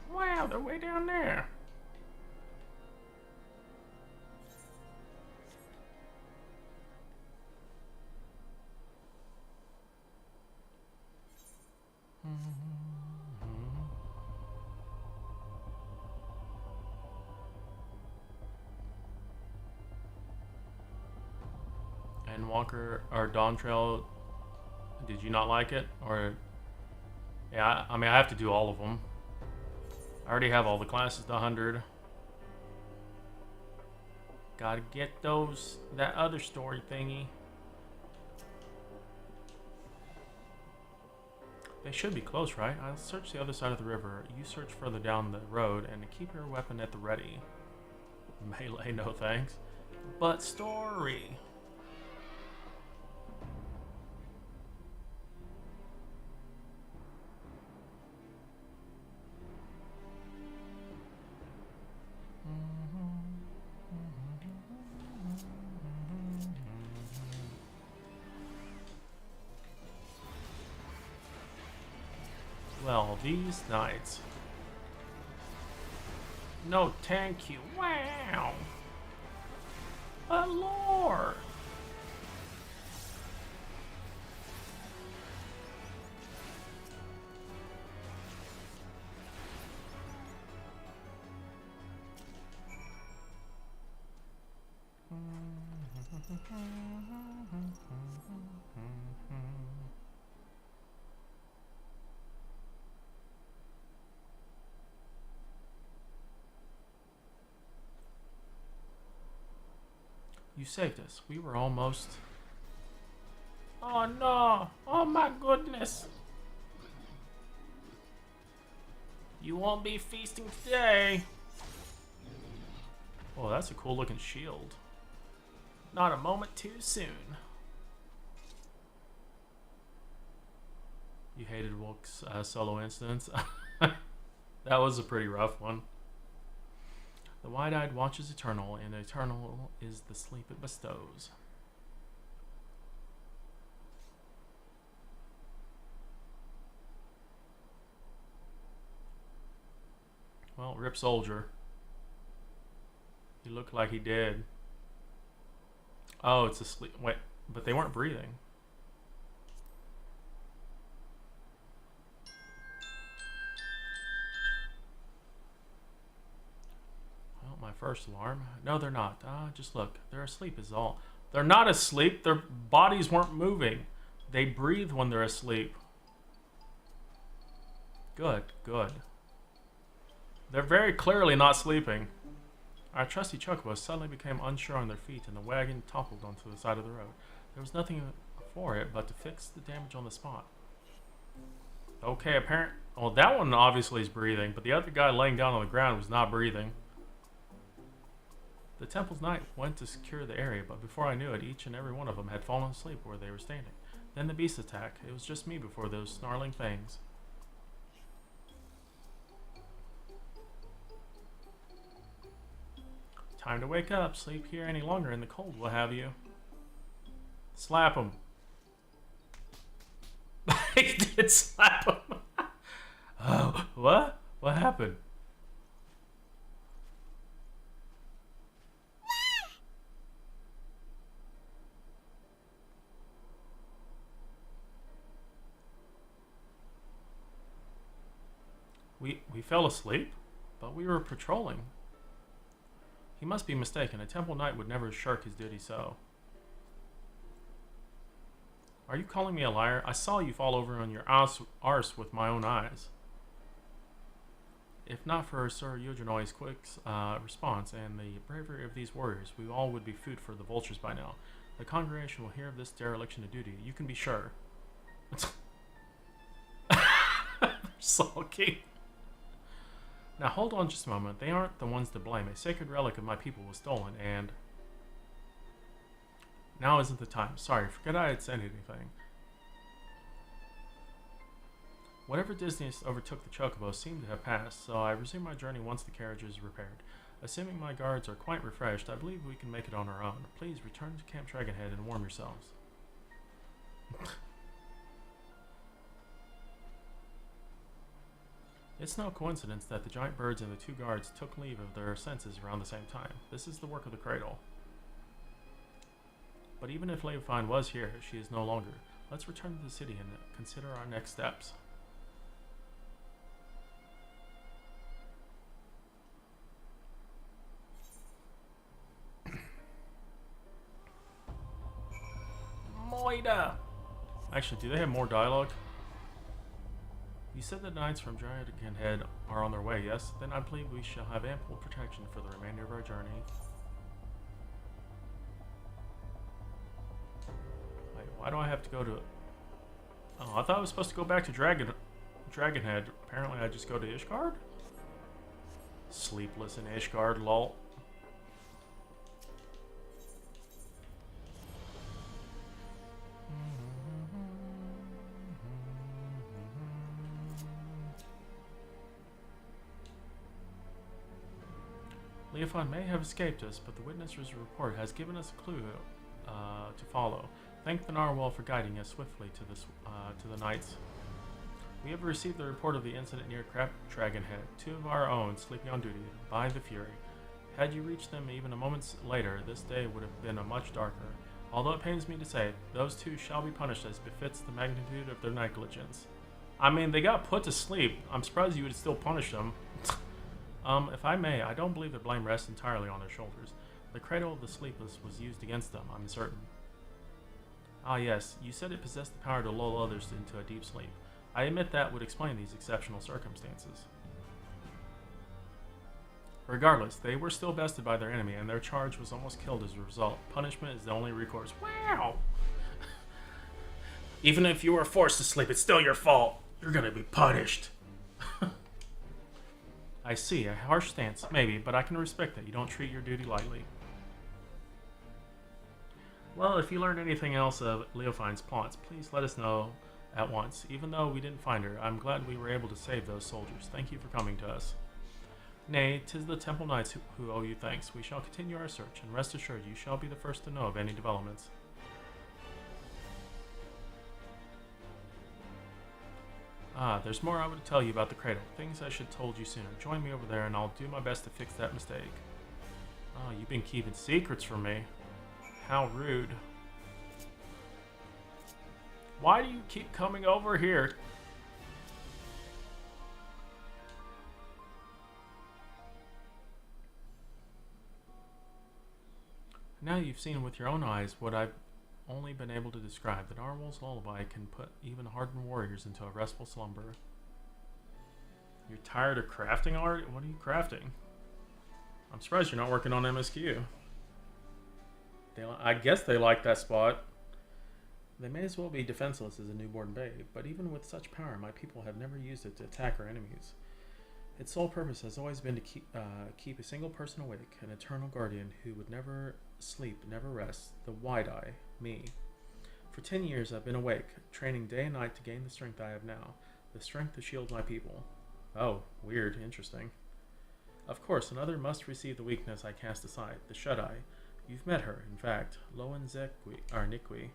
Wow, they're way down there. And Walker or Dawn Trail, did you not like it? Or yeah, I mean I have to do all of them. I already have all the classes to 100. Gotta get that other story thingy. They should be close, right? I'll search the other side of the river. You search further down the road and keep your weapon at the ready. Melee, no thanks. But story. Well, these knights. No, thank you. Wow. A lore. You saved us. We were almost... Oh no! Oh my goodness! You won't be feasting today! Oh, that's a cool looking shield. Not a moment too soon. You hated Wilk's solo instance? That was a pretty rough one. The wide-eyed watches eternal, and eternal is the sleep it bestows. Well, rip soldier. He looked like he did. Oh, it's a sleep. Wait, but they weren't breathing. My first alarm. No, they're not. Just look. They're asleep is all. They're not asleep. Their bodies weren't moving. They breathe when they're asleep. Good, good. They're very clearly not sleeping. Our trusty chocobos suddenly became unsure on their feet and the wagon toppled onto the side of the road. There was nothing for it but to fix the damage on the spot. Okay, well, that one obviously is breathing, but the other guy laying down on the ground was not breathing. The temple's knight went to secure the area, but before I knew it, each and every one of them had fallen asleep where they were standing. Then the beast attacked. It was just me before those snarling fangs. Time to wake up. Sleep here any longer in the cold will have you. Slap him. He did slap him. Oh, what? What happened? We fell asleep, but we were patrolling. He must be mistaken. A temple knight would never shirk his duty so. Are you calling me a liar? I saw you fall over on your arse with my own eyes. If not for Sir Eugenio's quick response and the bravery of these warriors, we all would be food for the vultures by now. The congregation will hear of this dereliction of duty. You can be sure. Sulky. Now hold on just a moment. They aren't the ones to blame. A sacred relic of my people was stolen, and now isn't the time. Sorry, forget I had said anything. Whatever dizziness overtook the chocobo seemed to have passed, so I resumed my journey once the carriage is repaired. Assuming my guards are quite refreshed, I believe we can make it on our own. Please return to Camp Dragonhead and warm yourselves. It's no coincidence that the giant birds and the two guards took leave of their senses around the same time. This is the work of the cradle. But even if Leofine was here, she is no longer. Let's return to the city and consider our next steps. Moida! Actually, do they have more dialogue? You said the knights from Dragonhead are on their way, yes? Then I believe we shall have ample protection for the remainder of our journey. Wait, why do I have to go to... Oh, I thought I was supposed to go back to Dragonhead. Apparently I just go to Ishgard? Sleepless in Ishgard, lol. Leofine may have escaped us, but the witness's report has given us a clue to follow. Thank the narwhal for guiding us swiftly to the knights. We have received the report of the incident near Dragonhead. 2 of our own sleeping on duty by the Fury. Had you reached them even a moment later, this day would have been a much darker. Although it pains me to say, those 2 shall be punished as befits the magnitude of their negligence. I mean, they got put to sleep. I'm surprised you would still punish them. If I may, I don't believe the blame rests entirely on their shoulders. The cradle of the sleepless was used against them, I'm certain. Ah yes, you said it possessed the power to lull others into a deep sleep. I admit that would explain these exceptional circumstances. Regardless, they were still bested by their enemy, and their charge was almost killed as a result. Punishment is the only recourse. Wow! Even if you were forced to sleep, it's still your fault. You're gonna be punished. I see, a harsh stance, maybe, but I can respect that you don't treat your duty lightly. Well, if you learned anything else of Leofine's plots, please let us know at once. Even though we didn't find her, I'm glad we were able to save those soldiers. Thank you for coming to us. Nay, 'tis the Temple Knights who owe you thanks. We shall continue our search, and rest assured you shall be the first to know of any developments. Ah, there's more I would tell you about the cradle. Things I should have told you sooner. Join me over there and I'll do my best to fix that mistake. Oh, you've been keeping secrets from me. How rude. Why do you keep coming over here? Now you've seen with your own eyes what I've only been able to describe. The narwhal's lullaby can put even hardened warriors into a restful slumber. You're tired of crafting art? What are you crafting? I'm surprised you're not working on MSQ. I guess they like that spot. They may as well be defenseless as a newborn babe, but even with such power, my people have never used it to attack our enemies. Its sole purpose has always been to keep a single person awake, an eternal guardian who would never sleep, never rest, the wide-eye, me. For 10 years I've been awake, training day and night to gain the strength I have now, the strength to shield my people. Oh, weird, interesting. Of course, another must receive the weakness I cast aside, the shut-eye. You've met her, in fact, Nikwi.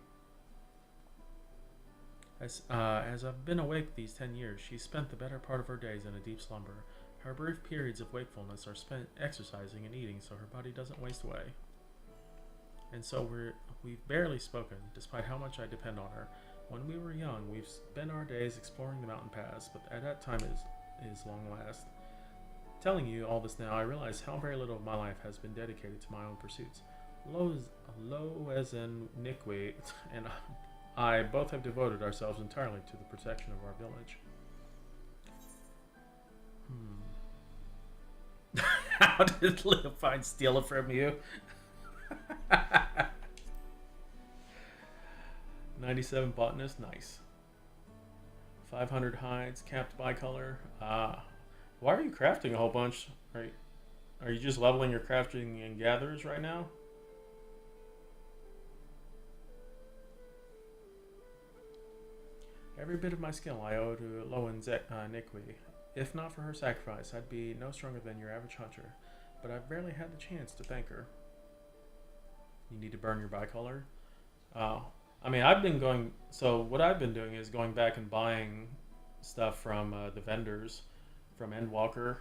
As I've been awake these 10 years, she's spent the better part of her days in a deep slumber. Her brief periods of wakefulness are spent exercising and eating so her body doesn't waste away. And so we've barely spoken, despite how much I depend on her. When we were young, we've spent our days exploring the mountain paths, but at that time is long last. Telling you all this now, I realize how very little of my life has been dedicated to my own pursuits. Loez and Nikwi and I both have devoted ourselves entirely to the protection of our village. How did Leofine steal it from you? 97 botanist, nice. 500 hides, capped bicolor. Ah, why are you crafting a whole bunch? Are you just leveling your crafting and gatherers right now? Every bit of my skill I owe to Lowen Nikwi. If not for her sacrifice, I'd be no stronger than your average hunter. But I've barely had the chance to thank her. You need to burn your bicolor? Oh. I mean, I've been going... So, what I've been doing is going back and buying stuff from the vendors from Endwalker.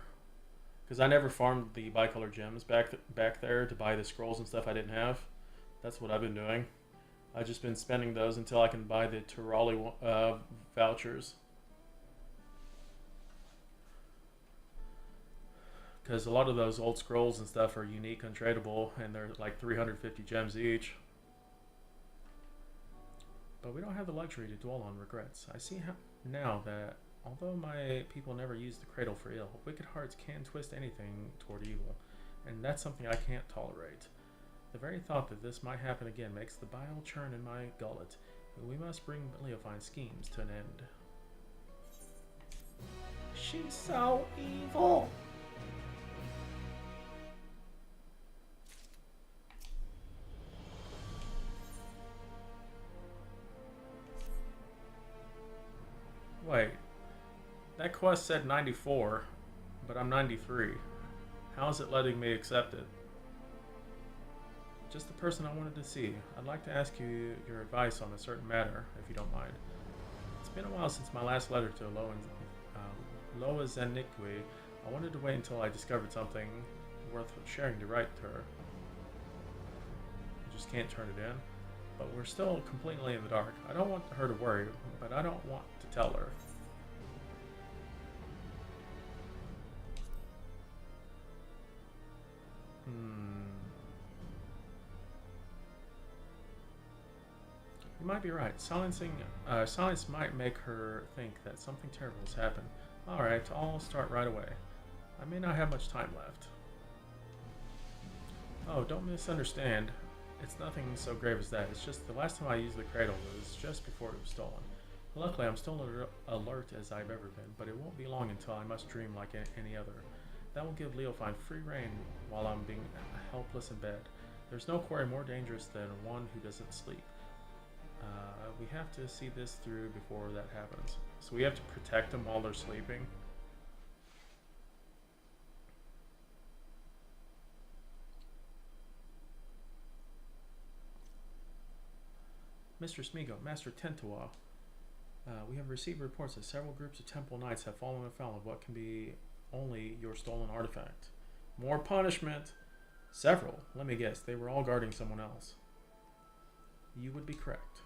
Because I never farmed the bicolor gems back there to buy the scrolls and stuff I didn't have. That's what I've been doing. I've just been spending those until I can buy the Tirali vouchers. Because a lot of those old scrolls and stuff are unique, untradeable, and they're like 350 gems each. But we don't have the luxury to dwell on regrets. I see how now that although my people never used the cradle for ill, wicked hearts can twist anything toward evil, and that's something I can't tolerate. The very thought that this might happen again makes the bile churn in my gullet. We must bring Leofine's schemes to an end. She's so evil! Wait, that quest said 94, but I'm 93. How is it letting me accept it? Just the person I wanted to see. I'd like to ask you your advice on a certain matter, if you don't mind. It's been a while since my last letter to Loa Zenikwi. I wanted to wait until I discovered something worth sharing to write to her. I just can't turn it in. But we're still completely in the dark. I don't want her to worry, but I don't want to tell her. You might be right. Silence might make her think that something terrible has happened. Alright, I'll start right away. I may not have much time left. Oh, don't misunderstand. It's nothing so grave as that. It's just the last time I used the cradle was just before it was stolen. Luckily, I'm still alert as I've ever been, but it won't be long until I must dream like any other. That will give Leofine free reign while I'm being helpless in bed. There's no quarry more dangerous than one who doesn't sleep. We have to see this through before that happens. So we have to protect them while they're sleeping. Mr. Smigo, Master Tentua, we have received reports that several groups of temple knights have fallen afoul of what can be only your stolen artifact. More punishment! Several. Let me guess, they were all guarding someone else. You would be correct.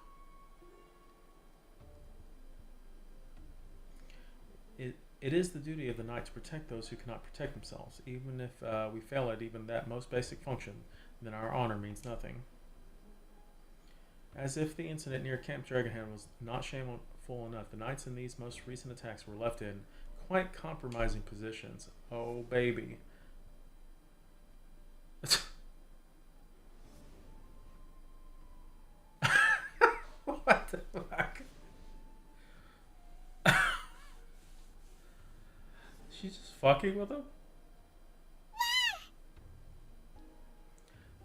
It is the duty of the knight to protect those who cannot protect themselves. Even if we fail at even that most basic function, then our honor means nothing. As if the incident near Camp Dragonhead was not shameful enough, the knights in these most recent attacks were left in quite compromising positions. Oh, baby. What the fuck? She's just fucking with him?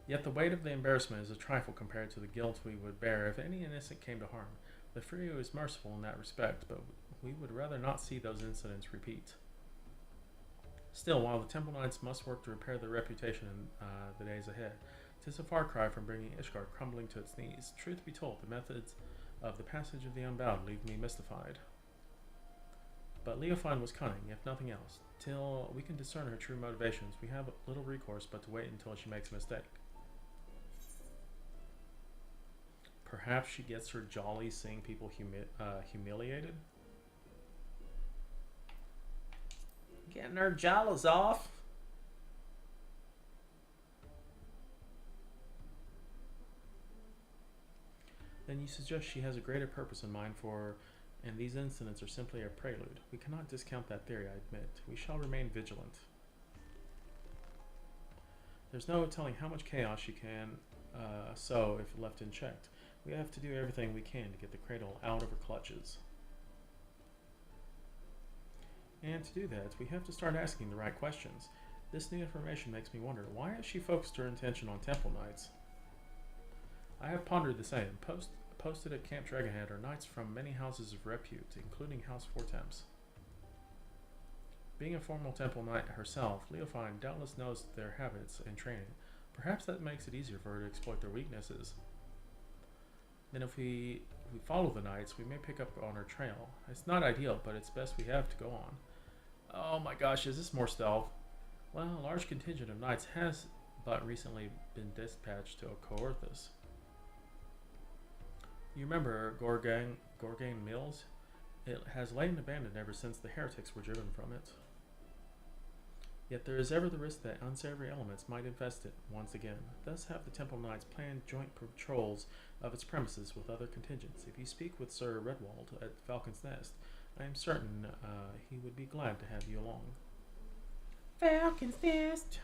Yet the weight of the embarrassment is a trifle compared to the guilt we would bear if any innocent came to harm. The Furio is merciful in that respect, but we would rather not see those incidents repeat. Still, while the Temple Knights must work to repair their reputation in the days ahead, 'tis a far cry from bringing Ishgard crumbling to its knees. Truth be told, the methods of the passage of the Unbound leave me mystified. But Leofine was cunning, if nothing else. Till we can discern her true motivations, we have little recourse but to wait until she makes a mistake. Perhaps she gets her jolly seeing people humiliated? Getting her jollies off? Then you suggest she has a greater purpose in mind and these incidents are simply a prelude. We cannot discount that theory, I admit. We shall remain vigilant. There's no telling how much chaos she can sow if left unchecked. We have to do everything we can to get the cradle out of her clutches. And to do that, we have to start asking the right questions. This new information makes me wonder, why has she focused her attention on Temple Knights? I have pondered the same. posted at Camp Dragonhead are knights from many houses of repute, including House Fortemps. Being a formal temple knight herself, Leofine doubtless knows their habits and training. Perhaps that makes it easier for her to exploit their weaknesses. Then if we follow the knights, we may pick up on her trail. It's not ideal, but it's best we have to go on. Oh my gosh, is this more stealth? Well, a large contingent of knights has but recently been dispatched to Coerthus. You remember Gorgain Mills? It has lain abandoned ever since the heretics were driven from it. Yet there is ever the risk that unsavory elements might infest it once again. Thus have the Temple Knights planned joint patrols of its premises with other contingents. If you speak with Sir Redwald at Falcon's Nest, I am certain he would be glad to have you along. Falcon's Nest!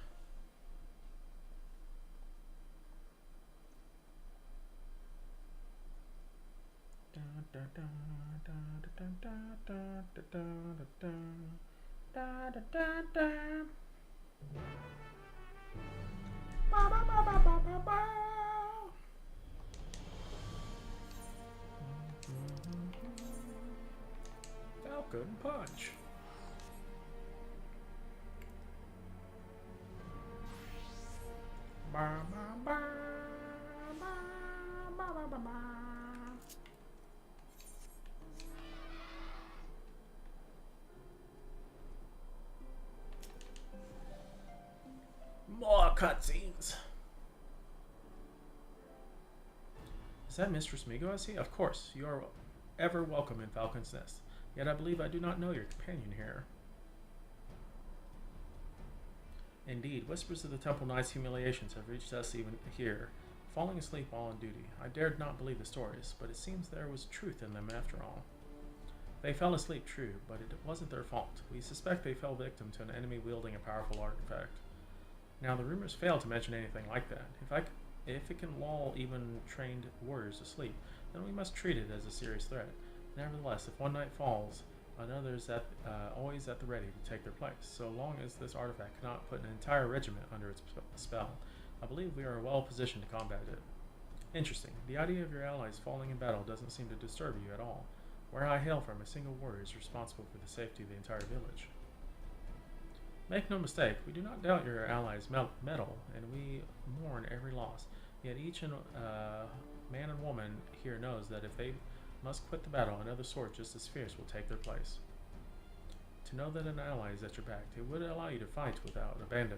Falcon Punch. More cutscenes. Is that Mistress Migo I see? Of course, you are ever welcome in Falcon's Nest. Yet I believe I do not know your companion here. Indeed, whispers of the Temple Knight's humiliations have reached us even here, falling asleep while on duty. I dared not believe the stories, but it seems there was truth in them after all. They fell asleep, true, but it wasn't their fault. We suspect they fell victim to an enemy wielding a powerful artifact. Now, the rumors fail to mention anything like that. If it can lull even trained warriors to sleep, then we must treat it as a serious threat. Nevertheless, if one knight falls, another is always at the ready to take their place. So long as this artifact cannot put an entire regiment under its spell, I believe we are well positioned to combat it. Interesting. The idea of your allies falling in battle doesn't seem to disturb you at all. Where I hail from, a single warrior is responsible for the safety of the entire village. Make no mistake, we do not doubt your allies' mettle, and we mourn every loss. Yet each man and woman here knows that if they must quit the battle, another sword just as fierce will take their place. To know that an ally is at your back, it would allow you to fight without abandon.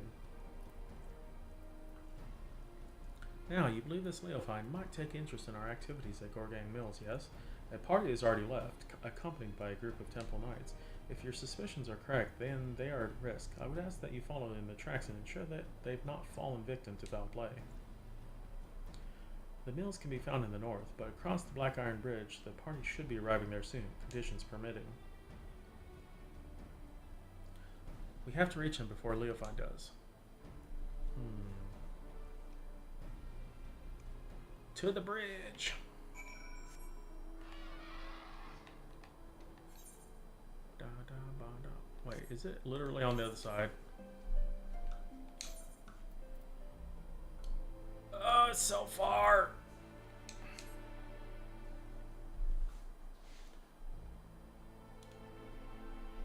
Now, you believe this Leofine might take interest in our activities at Gorgain Mills, yes? A party has already left, accompanied by a group of Temple Knights. If your suspicions are correct, then they are at risk. I would ask that you follow in the tracks and ensure that they've not fallen victim to foul play. The mills can be found in the north, but across the Black Iron Bridge, the party should be arriving there soon, conditions permitting. We have to reach him before Leofine does. To the bridge! Wait, is it literally on the other side? Oh, it's so far!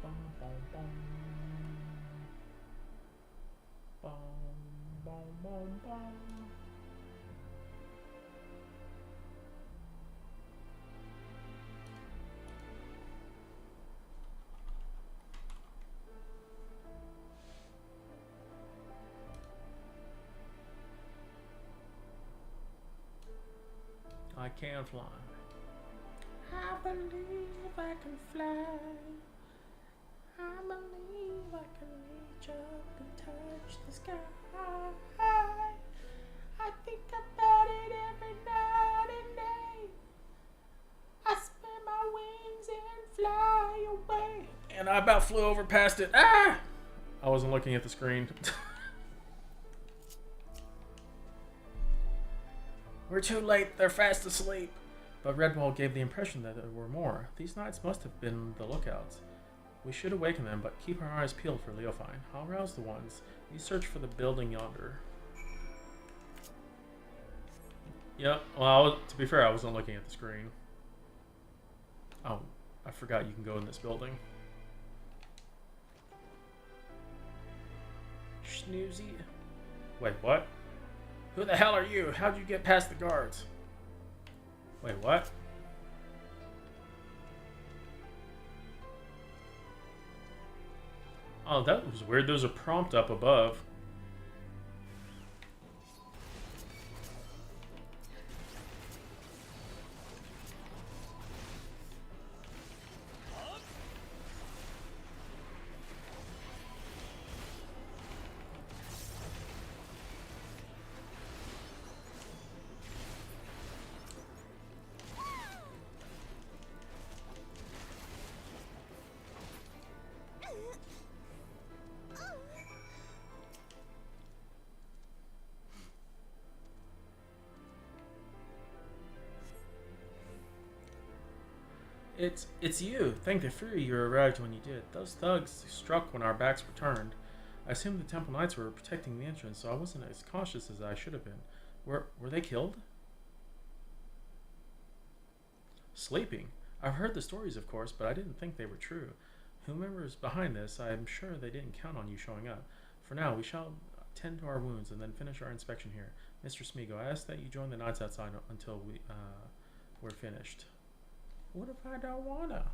Bum, bum, bum. Bum, bum, bum, bum. I can fly. I believe I can fly. I believe I can reach up and touch the sky. I think about it every night and day. I spread my wings and fly away. And I about flew over past it. Ah! I wasn't looking at the screen. We're too late, they're fast asleep. But Redwall gave the impression that there were more. These knights must have been the lookouts. We should awaken them, but keep our eyes peeled for Leofine. I'll rouse the ones. You search for the building yonder. Yep. Well, to be fair, I wasn't looking at the screen. Oh, I forgot you can go in this building. Snoozy. Wait, what? Who the hell are you? How'd you get past the guards? Wait, what? Oh, that was weird. There's a prompt up above. It's you. Thank the Fury you arrived when you did. Those thugs struck when our backs were turned. I assumed the Temple Knights were protecting the entrance, so I wasn't as cautious as I should have been. Were they killed? Sleeping. I've heard the stories, of course, but I didn't think they were true. Whomever's behind this, I'm sure they didn't count on you showing up. For now, we shall tend to our wounds and then finish our inspection here. Mr. Smigo, I ask that you join the Knights outside until we're finished. What if I don't wanna?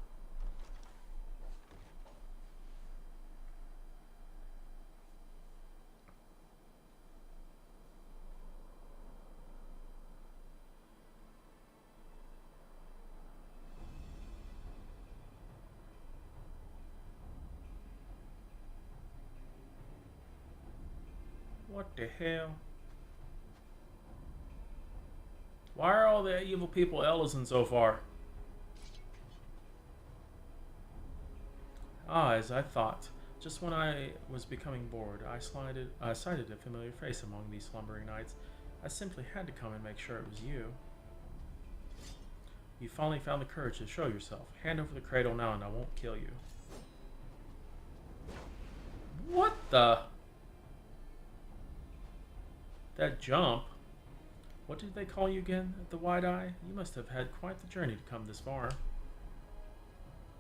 What the hell? Why are all the evil people Ellison so far? Ah, as I thought. Just when I was becoming bored, I sighted a familiar face among these slumbering knights. I simply had to come and make sure it was you. You finally found the courage to show yourself. Hand over the cradle now and I won't kill you. What the? That jump? What did they call you again, the Wide Eye? You must have had quite the journey to come this far.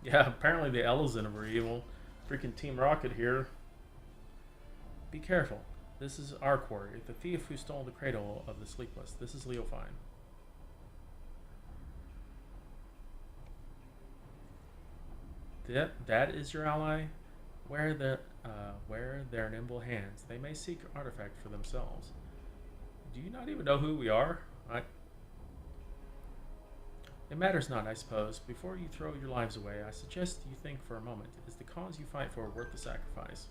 Yeah, apparently the Ellison were evil. Freaking Team Rocket here. Be careful. This is our quarry. The thief who stole the cradle of the Sleepless. This is Leofine. That is your ally? Where their nimble hands. They may seek artifact for themselves. Do you not even know who we are? It matters not, I suppose. Before you throw your lives away, I suggest you think for a moment. Is the cause you fight for worth the sacrifice?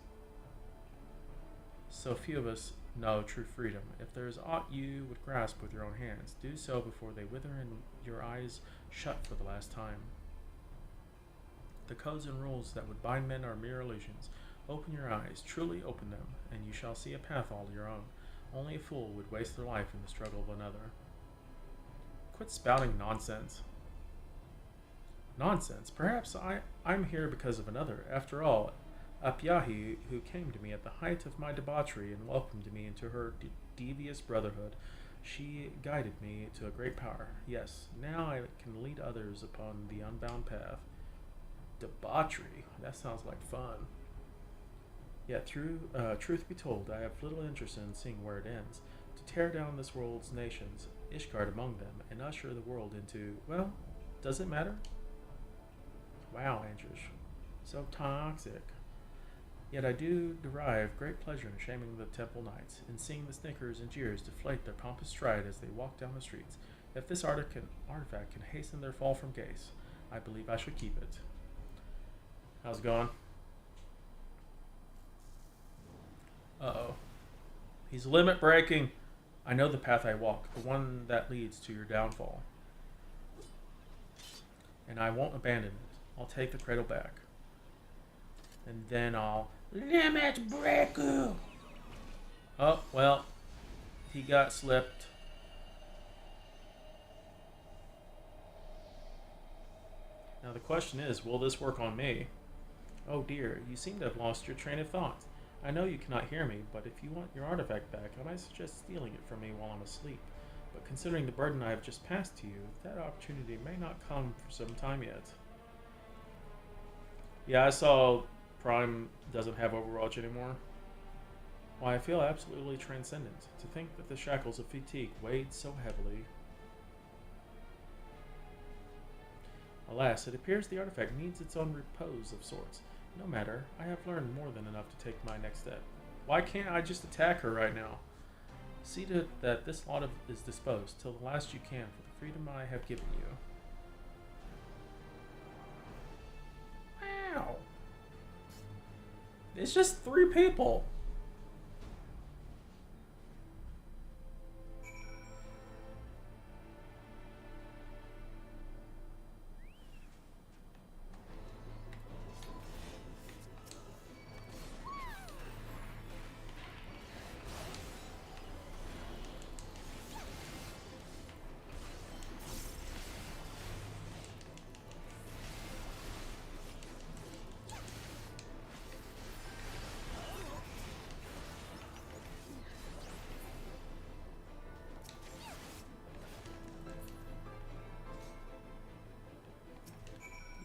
So few of us know true freedom. If there is aught you would grasp with your own hands, do so before they wither and your eyes shut for the last time. The codes and rules that would bind men are mere illusions. Open your eyes, truly open them, and you shall see a path all your own. Only a fool would waste their life in the struggle of another. Quit spouting nonsense. Nonsense? Perhaps I'm here because of another. After all, Apyahi, who came to me at the height of my debauchery and welcomed me into her devious brotherhood, she guided me to a great power. Yes, now I can lead others upon the unbound path. Debauchery? That sounds like fun. Yet, truth be told, I have little interest in seeing where it ends. To tear down this world's nations, Ishgard among them, and usher the world into, well, does it matter? Wow, Andrews. So toxic. Yet I do derive great pleasure in shaming the Temple Knights, in seeing the snickers and jeers deflate their pompous stride as they walk down the streets. If this artifact can hasten their fall from grace, I believe I should keep it. How's it going? Uh-oh. He's limit breaking. I know the path I walk, the one that leads to your downfall. And I won't abandon it. I'll take the cradle back. And then I'll limit break you. Oh, well. He got slipped. Now the question is, will this work on me? Oh dear, you seem to have lost your train of thought. I know you cannot hear me, but if you want your artifact back, I might suggest stealing it from me while I'm asleep. But considering the burden I have just passed to you, that opportunity may not come for some time yet. Yeah, I saw Prime doesn't have Overwatch anymore. Why, I feel absolutely transcendent. To think that the shackles of fatigue weighed so heavily. Alas, it appears the artifact needs its own repose of sorts. No matter, I have learned more than enough to take my next step. Why can't I just attack her right now? See to it that this lot is disposed till the last you can for the freedom I have given you. Wow. It's just 3 people.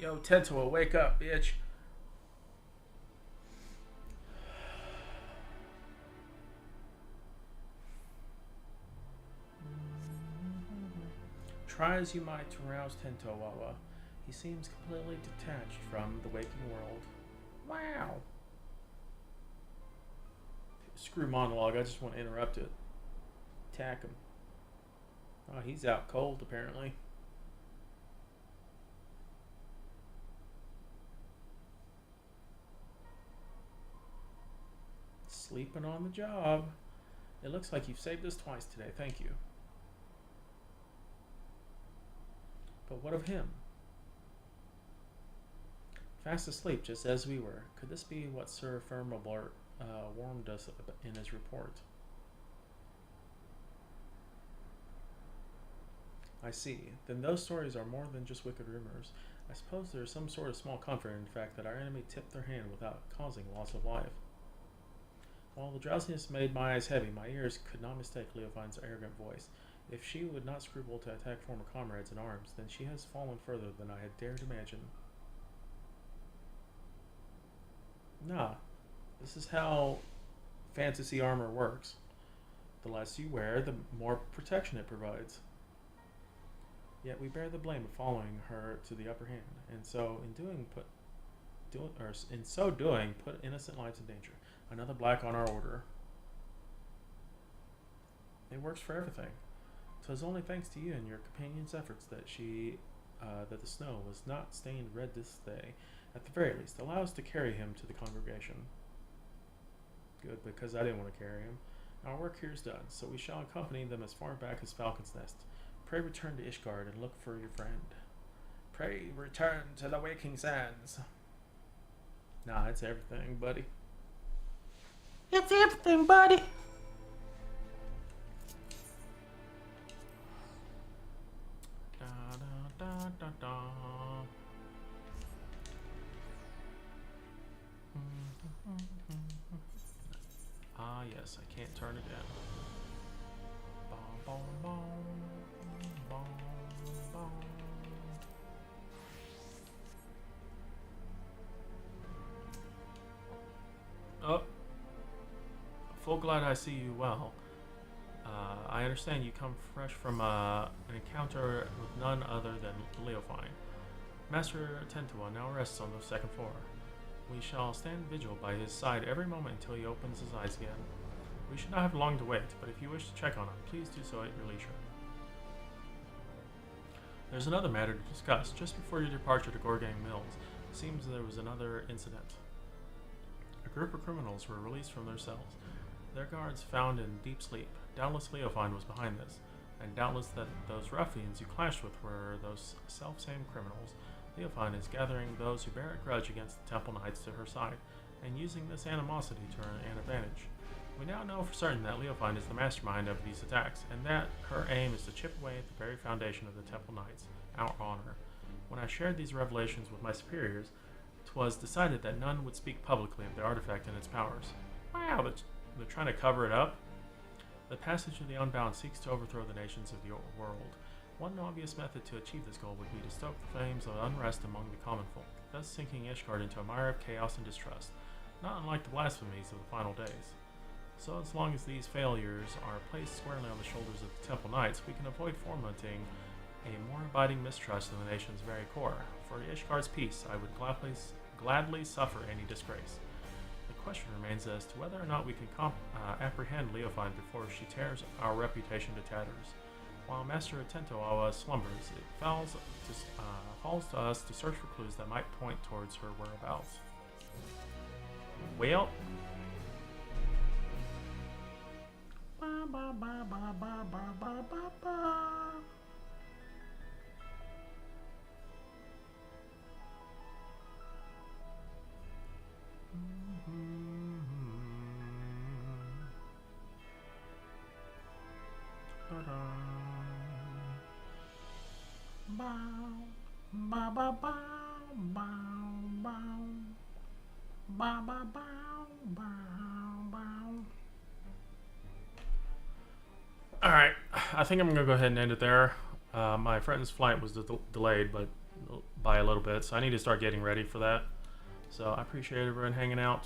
Yo, Tento, wake up, bitch. Try as you might to rouse Tento Wawa, he seems completely detached from the waking world. Wow. Screw monologue, I just want to interrupt it. Attack him. Oh, he's out cold, apparently. Sleeping on the job. It looks like you've saved us twice today. Thank you. But what of him? Fast asleep, just as we were. Could this be what Sir Firmalbart warned us in his report? I see. Then those stories are more than just wicked rumors. I suppose there is some sort of small comfort in the fact that our enemy tipped their hand without causing loss of life. While the drowsiness made my eyes heavy, my ears could not mistake Leofine's arrogant voice. If she would not scruple to attack former comrades in arms, then she has fallen further than I had dared imagine. Nah, this is how fantasy armor works. The less you wear, the more protection it provides. Yet we bear the blame of following her to the upper hand, and so in so doing, put innocent lives in danger. Another black on our order. It works for everything. 'Twas only thanks to you and your companion's efforts that that the snow was not stained red this day. At the very least, allow us to carry him to the congregation. Good, because I didn't want to carry him. Our work here is done, so we shall accompany them as far back as Falcon's Nest. Pray return to Ishgard and look for your friend. Pray return to the waking sands. Nah, it's everything, buddy. It's everything, buddy. Da, da, da, da, da. Ah, yes, I can't turn it down. Bom, bom, bom, bom, bom. Oh. Full glad I see you well. I understand you come fresh from an encounter with none other than Leofine. Master Tentua now rests on the second floor. We shall stand vigil by his side every moment until he opens his eyes again. We should not have long to wait, but if you wish to check on him, please do so at your leisure. There's another matter to discuss. Just before your departure to Gorgang Mills, it seems there was another incident. A group of criminals were released from their cells. Their guards found in deep sleep. Doubtless Leofine was behind this, and doubtless that those ruffians you clashed with were those self-same criminals. Leofine is gathering those who bear a grudge against the Temple Knights to her side, and using this animosity to an advantage. We now know for certain that Leofine is the mastermind of these attacks, and that her aim is to chip away at the very foundation of the Temple Knights, our honor. When I shared these revelations with my superiors, 'twas decided that none would speak publicly of the artifact and its powers. Wow, they're trying to cover it up? The passage of the Unbound seeks to overthrow the nations of the world. One obvious method to achieve this goal would be to stoke the flames of unrest among the common folk, thus sinking Ishgard into a mire of chaos and distrust, not unlike the blasphemies of the final days. So as long as these failures are placed squarely on the shoulders of the Temple Knights, we can avoid fomenting a more abiding mistrust in the nation's very core. For Ishgard's peace, I would gladly suffer any disgrace. The question remains as to whether or not we can apprehend Leofine before she tears our reputation to tatters. While Master Atento Awa slumbers, it falls to us to search for clues that might point towards her whereabouts. Well. Alright, I think I'm going to go ahead and end it there. My friend's flight was delayed but by a little bit, so I need to start getting ready for that. So I appreciate everyone hanging out.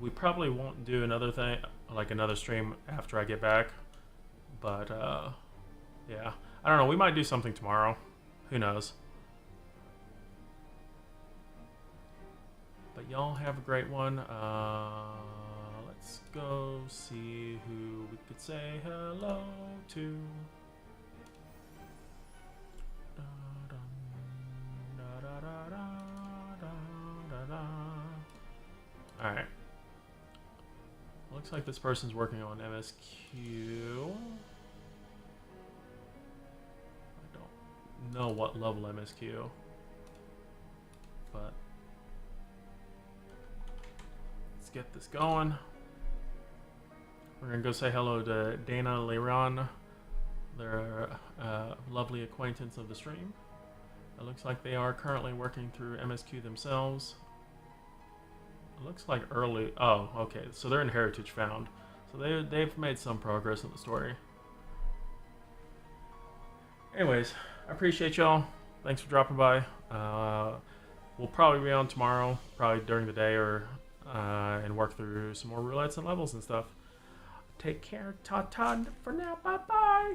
We probably won't do another thing, like another stream after I get back. But, yeah. I don't know, we might do something tomorrow. Who knows? But y'all have a great one. Let's go see who we could say hello to. Alright. Looks like this person's working on MSQ. I don't know what level MSQ, but let's get this going. We're gonna go say hello to Dana Leiron. They're a lovely acquaintance of the stream. It looks like they are currently working through MSQ themselves. It looks like early. Oh, okay. So they're in Heritage Found. So they've made some progress in the story. Anyways, I appreciate y'all. Thanks for dropping by. We'll probably be on tomorrow, probably during the day, or and work through some more roulettes and levels and stuff. Take care. Ta-ta for now. Bye-bye.